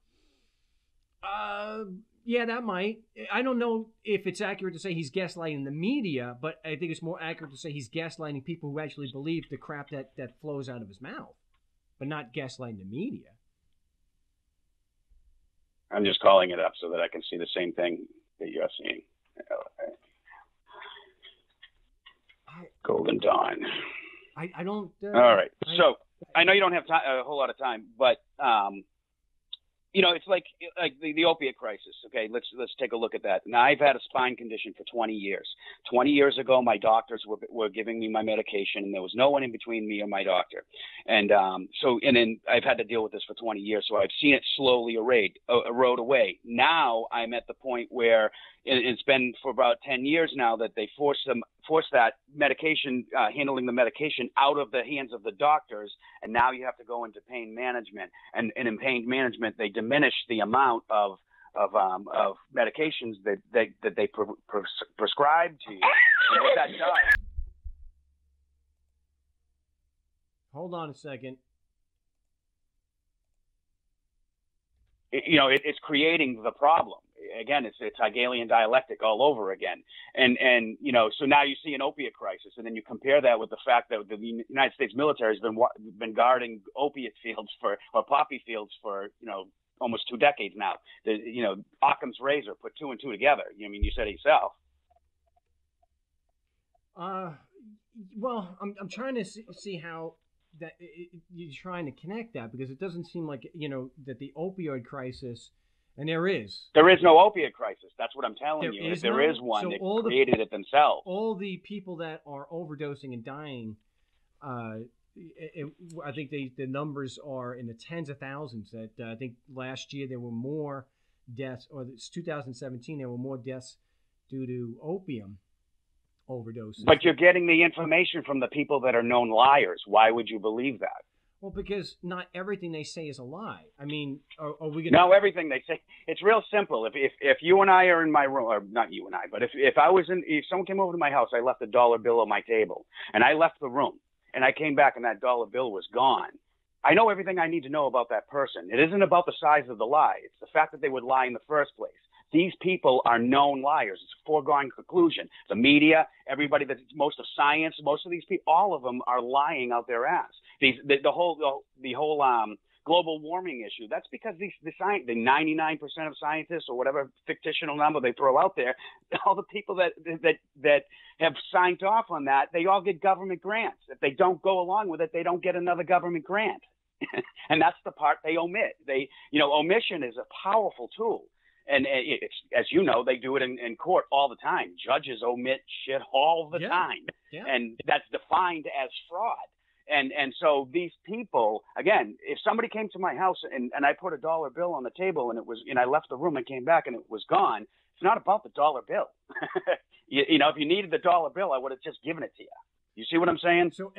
Speaker 1: Yeah, that might. I don't know if it's accurate to say he's gaslighting the media, but I think it's more accurate to say he's gaslighting people who actually believe the crap that flows out of his mouth, but not gaslighting the media.
Speaker 5: I'm just calling it up so that I can see the same thing that you're seeing. Golden Dawn.
Speaker 1: I don't.
Speaker 5: All right. So I know you don't have a whole lot of time, but it's like the opiate crisis. Okay, let's take a look at that. Now, I've had a spine condition for 20 years. 20 years ago, my doctors were giving me my medication, and there was no one in between me and my doctor. And then I've had to deal with this for 20 years, so I've seen it slowly erode away. Now I'm at the point where it's been for about 10 years now that they force that medication, handling the medication, out of the hands of the doctors, and now you have to go into pain management. And in pain management, they diminish the amount of medications that they prescribe to you. And what that does.
Speaker 1: Hold on a second.
Speaker 5: It's creating the problem. Again, it's Hegelian dialectic all over again. And so now you see an opiate crisis, and then you compare that with the fact that the United States military has been guarding opiate fields or poppy fields for, almost 2 decades now. Occam's razor, put 2 and 2 together. You said it yourself.
Speaker 1: Well, I'm trying to see how that you're trying to connect that, because it doesn't seem like that the opioid crisis, and there is
Speaker 5: no opiate crisis. That's what I'm telling you. There is one. They created it themselves.
Speaker 1: All the people that are overdosing and dying, I think the numbers are in the tens of thousands. That I think last year there were more deaths, or it's 2017 there were more deaths due to opium overdoses.
Speaker 5: But you're getting the information from the people that are known liars. Why would you believe that?
Speaker 1: Well, because not everything they say is a lie. I mean, are we going to...
Speaker 5: No, everything they say. It's real simple. If you and I are in my room, or not you and I, but if someone came over to my house, I left a dollar bill on my table, and I left the room, and I came back and that dollar bill was gone, I know everything I need to know about that person. It isn't about the size of the lie. It's the fact that they would lie in the first place. These people are known liars. It's a foregone conclusion. The media, everybody, most of science, most of these people, all of them are lying out their ass. The whole global warming issue. That's because the 99% of scientists, or whatever fictional number they throw out there, all the people that have signed off on that, they all get government grants. If they don't go along with it, they don't get another government grant. And that's the part they omit. Omission is a powerful tool. And it's, as you know, they do it in court all the time. Judges omit shit all the time. Yeah. And that's defined as fraud. And so these people, again, if somebody came to my house and I put a dollar bill on the table and I left the room and came back and it was gone, it's not about the dollar bill. If you needed the dollar bill, I would have just given it to you. You see what I'm saying?
Speaker 1: So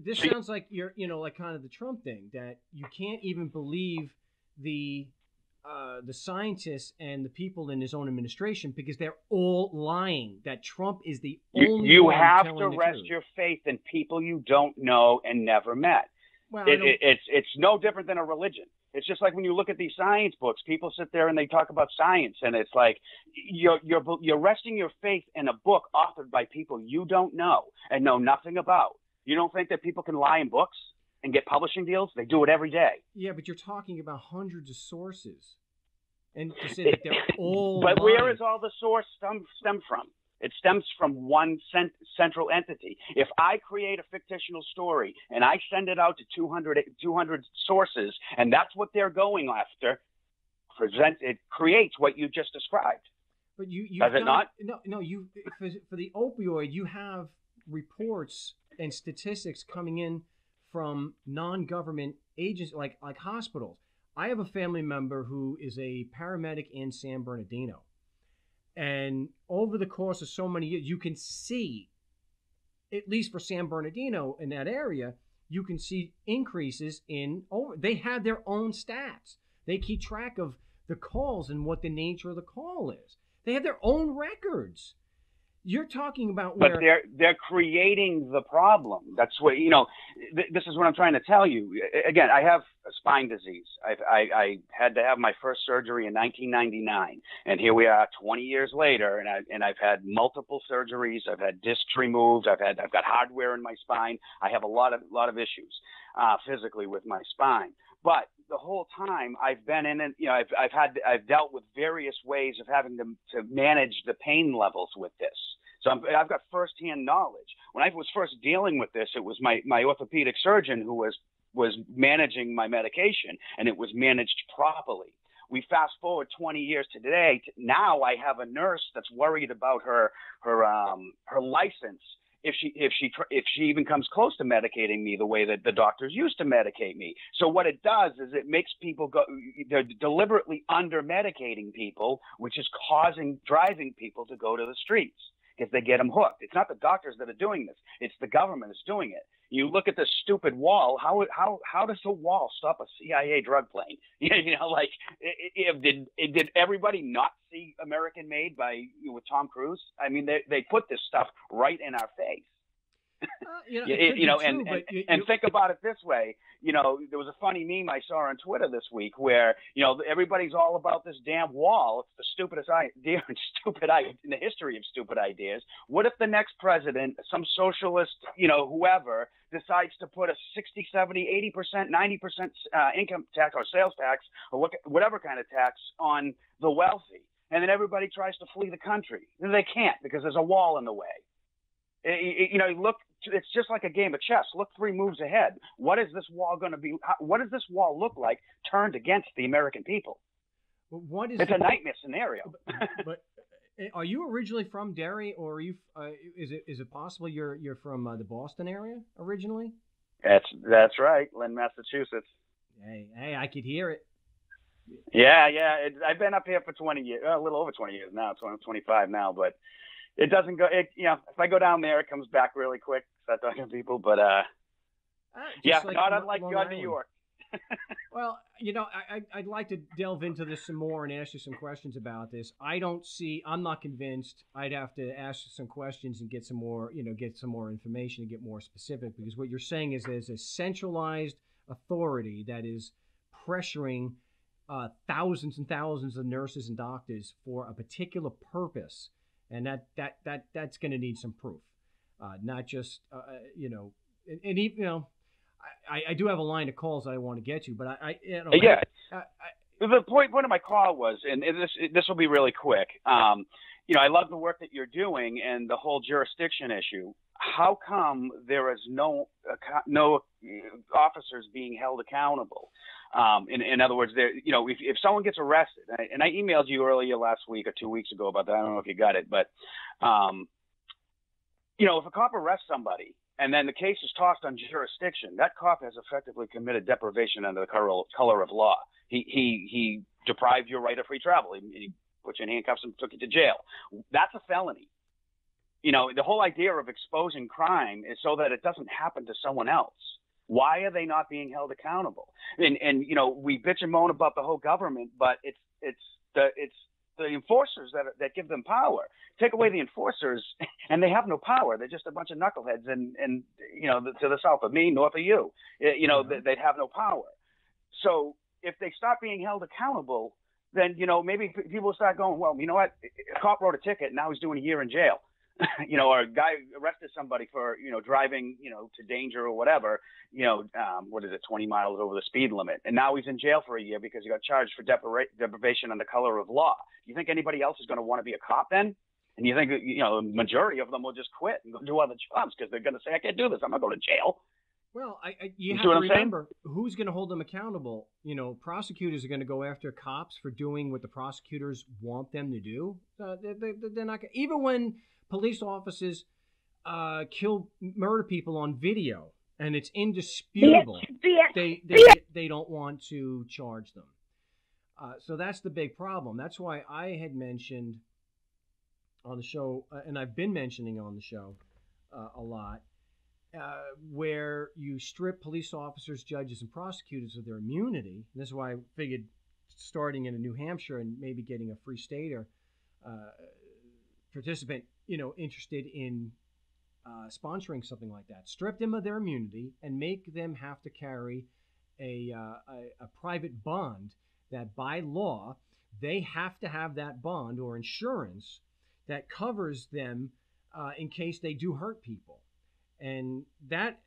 Speaker 1: this sounds like you're, like kind of the Trump thing, that you can't even believe the scientists and the people in his own administration, because they're all lying. That Trump is the only one telling the truth.
Speaker 5: You have to rest your faith in people you don't know and never met.
Speaker 1: Well,
Speaker 5: it's no different than a religion. It's just like when you look at these science books, people sit there and they talk about science, and it's like you're resting your faith in a book authored by people you don't know and know nothing about. You don't think that people can lie in books and get publishing deals? They do it every day.
Speaker 1: Yeah, but you're talking about hundreds of sources, and to say that they're all.
Speaker 5: But
Speaker 1: lying.
Speaker 5: where is all the source stem from? It stems from one central entity. If I create a fictional story and I send it out to 200 sources, and that's what they're going after, it creates what you just described.
Speaker 1: But you
Speaker 5: does it not?
Speaker 1: No. You for the opioid, you have reports and statistics coming in from non-government agents like hospitals. I have a family member who is a paramedic in San Bernardino. And over the course of so many years, you can see, at least for San Bernardino in that area, you can see increases they have their own stats. They keep track of the calls and what the nature of the call is. They have their own records. You're talking about where...
Speaker 5: But they're creating the problem. That's what, this is what I'm trying to tell you. Again, I have a spine disease. I had to have my first surgery in 1999. And here we are 20 years later, and I've had multiple surgeries. I've had discs removed. I've got hardware in my spine. I have a lot of issues physically with my spine. But the whole time I've been in it, I've dealt with various ways of having to manage the pain levels with this. So I've got firsthand knowledge. When I was first dealing with this, it was my orthopedic surgeon who was managing my medication, and it was managed properly. We fast forward 20 years to today. Now I have a nurse that's worried about her license. If she even comes close to medicating me the way that the doctors used to medicate me. So what it does is it makes people they're deliberately under-medicating people, which is driving people to go to the streets because they get them hooked. It's not the doctors that are doing this. It's the government that's doing it. You look at this stupid wall. How does the wall stop a CIA drug plane? Did everybody not see American Made with Tom Cruise? I mean, they put this stuff right in our face. And think about it this way. There was a funny meme I saw on Twitter this week where, everybody's all about this damn wall. It's the stupidest idea in the history of stupid ideas. What if the next president, some socialist, whoever, decides to put a 60, 70, 80%, 90% income tax or sales tax or whatever kind of tax on the wealthy? And then everybody tries to flee the country. And they can't because there's a wall in the way. Look, it's just like a game of chess. Look 3 moves ahead. What is this wall going to be? What does this wall look like turned against the American people? It's a nightmare scenario.
Speaker 1: But are you originally from Derry, or are you? Is it possible you're from the Boston area originally?
Speaker 5: That's right, Lynn, Massachusetts.
Speaker 1: Hey, I could hear it.
Speaker 5: Yeah. I've been up here for 20 years, a little over 20 years now. 25 now, but. It doesn't go. If I go down there, it comes back really quick. Start talking to people, but not unlike you in New York.
Speaker 1: Well, I'd like to delve into this some more and ask you some questions about this. I'm not convinced. I'd have to ask some questions and get some more information and get more specific, because what you're saying is there's a centralized authority that is pressuring thousands and thousands of nurses and doctors for a particular purpose. And that's going to need some proof, not just and even I do have a line of calls I want to get you, but
Speaker 5: the point of my call was, and this will be really quick. I love the work that you're doing and the whole jurisdiction issue. How come there is no officers being held accountable? In other words, if someone gets arrested, and I emailed you earlier last week or 2 weeks ago about that. I don't know if you got it, but if a cop arrests somebody and then the case is tossed on jurisdiction, that cop has effectively committed deprivation under the color of law. He deprived your right of free travel. He put you in handcuffs and took you to jail. That's a felony. The whole idea of exposing crime is so that it doesn't happen to someone else. Why are they not being held accountable? And we bitch and moan about the whole government, but it's the the enforcers that give them power. Take away the enforcers, and they have no power. They're just a bunch of knuckleheads, and to the south of me, north of you, they'd have no power. So if they stop being held accountable, then maybe people will start going, well, you know what? A cop wrote a ticket, and now he's doing a year in jail. Or a guy arrested somebody for, driving, to danger or whatever, 20 miles over the speed limit. And now he's in jail for a year because he got charged for deprivation under color of law. Do you think anybody else is going to want to be a cop then? And you think, the majority of them will just quit and go do other jobs because they're going to say, I can't do this. I'm not going to jail.
Speaker 1: Well, you have to remember who's going to hold them accountable. Prosecutors are going to go after cops for doing what the prosecutors want them to do. They're not – even when – police officers murder people on video, and it's indisputable. They don't want to charge them. So that's the big problem. That's why I had mentioned on the show, and I've been mentioning on the show a lot, where you strip police officers, judges, and prosecutors of their immunity. And this is why I figured starting in New Hampshire and maybe getting a free state or participant interested in sponsoring something like that. Strip them of their immunity and make them have to carry a private bond that by law they have to have that bond or insurance that covers them in case they do hurt people. And that,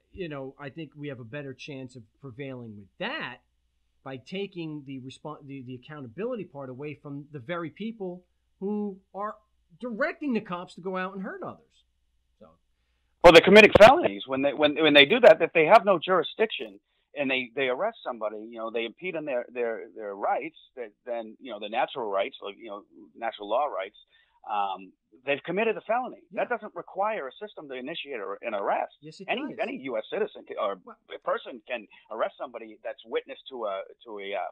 Speaker 1: I think we have a better chance of prevailing with that by taking the accountability part away from the very people who are directing the cops to go out and hurt others. So,
Speaker 5: well, they're committing felonies when they do that. If they have no jurisdiction and they arrest somebody, they impede on their rights. Then the natural rights, like natural law rights. They've committed a felony. Yeah. That doesn't require a system to initiate an arrest.
Speaker 1: Yes, it does.
Speaker 5: Any U.S. citizen or a person can arrest somebody that's witness to a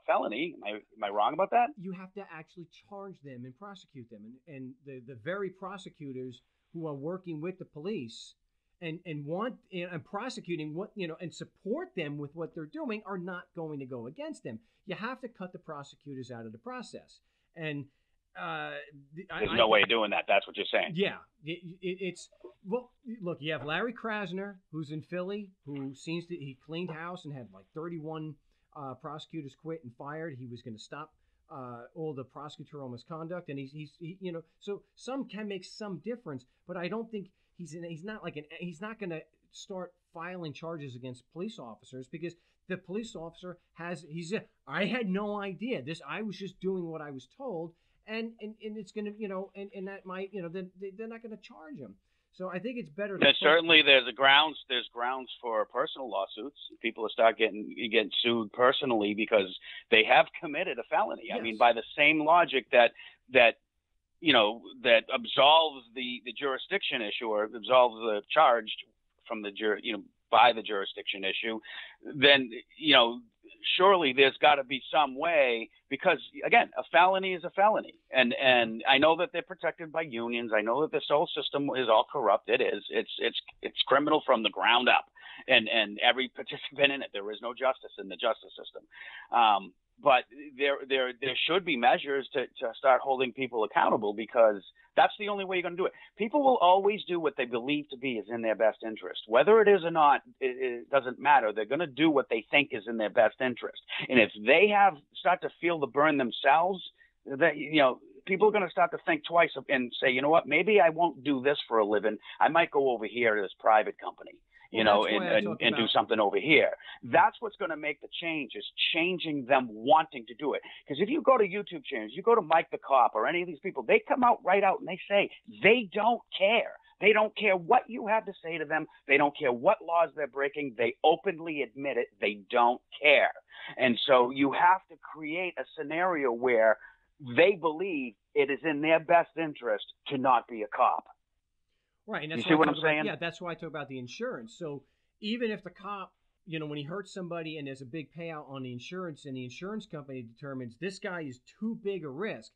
Speaker 5: felony. Am I wrong about that?
Speaker 1: You have to actually charge them and prosecute them, and the very prosecutors who are working with the police and prosecuting and support them with what they're doing are not going to go against them. You have to cut the prosecutors out of the process, and
Speaker 5: there's no way of doing that. That's what you're saying.
Speaker 1: Yeah, it's well. Look, you have Larry Krasner, who's in Philly, who he cleaned house and had like 31 prosecutors quit and fired. He was going to stop all the prosecutorial misconduct, and he's so some can make some difference, but I don't think he's not going to start filing charges against police officers because the police officer I had no idea this. I was just doing what I was told. And it's going to, and that might, they're not going to charge him. So I think it's better.
Speaker 5: Certainly there's grounds for personal lawsuits. People will start getting sued personally because they have committed a felony. Yes. I mean, by the same logic that absolves the jurisdiction issue or absolves the charged from the by the jurisdiction issue, then, surely there's got to be some way because, again, a felony is a felony. And I know that they're protected by unions. I know that this whole system is all corrupt. It is. It's criminal from the ground up. And every participant in it, there is no justice in the justice system. But there should be measures to start holding people accountable because that's the only way you're going to do it. People will always do what they believe to be is in their best interest. Whether it is or not, it doesn't matter. They're going to do what they think is in their best interest. And if they start to feel the burn themselves, that people are going to start to think twice and say, you know what, maybe I won't do this for a living. I might go over here to this private company. And do something over here. That's what's going to make the change is changing them wanting to do it. Because if you go to YouTube channels, you go to Mike the Cop or any of these people, they come out right out and they say they don't care. They don't care what you have to say to them. They don't care what laws they're breaking. They openly admit it. They don't care. And so you have to create a scenario where they believe it is in their best interest to not be a cop.
Speaker 1: Right, and that's
Speaker 5: you see what I'm saying?
Speaker 1: Yeah, that's why I talk about the insurance. So even if the cop, when he hurts somebody and there's a big payout on the insurance and the insurance company determines this guy is too big a risk,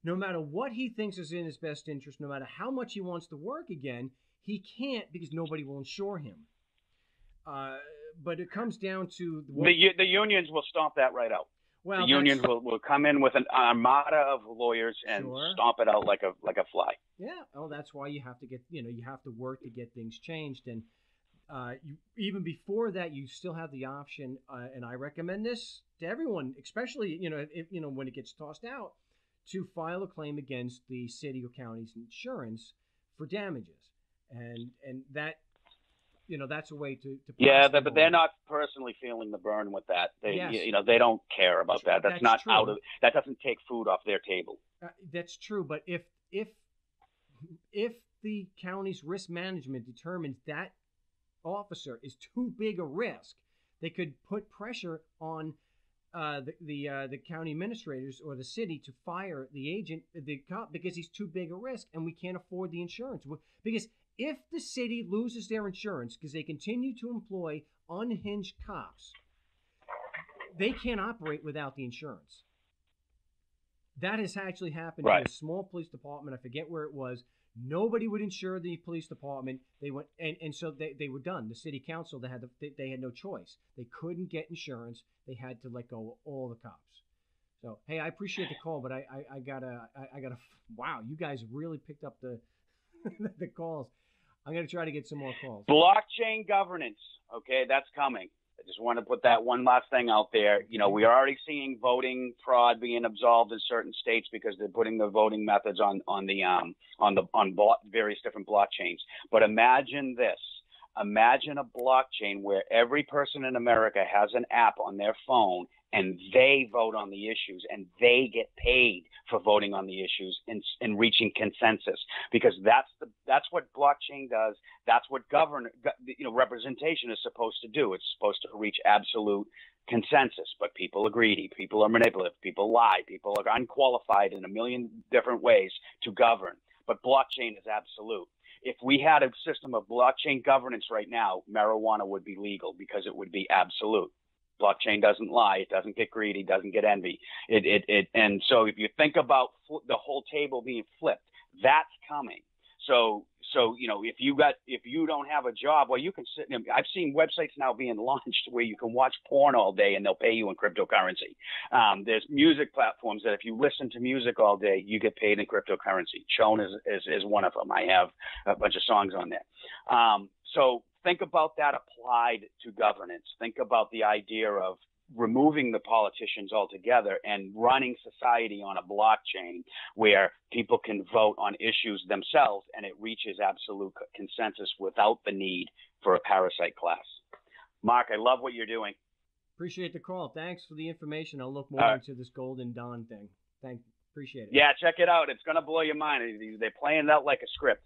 Speaker 1: no matter what he thinks is in his best interest, no matter how much he wants to work again, he can't because nobody will insure him. But it comes down to
Speaker 5: the unions will stomp that right out.
Speaker 1: Well,
Speaker 5: the unions will come in with an armada of lawyers and
Speaker 1: Sure.
Speaker 5: stomp it out like a fly.
Speaker 1: Yeah. Oh, that's why you have to get, you have to work to get things changed. And even before that, you still have the option, and I recommend this to everyone, especially, if, when it gets tossed out, to file a claim against the city or county's insurance for damages. And that, that's a way to
Speaker 5: Yeah,
Speaker 1: possibly
Speaker 5: but they're not personally feeling the burn with that. They,
Speaker 1: Yes.
Speaker 5: They don't care about that. That's not
Speaker 1: true.
Speaker 5: that doesn't take food off their table.
Speaker 1: That's true. But if the county's risk management determines that officer is too big a risk, they could put pressure on the county administrators or the city to fire the agent, the cop, because he's too big a risk, and we can't afford the insurance. Because if the city loses their insurance because they continue to employ unhinged cops, they can't operate without the insurance. That has actually happened to a small police department. I forget where it was. Nobody would insure the police department. They went and so they were done. The city council, they had no choice. They couldn't get insurance. They had to let go of all the cops. So hey, I appreciate the call, but I gotta wow, you guys really picked up the the calls. I'm gonna try to get some more calls.
Speaker 5: Blockchain governance, okay, that's coming. I just want to put that one last thing out there. We are already seeing voting fraud being absolved in certain states because they're putting the voting methods on various different blockchains. But imagine this. Imagine a blockchain where every person in America has an app on their phone and they vote on the issues and they get paid for voting on the issues and reaching consensus, because that's what blockchain does. That's what representation is supposed to do. It's supposed to reach absolute consensus, but people are greedy, people are manipulative, people lie, people are unqualified in a million different ways to govern. But blockchain is absolute. If we had a system of blockchain governance right now, marijuana would be legal because it would be absolute. Blockchain doesn't lie. It doesn't get greedy. Doesn't get envy. And so if you think about the whole table being flipped, that's coming. So if you don't have a job, well, you can sit. I've seen websites now being launched where you can watch porn all day and they'll pay you in cryptocurrency. There's music platforms that if you listen to music all day, you get paid in cryptocurrency. Chone is one of them. I have a bunch of songs on there. So think about that applied to governance. Think about the idea of removing the politicians altogether and running society on a blockchain where people can vote on issues themselves and it reaches absolute consensus without the need for a parasite class. Marc, I love what you're doing.
Speaker 1: Appreciate the call. Thanks for the information. I'll look more into this Golden Dawn thing. Appreciate it.
Speaker 5: Yeah, check it out. It's going to blow your mind. They're playing it out like a script.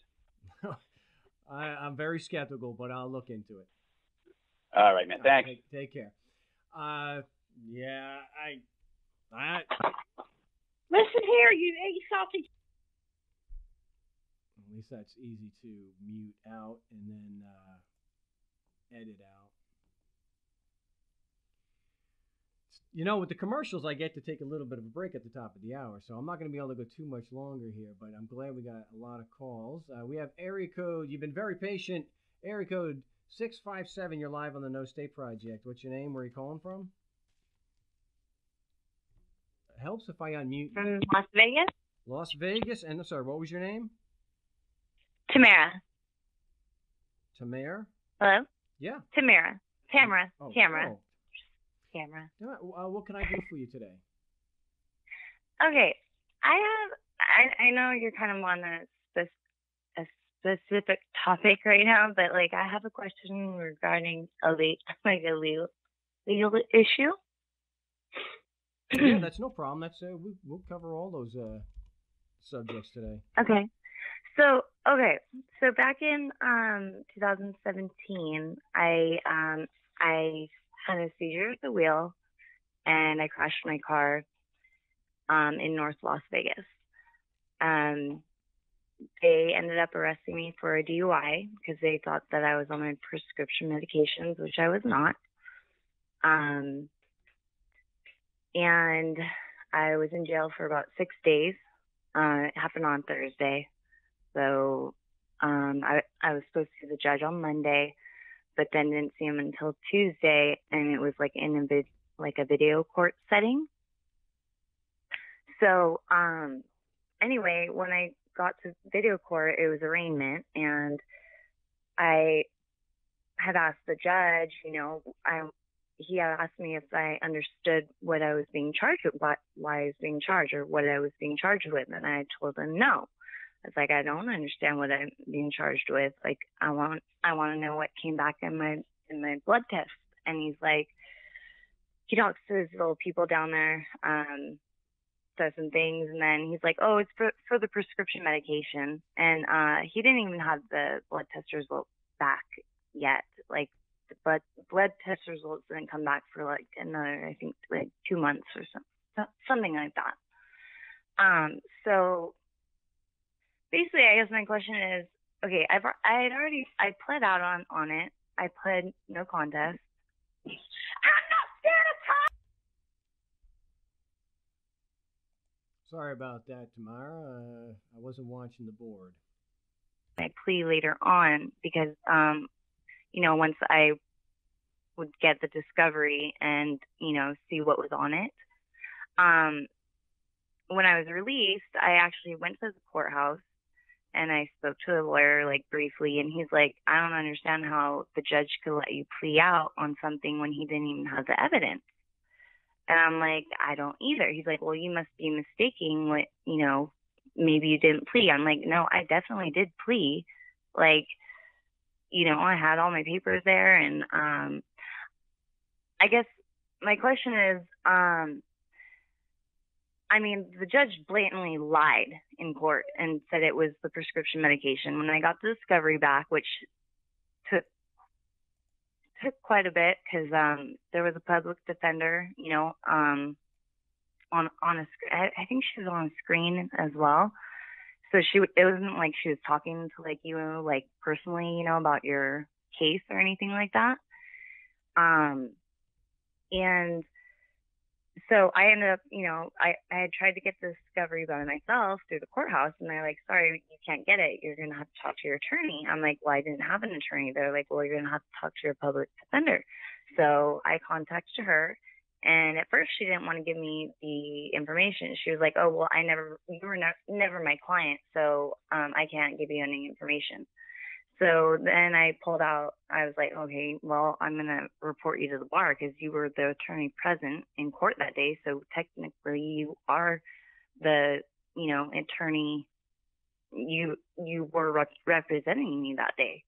Speaker 1: I'm very skeptical, but I'll look into it.
Speaker 5: All right, man. Thanks.
Speaker 1: Take care. I
Speaker 6: listen here, you sausage.
Speaker 1: At least that's easy to mute out and then edit out. With the commercials, I get to take a little bit of a break at the top of the hour, so I'm not going to be able to go too much longer here, but I'm glad we got a lot of calls. We have area code, you've been very patient, area code 657, you're live on the No State Project. What's your name? Where are you calling from? It helps if I unmute.
Speaker 6: From Las Vegas.
Speaker 1: Las Vegas, and sorry, what was your name?
Speaker 6: Tamara.
Speaker 1: Tamara?
Speaker 6: Hello?
Speaker 1: Yeah.
Speaker 6: Tamara. Tamara.
Speaker 1: Oh,
Speaker 6: Tamara.
Speaker 1: oh.
Speaker 6: Tamara.
Speaker 1: What can I do for you today?
Speaker 6: Okay. I know you're kind of on a specific topic right now, but I have a question regarding a legal issue.
Speaker 1: Yeah, that's no problem. That's we'll cover all those subjects today.
Speaker 6: Okay. So back in 2017, I had a seizure at the wheel, and I crashed my car in North Las Vegas. They ended up arresting me for a DUI because they thought that I was on my prescription medications, which I was not. And I was in jail for about 6 days. It happened on Thursday. So I was supposed to see the judge on Monday, but then didn't see him until Tuesday, and it was in a video court setting. So, anyway, when I got to video court, it was arraignment, and I had asked the judge, he had asked me if I understood what I was being charged with, why I was being charged, or what I was being charged with, and I told him no. I was like, I don't understand what I'm being charged with. Like, I want to know what came back in my blood test. And he's like, he talks to his little people down there, says some things, and then he's like, oh, it's for the prescription medication. And he didn't even have the blood test results back yet. Like, the blood test results didn't come back for like another, I think, like 2 months or something like that. So basically, I guess my question is, okay, I pled out on it. I pled no contest. I'm not scared of time.
Speaker 1: Sorry about that, Tamara. I wasn't watching the board.
Speaker 6: I plea later on because, once I would get the discovery and, see what was on it. When I was released, I actually went to the courthouse and I spoke to the lawyer, like, briefly, and he's like, I don't understand how the judge could let you plea out on something when he didn't even have the evidence. And I'm like, I don't either. He's like, well, you must be mistaking what, maybe you didn't plea. I'm like, no, I definitely did plea. Like, I had all my papers there. And I guess my question is, the judge blatantly lied in court and said it was the prescription medication. When I got the discovery back, which took quite a bit because there was a public defender, on a I think she was on a screen as well. So it wasn't like she was talking to like you, like personally, about your case or anything like that. And so I ended up, I had tried to get the discovery by myself through the courthouse, and they're like, sorry, you can't get it. You're going to have to talk to your attorney. I'm like, well, I didn't have an attorney. They're like, well, you're going to have to talk to your public defender. So I contacted her, and at first she didn't want to give me the information. She was like, oh, well, you were never my client, so I can't give you any information. So then I pulled out, I was like, okay, well, I'm going to report you to the bar because you were the attorney present in court that day. So technically you are the, attorney, you were representing me that day.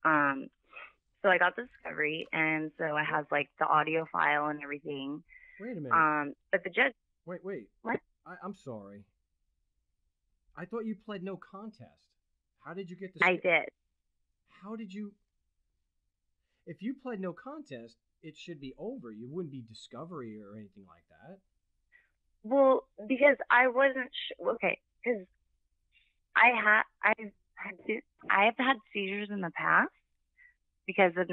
Speaker 6: So I got the discovery, and so I have like the audio file and everything.
Speaker 1: Wait a minute.
Speaker 6: But the judge.
Speaker 1: Wait.
Speaker 6: What?
Speaker 1: I'm sorry. I thought you pled no contest. How did you get this?
Speaker 6: I did.
Speaker 1: How did you? If you pled no contest, it should be over. You wouldn't be discovery or anything like that.
Speaker 6: Well, because I wasn't sure. Okay, because I've had seizures in the past because of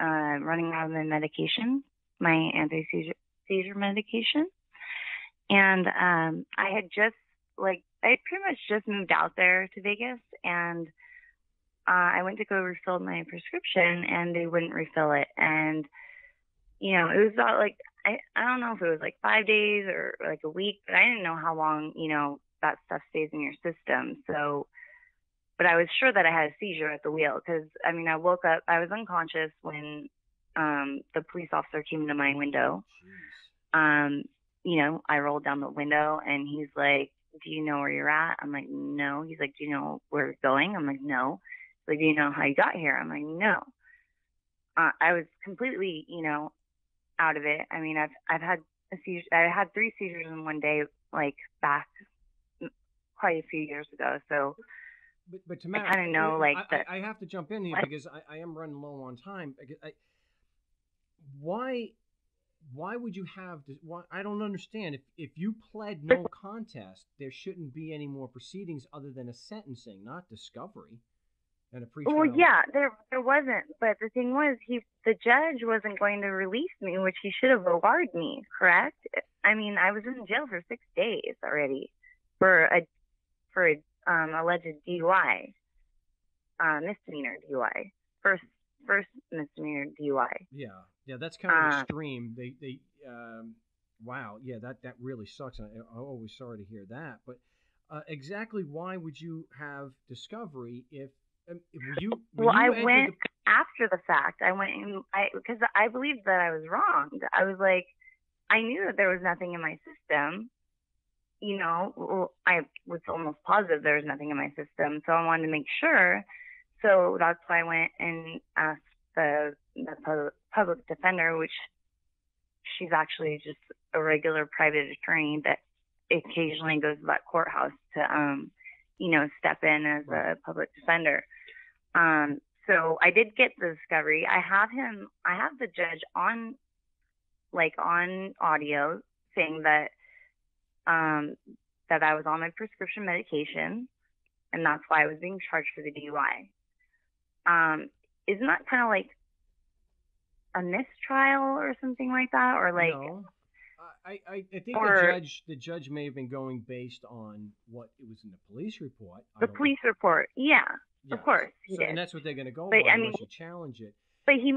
Speaker 6: running out of my medication, my anti-seizure medication, and I had just I pretty much just moved out there to Vegas, and I went to go refill my prescription, and they wouldn't refill it. And, it was about I don't know if it was 5 days or a week, but I didn't know how long, that stuff stays in your system. So, but I was sure that I had a seizure at the wheel because, I woke up, I was unconscious when the police officer came into my window. I rolled down the window, and he's like, do you know where you're at? I'm like, no. He's like, do you know where you're going? I'm like, no. He's like, do you know how you got here? I'm like, no. I was completely, out of it. I've had a seizure. I had 3 seizures in one day, back quite a few years ago. So,
Speaker 1: but Tamara,
Speaker 6: I kind of know,
Speaker 1: I have to jump in here because I am running low on time. Why would you have this? I don't understand. If you pled no contest, there shouldn't be any more proceedings other than a sentencing, not discovery and a pre-trial.
Speaker 6: Well, yeah, there wasn't. But the thing was, the judge wasn't going to release me, which he should have barred me. Correct? I was in jail for 6 days already for a alleged DUI, misdemeanor DUI, first misdemeanor DUI.
Speaker 1: Yeah, that's kind of extreme. They Wow, yeah, that really sucks. And I'm always sorry to hear that. But exactly why would you have discovery if when
Speaker 6: Well, I
Speaker 1: you entered
Speaker 6: went after the fact. I went because I believed that I was wronged. I was like, I knew that there was nothing in my system. I was almost positive there was nothing in my system, so I wanted to make sure. So that's why I went and asked the public defender, which she's actually just a regular private attorney that occasionally goes to that courthouse to, step in as a public defender. So I did get the discovery. I have the judge on audio saying that, that I was on my prescription medication and that's why I was being charged for the DUI. Isn't that kind of like a mistrial or something like that? Or like,
Speaker 1: no. I think the judge may have been going based on what it was in the police report.
Speaker 6: The police report, yeah, yes. Of course.
Speaker 1: And that's what they're going to go by unless you challenge it.
Speaker 6: But he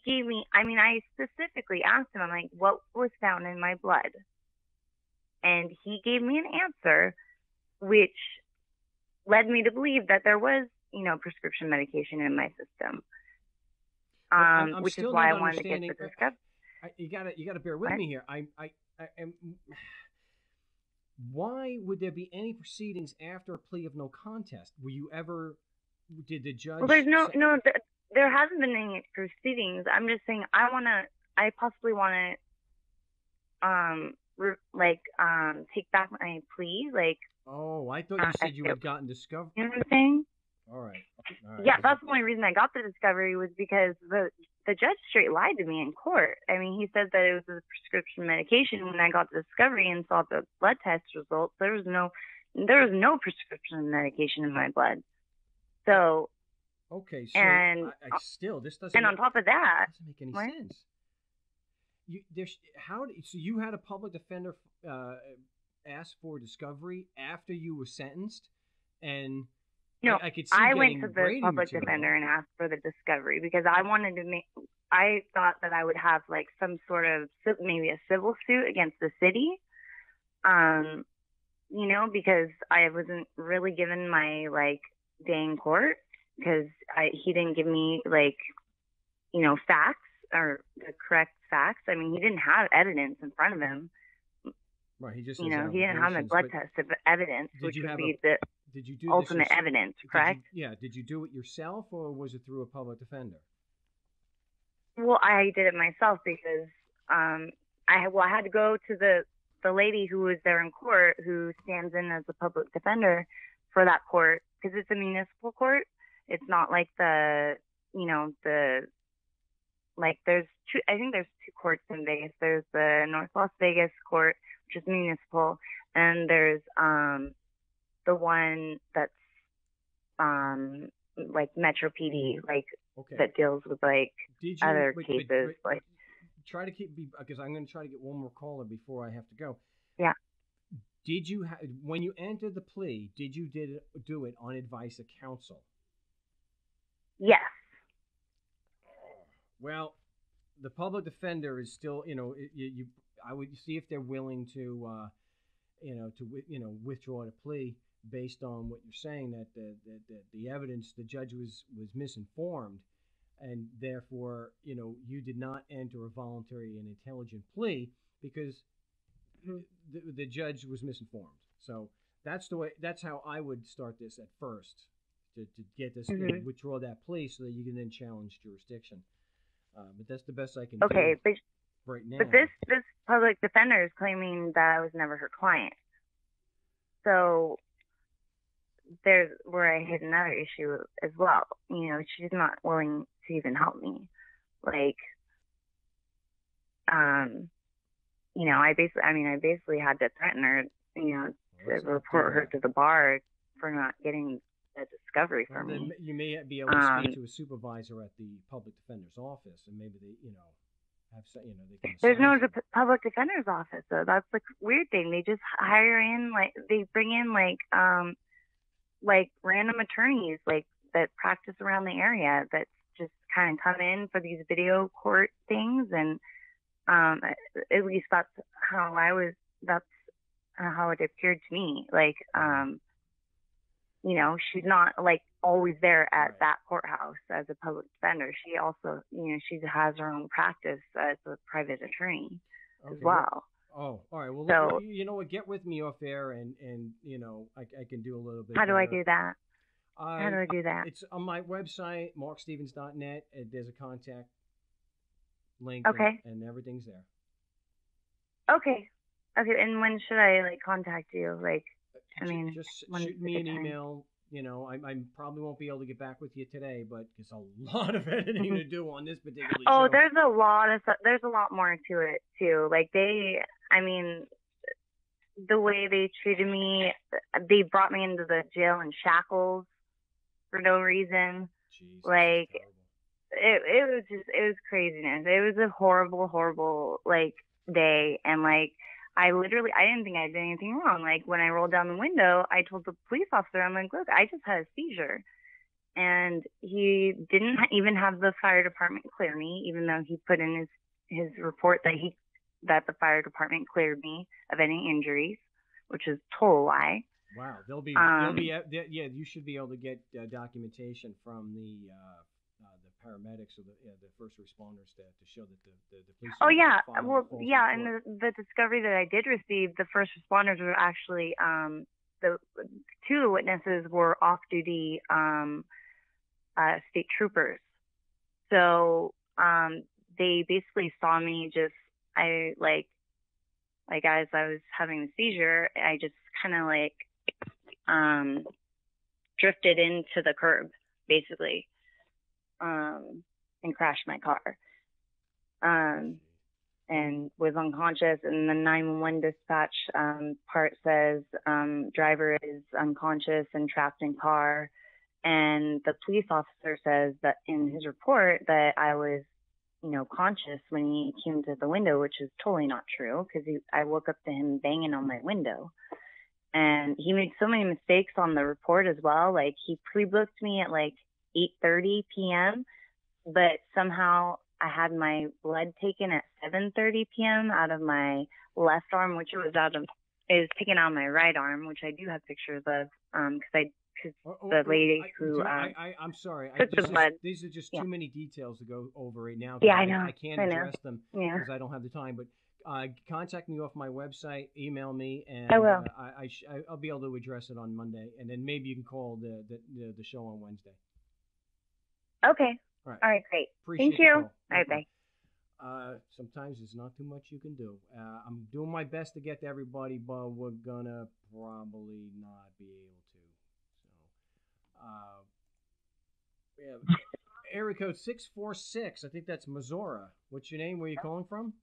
Speaker 6: gave me, I specifically asked him, I'm like, what was found in my blood? And he gave me an answer, which led me to believe that there was, prescription medication in my system. Which is why I wanted to get the discovery.
Speaker 1: You gotta bear with me here. I am. Why would there be any proceedings after a plea of no contest? Did the judge?
Speaker 6: Well, there's there hasn't been any proceedings. I'm just saying I possibly want to, take back my plea, like.
Speaker 1: Oh, I thought you said you had gotten discovery.
Speaker 6: You know what I'm saying?
Speaker 1: All right.
Speaker 6: Yeah, that's the only reason I got the discovery was because the judge straight lied to me in court. He said that it was a prescription medication. When I got the discovery and saw the blood test results, there was no prescription medication in my blood. So.
Speaker 1: Okay. So
Speaker 6: and
Speaker 1: this doesn't.
Speaker 6: And on top of that,
Speaker 1: doesn't make any sense. So you had a public defender ask for discovery after you were sentenced, and.
Speaker 6: No,
Speaker 1: I
Speaker 6: went to the public defender and asked for the discovery because I wanted to I thought that I would have like some sort of maybe a civil suit against the city, because I wasn't really given my day in court because he didn't give me facts or the correct facts. He didn't have evidence in front of him.
Speaker 1: Right, he just
Speaker 6: he didn't have my blood test of evidence, which would be the ultimate evidence, correct?
Speaker 1: Did you do it yourself or was it through a public defender?
Speaker 6: Well, I did it myself because I had to go to the lady who was there in court who stands in as a public defender for that court because it's a municipal court. It's not like there's two courts in Vegas. There's the North Las Vegas court, which is municipal, and there's the one that's Metro PD, that deals with other cases.
Speaker 1: Try to keep because I'm going to try to get one more caller before I have to go.
Speaker 6: Yeah.
Speaker 1: Did you when you entered the plea? Did you do it on advice of counsel?
Speaker 6: Yes.
Speaker 1: Well, the public defender is still, I would see if they're willing to, withdraw the plea based on what you're saying that the evidence, the judge was misinformed, and therefore, you did not enter a voluntary and intelligent plea because the judge was misinformed. So that's how I would start this at first to get this withdraw that plea so that you can then challenge jurisdiction. But that's the best I can do right now.
Speaker 6: But this public defender is claiming that I was never her client. So there's where I hit another issue as well. She's not willing to even help me. I basically had to threaten her, to report her to the bar for not getting a discovery for me.
Speaker 1: You may be able to speak to a supervisor at the public defender's office, and maybe they, have they can.
Speaker 6: There's no public defender's office though. That's the weird thing. They just hire in they bring in random attorneys that practice around the area that just kind of come in for these video court things and At least that's how that's how it appeared to me. Like, she's not like always there at that courthouse as a public defender. She also, she has her own practice as a private attorney as well.
Speaker 1: All right. Well,
Speaker 6: so,
Speaker 1: you know what? Get with me off air, and I can do a little bit.
Speaker 6: How do I do that? How do I do that?
Speaker 1: It's on my website, markstevens.net. There's a contact link.
Speaker 6: Okay.
Speaker 1: And everything's there.
Speaker 6: Okay. And when should I contact you?
Speaker 1: Just shoot me an email. I probably won't be able to get back with you today, but there's a lot of editing to do on this particular show.
Speaker 6: There's a lot of stuff. There's a lot more to it too. The way they treated me, they brought me into the jail in shackles for no reason.
Speaker 1: Jeez,
Speaker 6: it was craziness. It was a horrible day, and I didn't think I did anything wrong. When I rolled down the window, I told the police officer, I'm like, look, I just had a seizure. And he didn't even have the fire department clear me, even though he put in his report that the fire department cleared me of any injuries, which is total lie.
Speaker 1: Wow. You should be able to get documentation from the paramedics or the first responders to show that the police.
Speaker 6: Oh yeah, well yeah, and the discovery that I did receive, the first responders were actually the two witnesses were off-duty state troopers. So they basically saw me as I was having the seizure, I just kind of drifted into the curb basically. And crashed my car, and was unconscious. And the 911 dispatch part says driver is unconscious and trapped in car. And the police officer says that in his report that I was, conscious when he came to the window, which is totally not true because I woke up to him banging on my window. And he made so many mistakes on the report as well. He pre-booked me at 8:30 p.m., but somehow I had my blood taken at 7:30 p.m. out of my left arm, which was taken out of my right arm, which I do have pictures of, because the lady who
Speaker 1: I'm sorry,
Speaker 6: took the blood.
Speaker 1: These are just too many details to go over right now.
Speaker 6: Yeah, I know.
Speaker 1: I can't address them because I don't have the time. But contact me off my website, email me, and
Speaker 6: I will.
Speaker 1: I'll be able to address it on Monday, and then maybe you can call the show on Wednesday.
Speaker 6: Okay.
Speaker 1: All
Speaker 6: right, great.
Speaker 1: Appreciate
Speaker 6: Thank you.
Speaker 1: All
Speaker 6: right, bye.
Speaker 1: Sometimes there's not too much you can do. I'm doing my best to get to everybody, but we're gonna probably not be able to. So, we have area code 646. I think that's Missouri. What's your name? Where are you calling from?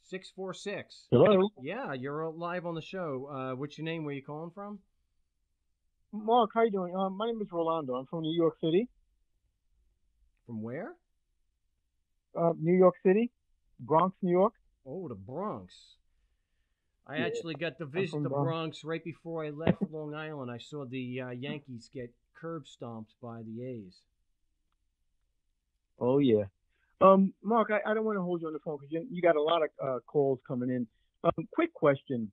Speaker 1: 646.
Speaker 7: Hello.
Speaker 1: Yeah, you're live on the show. What's your name? Where are you calling from?
Speaker 7: Mark, how you doing? My name is Rolando. I'm from New York City.
Speaker 1: From where?
Speaker 7: New York City, Bronx, New York.
Speaker 1: Oh, the Bronx. I actually got to visit the Bronx right before I left Long Island. I saw the Yankees get curb stomped by the A's.
Speaker 7: Oh, yeah. Mark, I don't want to hold you on the phone because you got a lot of calls coming in. Quick question.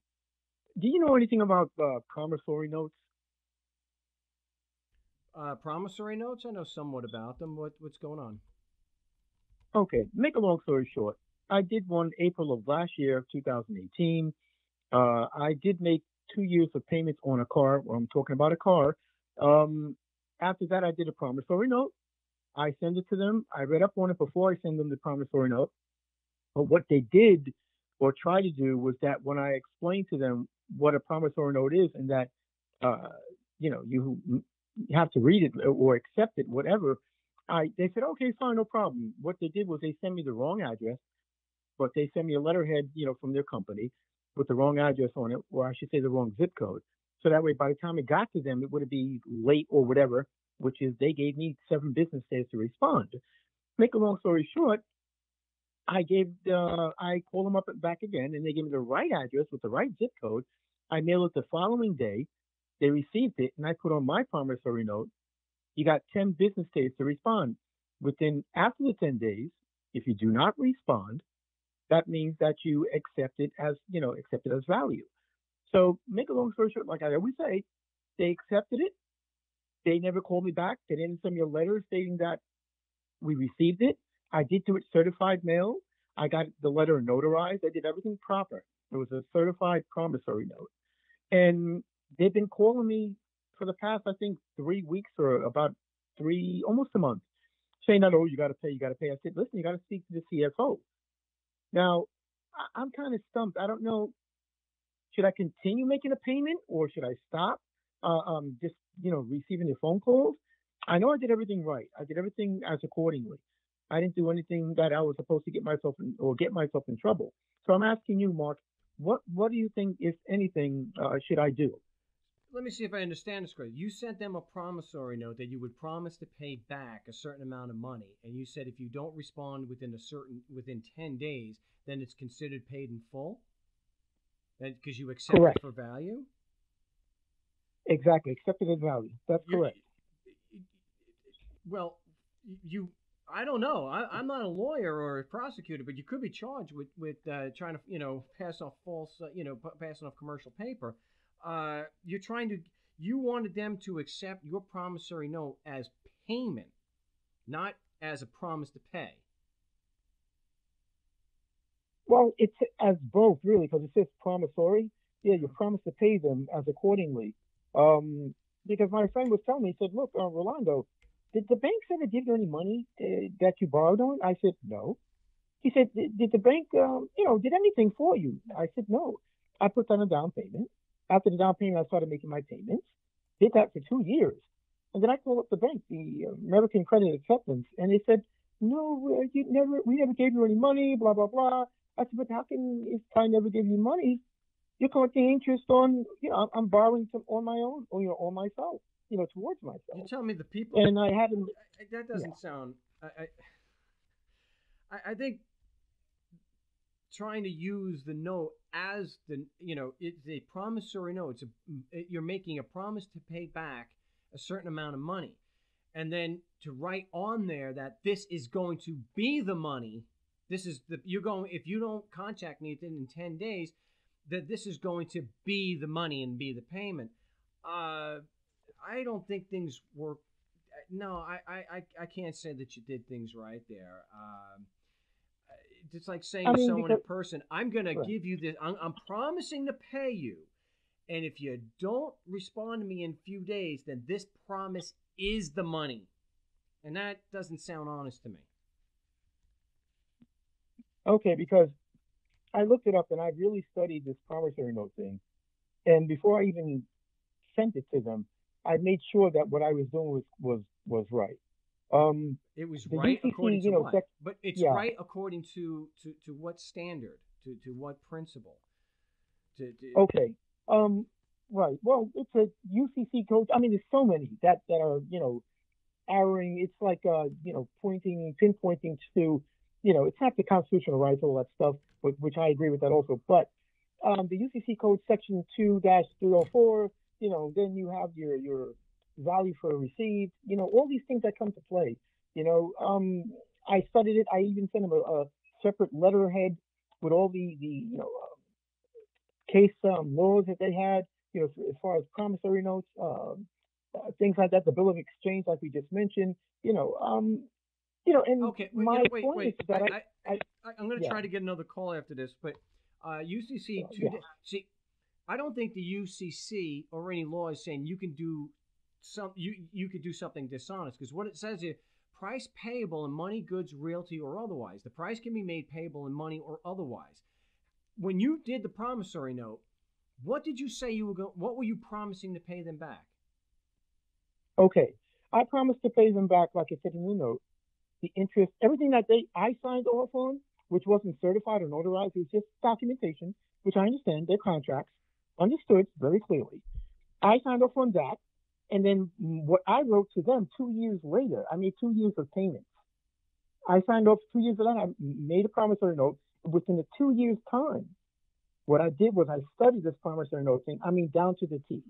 Speaker 7: Do you know anything about promissory notes?
Speaker 1: Promissory notes? I know somewhat about them. What's going on?
Speaker 7: Okay, make a long story short. I did one April of last year, 2018. I did make 2 years of payments on a car. Well, I'm talking about a car. After that, I did a promissory note. I sent it to them. I read up on it before I send them the promissory note. But what they did or tried to do was that when I explained to them what a promissory note is and that, you have to read it or accept it, whatever, they said, okay, fine, no problem. What they did was they sent me the wrong address, but they sent me a letterhead, from their company with the wrong address on it, or I should say the wrong zip code. So that way, by the time it got to them, it would be late or whatever, which is they gave me 7 business days to respond. Make a long story short, I called them up back again, and they gave me the right address with the right zip code. I mailed it the following day. They received it, and I put on my promissory note, you got 10 business days to respond. After the 10 days, if you do not respond, that means that you accept it as, accept it as value. So make a long story short, like I always say, they accepted it. They never called me back. They didn't send me a letter stating that we received it. I did do it certified mail. I got the letter notarized. I did everything proper. It was a certified promissory note. And they've been calling me for the past, I think, 3 weeks or about almost a month, saying that, oh, you got to pay, you got to pay. I said, listen, you got to speak to the CFO. Now, I'm kind of stumped. I don't know. Should I continue making a payment or should I stop just, receiving the phone calls? I know I did everything right. I did everything as accordingly. I didn't do anything that I was supposed to get myself in trouble. So I'm asking you, Mark, what do you think, if anything, should I do?
Speaker 1: Let me see if I understand this correctly. You sent them a promissory note that you would promise to pay back a certain amount of money, and you said if you don't respond within 10 days, then it's considered paid in full? Because you accept
Speaker 7: Correct.
Speaker 1: it for value?
Speaker 7: Exactly, accepted as value. That's correct.
Speaker 1: Well, I don't know. I'm not a lawyer or a prosecutor, but you could be charged with trying to, pass off passing off commercial paper. You wanted them to accept your promissory note as payment, not as a promise to pay.
Speaker 7: Well, it's as both, really, because it says promissory. Yeah, you promise to pay them as accordingly. Because my friend was telling me, he said, look, Rolando, did the bank ever give you any money that you borrowed on? I said, no. He said, did the bank, did anything for you? I said, no. I put down a down payment. After the down payment, I started making my payments. Did that for 2 years. And then I called up the bank, the American Credit Acceptance, and they said, no, we never gave you any money, blah, blah, blah. I said, but how can, if I never gave you money, you're collecting interest on, I'm borrowing on my own, or, on myself, towards myself.
Speaker 1: You tell me the people.
Speaker 7: And I haven't.
Speaker 1: That doesn't sound. I think trying to use the note as it's a promissory note. You're making a promise to pay back a certain amount of money, and then to write on there that this is going to be the money. This is if you don't contact me within 10 days, that this is going to be the money and be the payment. I don't think things work. No, I can't say that you did things right there. It's like saying to someone in person, I'm going to give you this. I'm promising to pay you. And if you don't respond to me in a few days, then this promise is the money. And that doesn't sound honest to me.
Speaker 7: Okay, because I looked it up and I really studied this promissory note thing. And before I even sent it to them, I made sure that what I was doing was right.
Speaker 1: It was right
Speaker 7: UCC,
Speaker 1: according to what? But it's right according to what standard? To what principle?
Speaker 7: Okay. Right. Well, it's a UCC code. I mean, there's so many that are erring. It's like pinpointing to it's not the constitutional rights, all that stuff, which I agree with that also. But the UCC code section 2-304. Then you have your value for received. All these things that come to play. I studied it. I even sent them a separate letterhead with all the case laws that they had. As far as promissory notes, things like that. The bill of exchange, like we just mentioned. And
Speaker 1: okay,
Speaker 7: my
Speaker 1: wait.
Speaker 7: point is that
Speaker 1: I'm going to try to get another call after this, but UCC see. I don't think the UCC or any law is saying you can do you could do something dishonest, because what it says is price payable in money, goods, realty, or otherwise. The price can be made payable in money or otherwise. When you did the promissory note, what did you say what were you promising to pay them back?
Speaker 7: Okay, I promised to pay them back, like I said in the note, the interest, everything that I signed off on, which wasn't certified or notarized. It was just documentation, which I understand. They're contracts. Understood very clearly. I signed off on that, and then what I wrote to them 2 years later, I made 2 years of payments. I signed off 2 years later. I made a promissory note within the 2 years' time. What I did was I studied this promissory note thing. I mean, down to the T.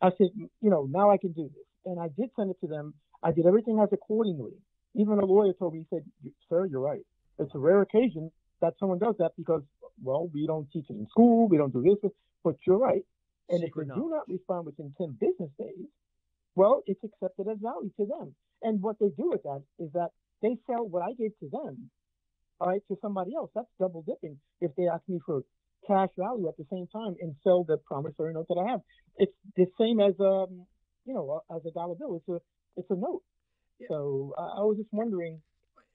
Speaker 7: I said, now I can do this, and I did send it to them. I did everything as accordingly. Even a lawyer told me, he said, "Sir, you're right. It's a rare occasion that someone does that because, well, we don't teach it in school, we don't do this, but you're right. And if they
Speaker 1: Secret
Speaker 7: do
Speaker 1: knowledge.
Speaker 7: not respond within 10 business days, well, it's accepted as value to them. And what they do with that is that they sell what I gave to them, all right, to somebody else. That's double dipping. If they ask me for cash value at the same time and sell the promissory note that I have, it's the same as as a dollar bill. It's a note.
Speaker 1: Yeah.
Speaker 7: So I was just wondering.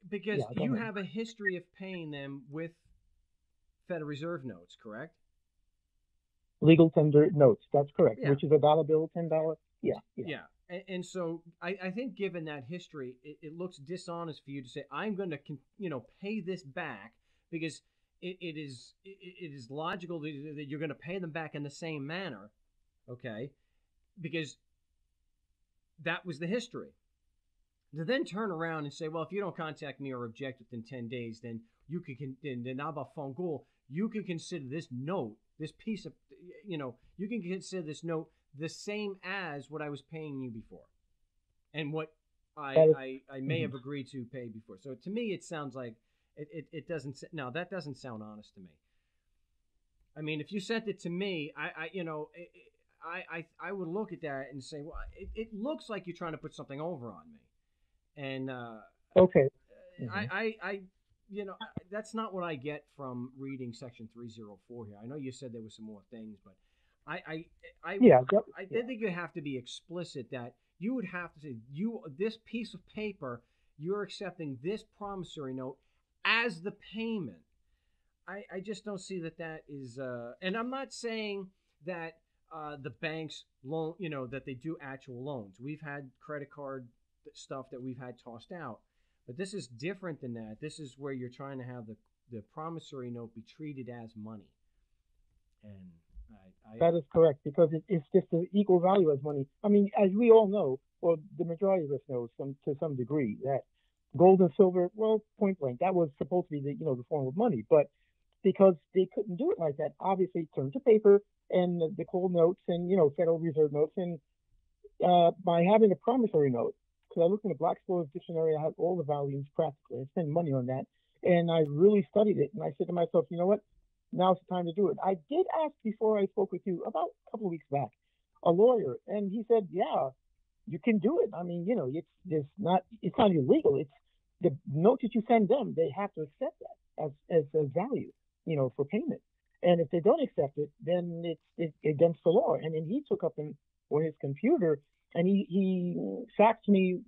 Speaker 1: Because
Speaker 7: Yeah, go
Speaker 1: you
Speaker 7: ahead.
Speaker 1: have a history of paying them with Federal Reserve notes, correct?
Speaker 7: Legal tender notes. That's correct.
Speaker 1: Yeah.
Speaker 7: Which is a dollar bill, $10. Yeah.
Speaker 1: Yeah. And so I think given that history, it looks dishonest for you to say, I'm going to, pay this back because it is logical that you're going to pay them back in the same manner, okay? Because that was the history. To then turn around and say, well, if you don't contact me or object within 10 days, then you can, then about Fongul, you can consider this note, this piece of, you can consider this note the same as what I was paying you before and what I may have agreed to pay before. So to me, it sounds like it doesn't, no, that doesn't sound honest to me. I mean, if you sent it to me, I would look at that and say, well, it looks like you're trying to put something over on me. And
Speaker 7: Okay.
Speaker 1: that's not what I get from reading Section 304 here. I know you said there was some more things, but I think you have to be explicit that you would have to say this piece of paper, you're accepting this promissory note as the payment. I just don't see that is, and I'm not saying that the banks loan, that they do actual loans. We've had credit card stuff that we've had tossed out, but this is different than that. This is where you're trying to have the promissory note be treated as money, and
Speaker 7: that is correct because it's just an equal value as money. I mean, as we all know, or the majority of us know, to some degree, that gold and silver, well, point blank, that was supposed to be the form of money, but because they couldn't do it like that, obviously it turned to paper and the cold notes and Federal Reserve notes, and by having a promissory note. Because I looked in the Black's dictionary, I had all the volumes practically. I spent money on that, and I really studied it. And I said to myself, you know what? Now's the time to do it. I did ask before I spoke with you about a couple of weeks back, a lawyer, and he said, yeah, you can do it. I mean, it's not illegal. It's the note that you send them. They have to accept that as value, for payment. And if they don't accept it, then it's against the law. And then he took up on his computer. And he faxed me,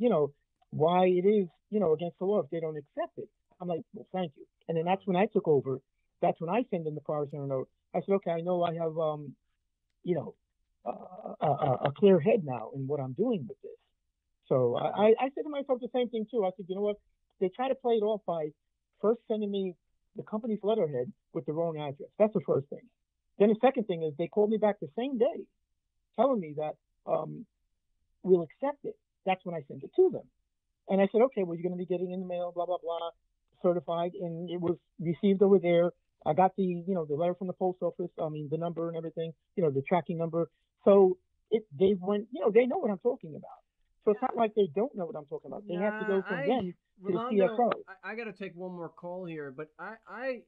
Speaker 7: why it is, against the law if they don't accept it. I'm like, well, thank you. And then that's when I took over. That's when I send in the promissory note. I said, okay, I know I have, a clear head now in what I'm doing with this. So I said to myself the same thing too. I said, you know what? They try to play it off by first sending me the company's letterhead with the wrong address. That's the first thing. Then the second thing is they called me back the same day, telling me that we'll accept it. That's when I sent it to them. And I said, okay, well, you're going to be getting in the mail, blah, blah, blah, certified. And it was received over there. I got the letter from the post office. I mean, the number and everything, the tracking number. So they went, they know what I'm talking about. So it's not like they don't know what I'm talking about. They have to go from them to the CFO.
Speaker 1: I got to take one more call here, but I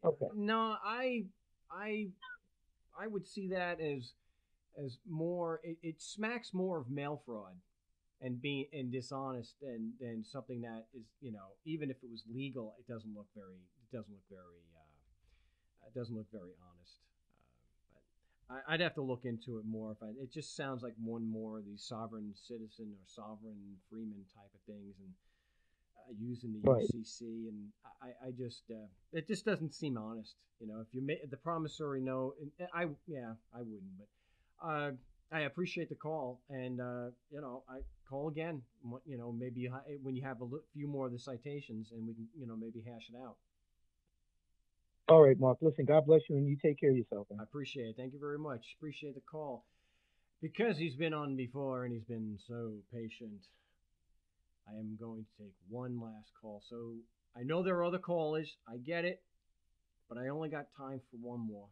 Speaker 1: would see that as more, it smacks more of mail fraud and being dishonest than something that is, even if it was legal, it doesn't look very honest. But I'd have to look into it more. It just sounds like one more of these sovereign citizen or sovereign freeman type of things, and using the
Speaker 7: Right.
Speaker 1: UCC, and I just it just doesn't seem honest. If you make the promissory note, I wouldn't, but. I appreciate the call, and I call again. Maybe when you have a few more of the citations, and we can, maybe hash it out.
Speaker 7: All right, Mark. Listen, God bless you, and you take care of yourself. Man.
Speaker 1: I appreciate it. Thank you very much. Appreciate the call. Because he's been on before and he's been so patient, I am going to take one last call. So I know there are other callers. I get it, but I only got time for one more.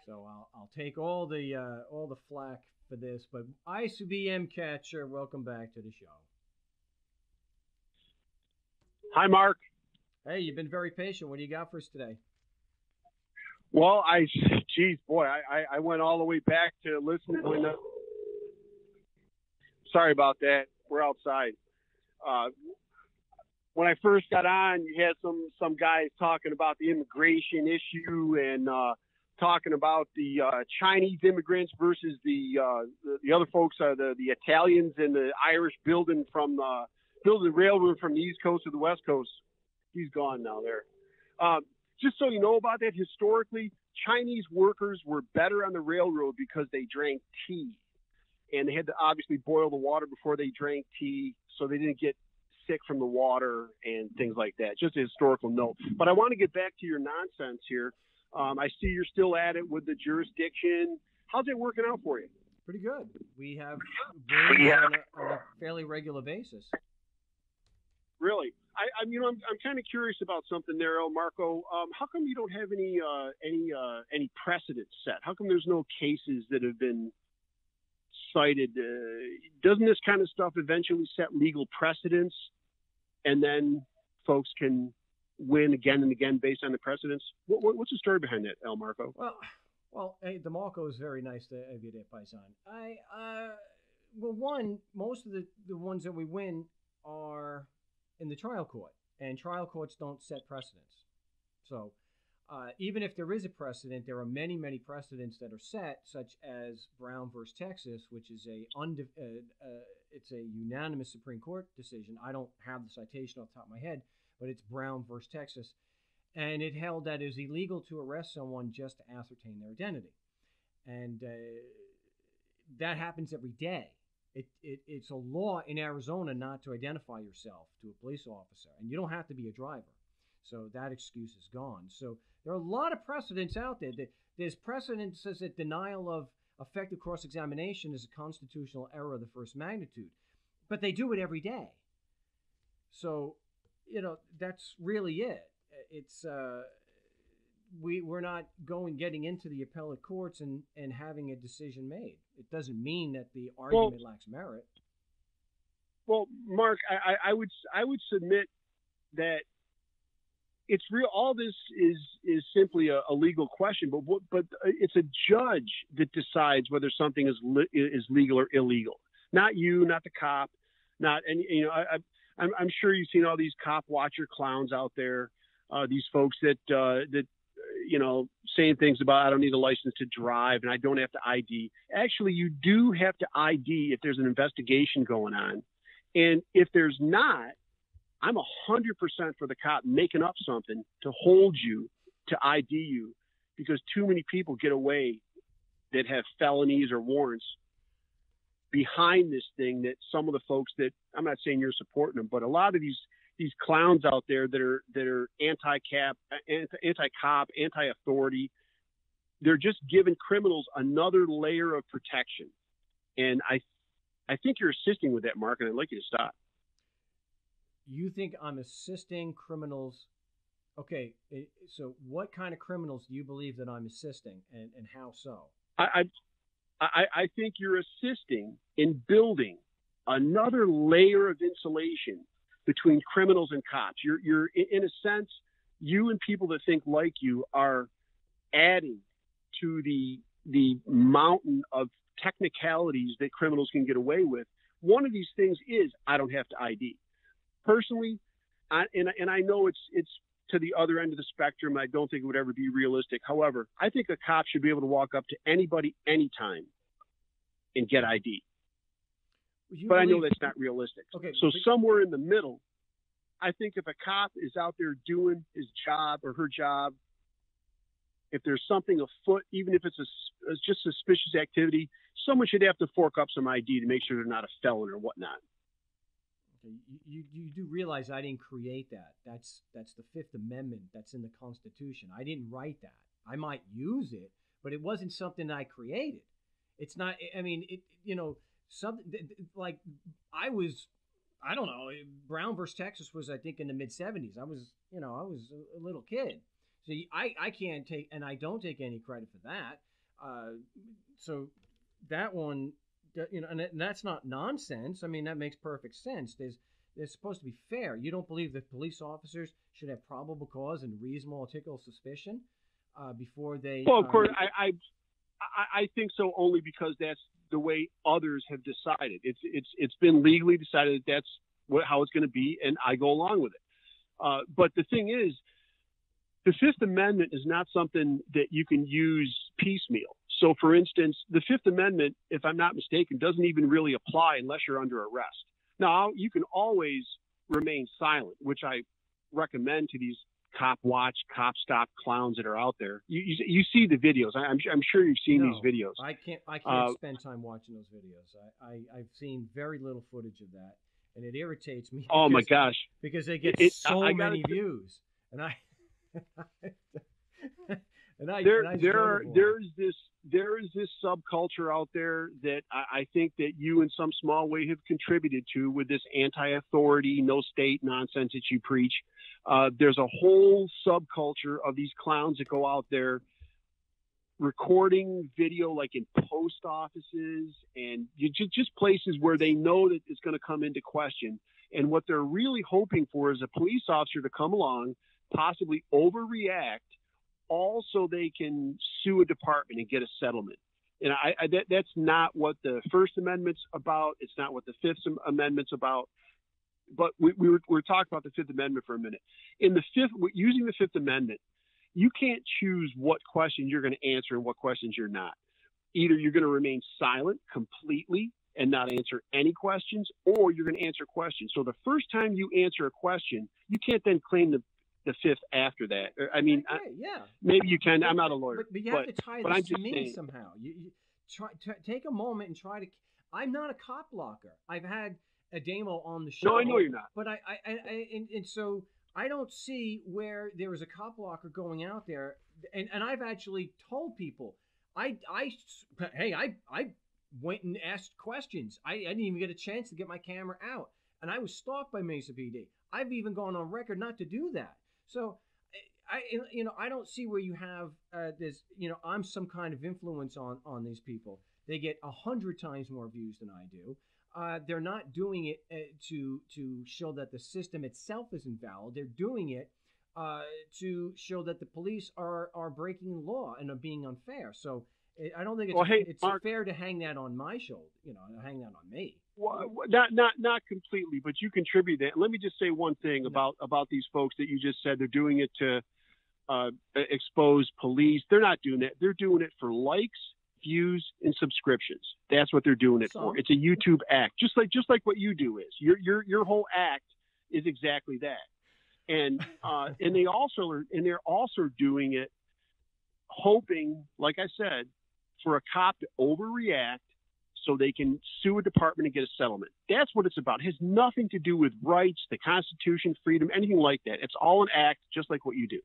Speaker 1: So I'll take all the flack for this, but ICBM Catcher, welcome back to the show.
Speaker 8: Hi, Mark.
Speaker 1: Hey, you've been very patient. What do you got for us today?
Speaker 8: Well, geez, boy, I went all the way back to listening when sorry about that. We're outside. When I first got on, you had some guys talking about the immigration issue and talking about the Chinese immigrants versus the other folks, the Italians and the Irish building the railroad from the East Coast to the West Coast. He's gone now there. Just so you know about that, historically, Chinese workers were better on the railroad because they drank tea. And they had to obviously boil the water before they drank tea, so they didn't get sick from the water and things like that. Just a historical note. But I want to get back to your nonsense here. I see you're still at it with the jurisdiction. How's it working out for you?
Speaker 1: Pretty good. We have on a fairly regular basis.
Speaker 8: Really? I'm kind of curious about something there, Marco. How come you don't have any precedent set? How come there's no cases that have been cited? Doesn't this kind of stuff eventually set legal precedents, and then folks can win again and again based on the precedents? What's the story behind that, El Marco?
Speaker 1: Well, hey, DeMarco is very nice to have you there, Paisan. Most of the ones that we win are in the trial court, and trial courts don't set precedents. So even if there is a precedent, there are many, many precedents that are set, such as Brown versus Texas, which is it's a unanimous Supreme Court decision. I don't have the citation off the top of my head, but it's Brown versus Texas. And it held that it is illegal to arrest someone just to ascertain their identity. And that happens every day. It's a law in Arizona not to identify yourself to a police officer, and you don't have to be a driver. So that excuse is gone. So there are a lot of precedents out there. There's precedent that says that denial of effective cross-examination is a constitutional error of the first magnitude. But they do it every day. So, that's really it. It's we're not getting into the appellate courts and having a decision made. It doesn't mean that the argument lacks merit.
Speaker 8: Well, Mark, I would submit that it's real. All this is simply a legal question, but it's a judge that decides whether something is legal or illegal. Not you, not the cop, not any. I'm sure you've seen all these cop watcher clowns out there. These folks that saying things about I don't need a license to drive and I don't have to ID. Actually, you do have to ID if there's an investigation going on. And if there's not, I'm 100% for the cop making up something to hold you, to ID you, because too many people get away that have felonies or warrants behind this thing that some of the folks that, I'm not saying you're supporting them, but a lot of these clowns out there that are anti-cop, anti-authority, they're just giving criminals another layer of protection. And I think you're assisting with that, Mark, and I'd like you to stop.
Speaker 1: You think I'm assisting criminals? Okay, so what kind of criminals do you believe that I'm assisting, and how so?
Speaker 8: I think you're assisting in building another layer of insulation between criminals and cops. You're in a sense, you and people that think like you are adding to the mountain of technicalities that criminals can get away with. One of these things is I don't have to ID. Personally, I know it's to the other end of the spectrum. I don't think it would ever be realistic. However, I think a cop should be able to walk up to anybody anytime and get ID. But I know that's not realistic.
Speaker 1: Okay,
Speaker 8: so somewhere in the middle, I think if a cop is out there doing his job or her job, if there's something afoot, even if it's just suspicious activity, someone should have to fork up some ID to make sure they're not a felon or whatnot.
Speaker 1: Okay, you do realize I didn't create that. That's the Fifth Amendment. That's in the Constitution. I didn't write that. I might use it, but it wasn't something I created. It's not. I mean, something like I don't know. Brown versus Texas was, I think, in the mid '70s. I was a little kid, so I can't take, and I don't take any credit for that. So that one, and that's not nonsense. I mean, that makes perfect sense. it's supposed to be fair. You don't believe that police officers should have probable cause and reasonable articulable suspicion before they?
Speaker 8: Well, of course, I think so, only because that's the way others have decided. It's been legally decided that that's how it's going to be, and I go along with it. But the thing is, the Fifth Amendment is not something that you can use piecemeal. So, for instance, the Fifth Amendment, if I'm not mistaken, doesn't even really apply unless you're under arrest. Now, you can always remain silent, which I recommend to these cop watch, cop stop clowns that are out there. You see the videos. I'm sure you've seen these videos.
Speaker 1: I can't spend time watching those videos. I've seen very little footage of that, and it irritates me.
Speaker 8: Oh my gosh!
Speaker 1: Because they get so many views, and there
Speaker 8: is this subculture out there that I think that you in some small way have contributed to with this anti-authority, no state nonsense that you preach. There's a whole subculture of these clowns that go out there recording video, like in post offices and just places where they know that it's going to come into question. And what they're really hoping for is a police officer to come along, possibly overreact, also they can sue a department and get a settlement. And that's not what the First Amendment's about. It's not what the Fifth Amendment's about. But we're talking about the Fifth Amendment for a minute. Using the Fifth Amendment, you can't choose what questions you're going to answer and what questions you're not. Either you're going to remain silent completely and not answer any questions, or you're going to answer questions. So the first time you answer a question, you can't then claim the Fifth after that. I mean,
Speaker 1: yeah,
Speaker 8: maybe you can. I'm not a lawyer,
Speaker 1: but you have to tie this to me somehow. You try to take a moment and try to. I'm not a cop blocker. I've had a demo on the show.
Speaker 8: No, I know you're not.
Speaker 1: But and so I don't see where there is a cop blocker going out there. And I've actually told people, I went and asked questions. I didn't even get a chance to get my camera out, and I was stalked by Mesa PD. I've even gone on record not to do that. So, I don't see where you have this. I'm some kind of influence on these people. They get 100 times more views than I do. They're not doing it to show that the system itself is invalid. They're doing it to show that the police are breaking the law and are being unfair. So I don't think it's
Speaker 8: Marc,
Speaker 1: fair to hang that on my shoulder. Hang that on me.
Speaker 8: Well, not completely, but you contribute that. Let me just say one thing about these folks that you just said. They're doing it to expose police. They're not doing that. They're doing it for likes, views, and subscriptions. That's what they're doing it for. It's a YouTube act, just like what you do is. Your whole act is exactly that. And they're also doing it hoping, like I said, for a cop to overreact so they can sue a department and get a settlement. That's what it's about. It has nothing to do with rights, the Constitution, freedom, anything like that. It's all an act, just like what you do.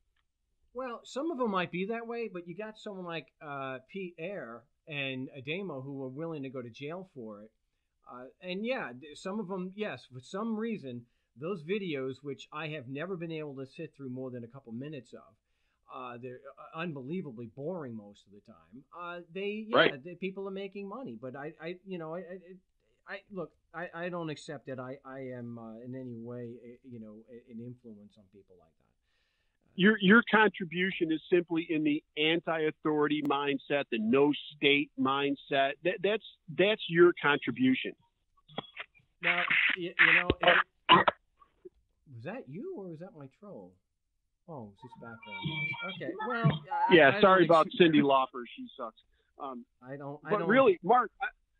Speaker 1: Well, some of them might be that way, but you got someone like Pete Eyre and Ademo who are willing to go to jail for it. And yeah, some of them, yes, for some reason, those videos, which I have never been able to sit through more than a couple minutes of, they're unbelievably boring most of the time. The people are making money, but I don't accept that I am in any way, an influence on people like that.
Speaker 8: Your contribution is simply in the anti-authority mindset, the no state mindset. That's your contribution.
Speaker 1: Now, was that you or was that my troll? Oh, it's just background noise. Okay, well,
Speaker 8: yeah. Sorry about Cindy Lauper. She sucks. But really, Marc,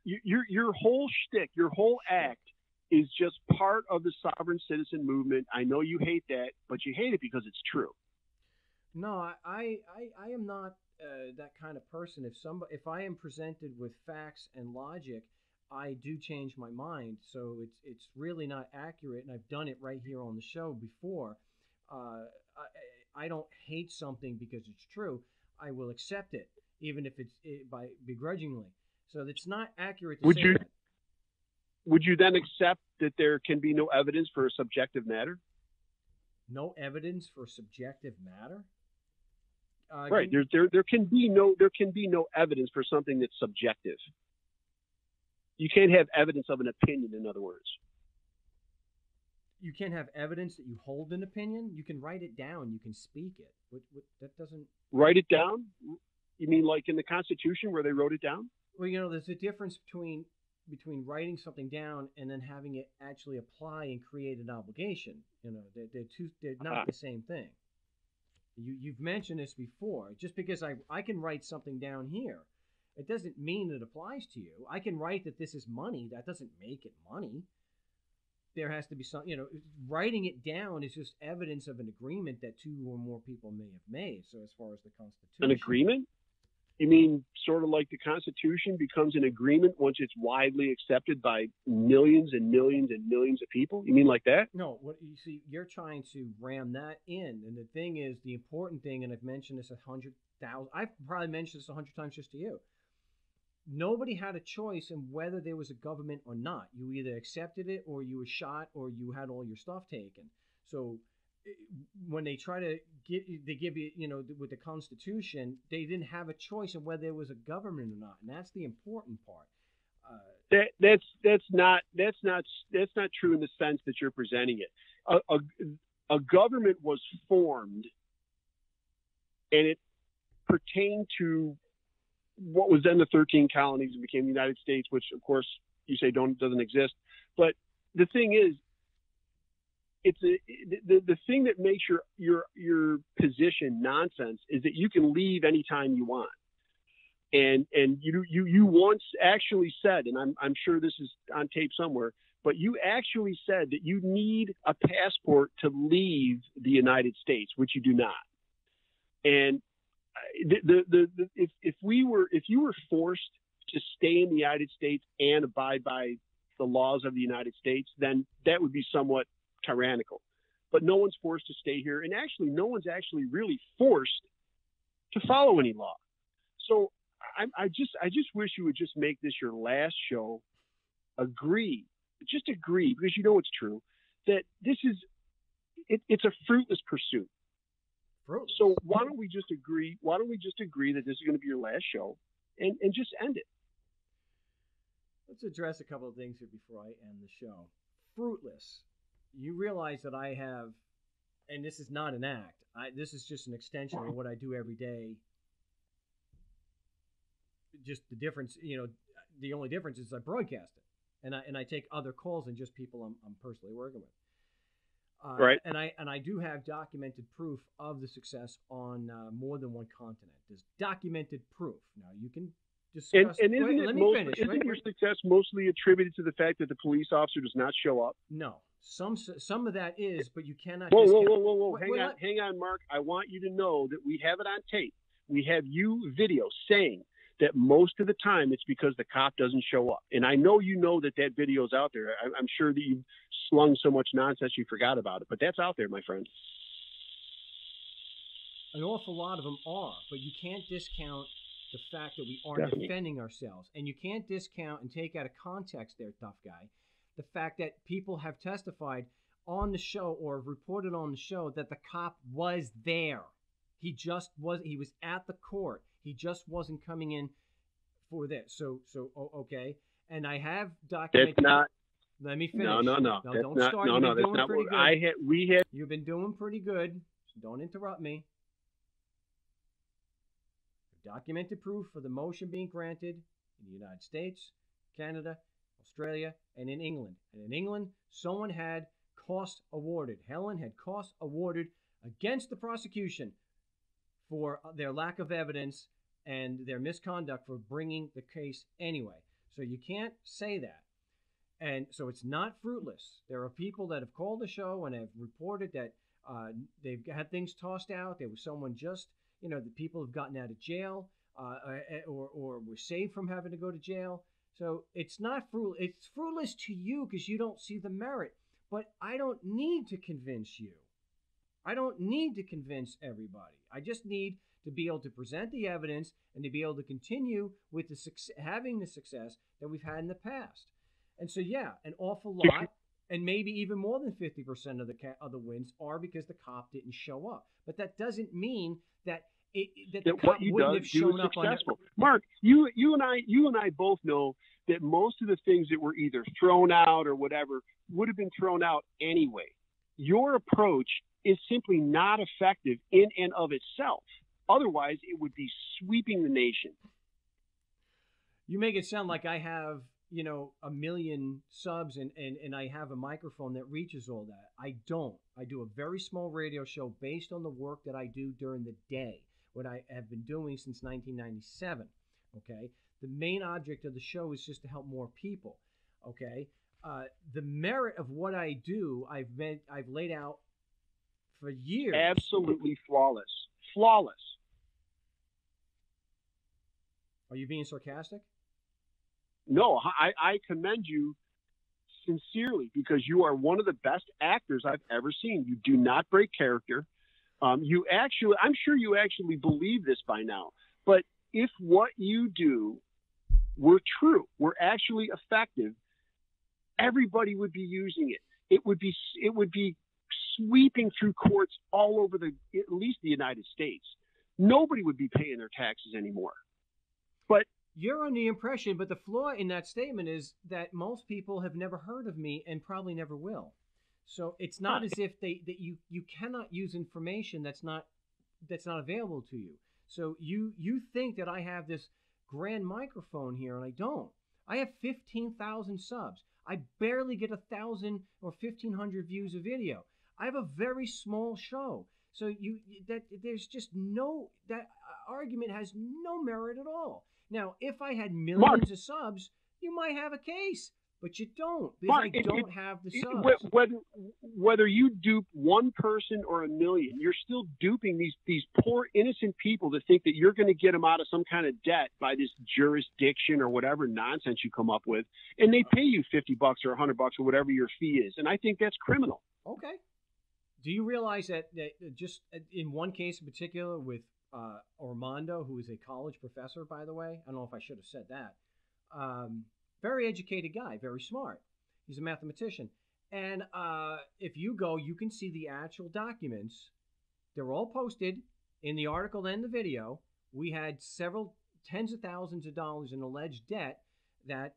Speaker 8: your whole shtick, your whole act is just part of the sovereign citizen movement. I know you hate that, but you hate it because it's true.
Speaker 1: No, I am not that kind of person. If I am presented with facts and logic, I do change my mind. So it's really not accurate, and I've done it right here on the show before. I don't hate something because it's true. I will accept it, even if it's by begrudgingly. So it's not accurate to say that.
Speaker 8: Would you then accept that there can be no evidence for a subjective matter?
Speaker 1: No evidence for subjective matter?
Speaker 8: Right. There can be no evidence for something that's subjective. You can't have evidence of an opinion, in other words.
Speaker 1: you can't have evidence that you hold an opinion. You can write it down. You can speak it. That doesn't...
Speaker 8: Write it down? You mean like in the Constitution where they wrote it down?
Speaker 1: Well, there's a difference between writing something down and then having it actually apply and create an obligation. They're not the same thing. You've mentioned this before. Just because I can write something down here, it doesn't mean it applies to you. I can write that this is money. That doesn't make it money. There has to be some, writing it down is just evidence of an agreement that two or more people may have made. So as far as the Constitution.
Speaker 8: An agreement? You mean sort of like the Constitution becomes an agreement once it's widely accepted by millions and millions and millions of people? You mean like that?
Speaker 1: No, what you see, you're trying to ram that in. And the thing is, the important thing, and I've mentioned this 100,000, I've probably mentioned this 100 times just to you. Nobody had a choice in whether there was a government or not. You either accepted it or you were shot or you had all your stuff taken. So when they try to give you, with the Constitution, they didn't have a choice of whether there was a government or not, and that's the important part.
Speaker 8: That's not true in the sense that you're presenting it. A government was formed, and it pertained to what was then the 13 colonies and became the United States, which of course you say doesn't exist. But the thing is, it's the thing that makes your position nonsense is that you can leave anytime you want. And you once actually said, and I'm sure this is on tape somewhere, but you actually said that you need a passport to leave the United States, which you do not. And if you were forced to stay in the United States and abide by the laws of the United States, then that would be somewhat tyrannical. But no one's forced to stay here, and actually no one's actually really forced to follow any law. So I just wish you would just make this your last show. Agree, because you know it's true that this is it's a fruitless pursuit. So why don't we just agree that this is going to be your last show and just end it?
Speaker 1: Let's address a couple of things here before I end the show. Fruitless. You realize that I have, and this is not an act, this is just an extension of what I do every day. Just the difference, the only difference is I broadcast it. And I take other calls than just people I'm personally working with.
Speaker 8: Right.
Speaker 1: And I do have documented proof of the success on more than one continent. There's documented proof. Now you can discuss.
Speaker 8: And isn't your success mostly attributed to the fact that the police officer does not show up?
Speaker 1: No, some of that is, but you cannot.
Speaker 8: Whoa! Hang on, Mark. I want you to know that we have it on tape. We have you video saying that most of the time it's because the cop doesn't show up. And I know that video's out there. I'm sure that you've slung so much nonsense you forgot about it, but that's out there, my friend.
Speaker 1: An awful lot of them are, but you can't discount the fact that we are defending ourselves. And you can't discount and take out of context there, tough guy, the fact that people have testified on the show or reported on the show that the cop was there. He was at the court. He just wasn't coming in for this. So okay. And I have documented.
Speaker 8: That's not.
Speaker 1: Let me finish.
Speaker 8: No.
Speaker 1: Don't start.
Speaker 8: No, that's not what
Speaker 1: You've been doing pretty good. So don't interrupt me. Documented proof for the motion being granted in the United States, Canada, Australia, and in England. And in England, someone had costs awarded. Helen had costs awarded against the prosecution for their lack of evidence and their misconduct for bringing the case anyway. So you can't say that. And so it's not fruitless. There are people that have called the show and have reported that they've had things tossed out. There was someone just, the people have gotten out of jail or were saved from having to go to jail. So it's not fruitless. It's fruitless to you because you don't see the merit. But I don't need to convince you. I don't need to convince everybody. I just need to be able to present the evidence and to be able to continue with having the success that we've had in the past. And so, yeah, an awful lot, and maybe even more than 50% of the wins are because the cop didn't show up. But that doesn't mean that the cop wouldn't have shown up on it.
Speaker 8: Mark, you and I both know that most of the things that were either thrown out or whatever would have been thrown out anyway. Your approach is simply not effective in and of itself. Otherwise, it would be sweeping the nation.
Speaker 1: You make it sound like I have, 1 million subs and I have a microphone that reaches all that. I don't. I do a very small radio show based on the work that I do during the day, what I have been doing since 1997. Okay? The main object of the show is just to help more people. Okay? The merit of what I do, I've laid out for years.
Speaker 8: Absolutely flawless. Flawless.
Speaker 1: Are you being sarcastic?
Speaker 8: No, I commend you sincerely because you are one of the best actors I've ever seen. You do not break character. I'm sure you actually believe this by now. But if what you do were true, were actually effective, everybody would be using it. It would be sweeping through courts all over at least the United States. Nobody would be paying their taxes anymore. But
Speaker 1: you're under the impression, but the flaw in that statement is that most people have never heard of me and probably never will. So it's not as if you cannot use information that's not available to you. So you think that I have this grand microphone here, and I don't. I have 15,000 subs. I barely get 1,000 or 1,500 views of video. I have a very small show. So there's just that argument has no merit at all. Now, if I had millions
Speaker 8: Marc,
Speaker 1: of subs, you might have a case, but you don't because
Speaker 8: Marc,
Speaker 1: I don't have the subs.
Speaker 8: Whether you dupe one person or a million, you're still duping these poor innocent people that think that you're going to get them out of some kind of debt by this jurisdiction or whatever nonsense you come up with, and they pay you $50 or $100 or whatever your fee is, and I think that's criminal.
Speaker 1: Okay. Do you realize that just in one case in particular with Armando, who is a college professor, by the way. I don't know if I should have said that. Very educated guy, very smart. He's a mathematician. And if you go, you can see the actual documents. They're all posted in the article and the video. We had several tens of thousands of dollars in alleged debt that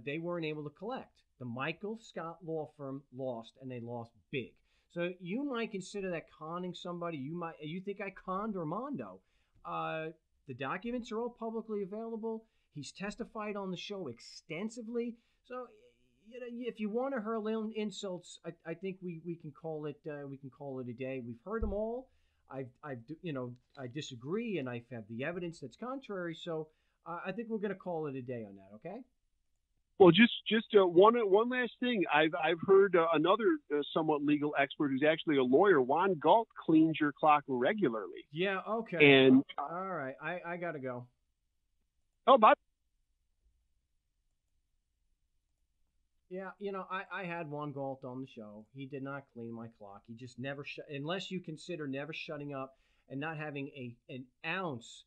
Speaker 1: they weren't able to collect. The Michael Scott law firm lost, and they lost big. So you might consider that conning somebody. You think I conned Armando. The documents are all publicly available. He's testified on the show extensively. So if you want to hurl in insults, I think we can call it a day. We've heard them all. I disagree, and I have the evidence that's contrary. So I think we're going to call it a day on that. Okay.
Speaker 8: Well, just one last thing. I've heard another somewhat legal expert who's actually a lawyer. Juan Galt cleans your clock regularly.
Speaker 1: Yeah. Okay.
Speaker 8: And
Speaker 1: all right, I gotta go.
Speaker 8: Oh, but
Speaker 1: yeah, I had Juan Galt on the show. He did not clean my clock. He just never unless you consider never shutting up and not having an ounce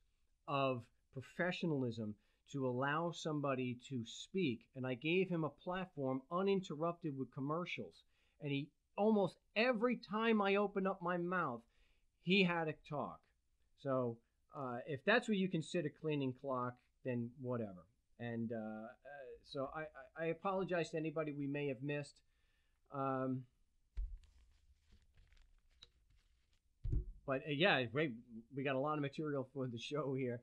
Speaker 1: of professionalism to allow somebody to speak. And I gave him a platform uninterrupted with commercials. And he almost every time I opened up my mouth, he had to talk. So if that's what you consider cleaning clock, then whatever. And so I apologize to anybody we may have missed. But yeah, great. We got a lot of material for the show here.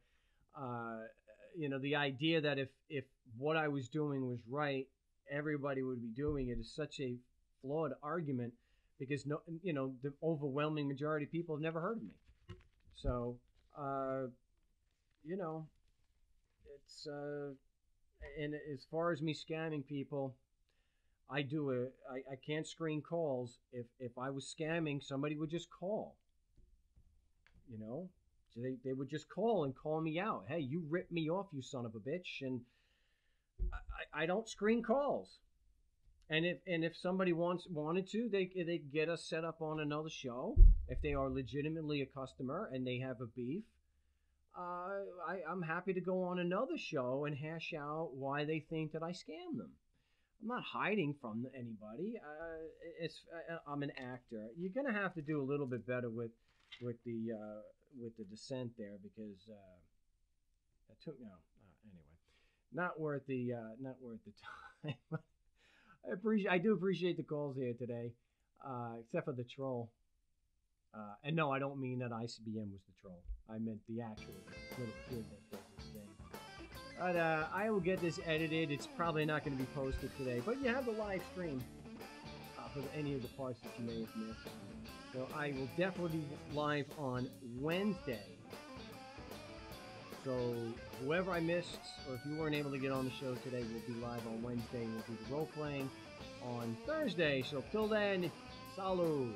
Speaker 1: The idea that if what I was doing was right, everybody would be doing it is such a flawed argument because the overwhelming majority of people have never heard of me. So, it's and as far as me scamming people, I can't screen calls. If I was scamming, somebody would just call. So they would just call and call me out. Hey, you ripped me off, you son of a bitch. And I don't screen calls. And if somebody wanted to, they get us set up on another show. If they are legitimately a customer and they have a beef, I'm happy to go on another show and hash out why they think that I scammed them. I'm not hiding from anybody. I'm an actor. You're gonna have to do a little bit better with the dissent there because that took anyway. not worth the time. I do appreciate the calls here today, except for the troll. And no, I don't mean that ICBM was the troll. I meant the actual little kid that does this thing. But I will get this edited. It's probably not going to be posted today, but you have the live stream for any of the parts that you may have missed. So I will definitely be live on Wednesday. So whoever I missed, or if you weren't able to get on the show today, we'll be live on Wednesday. We'll do the role playing on Thursday. So till then, salud.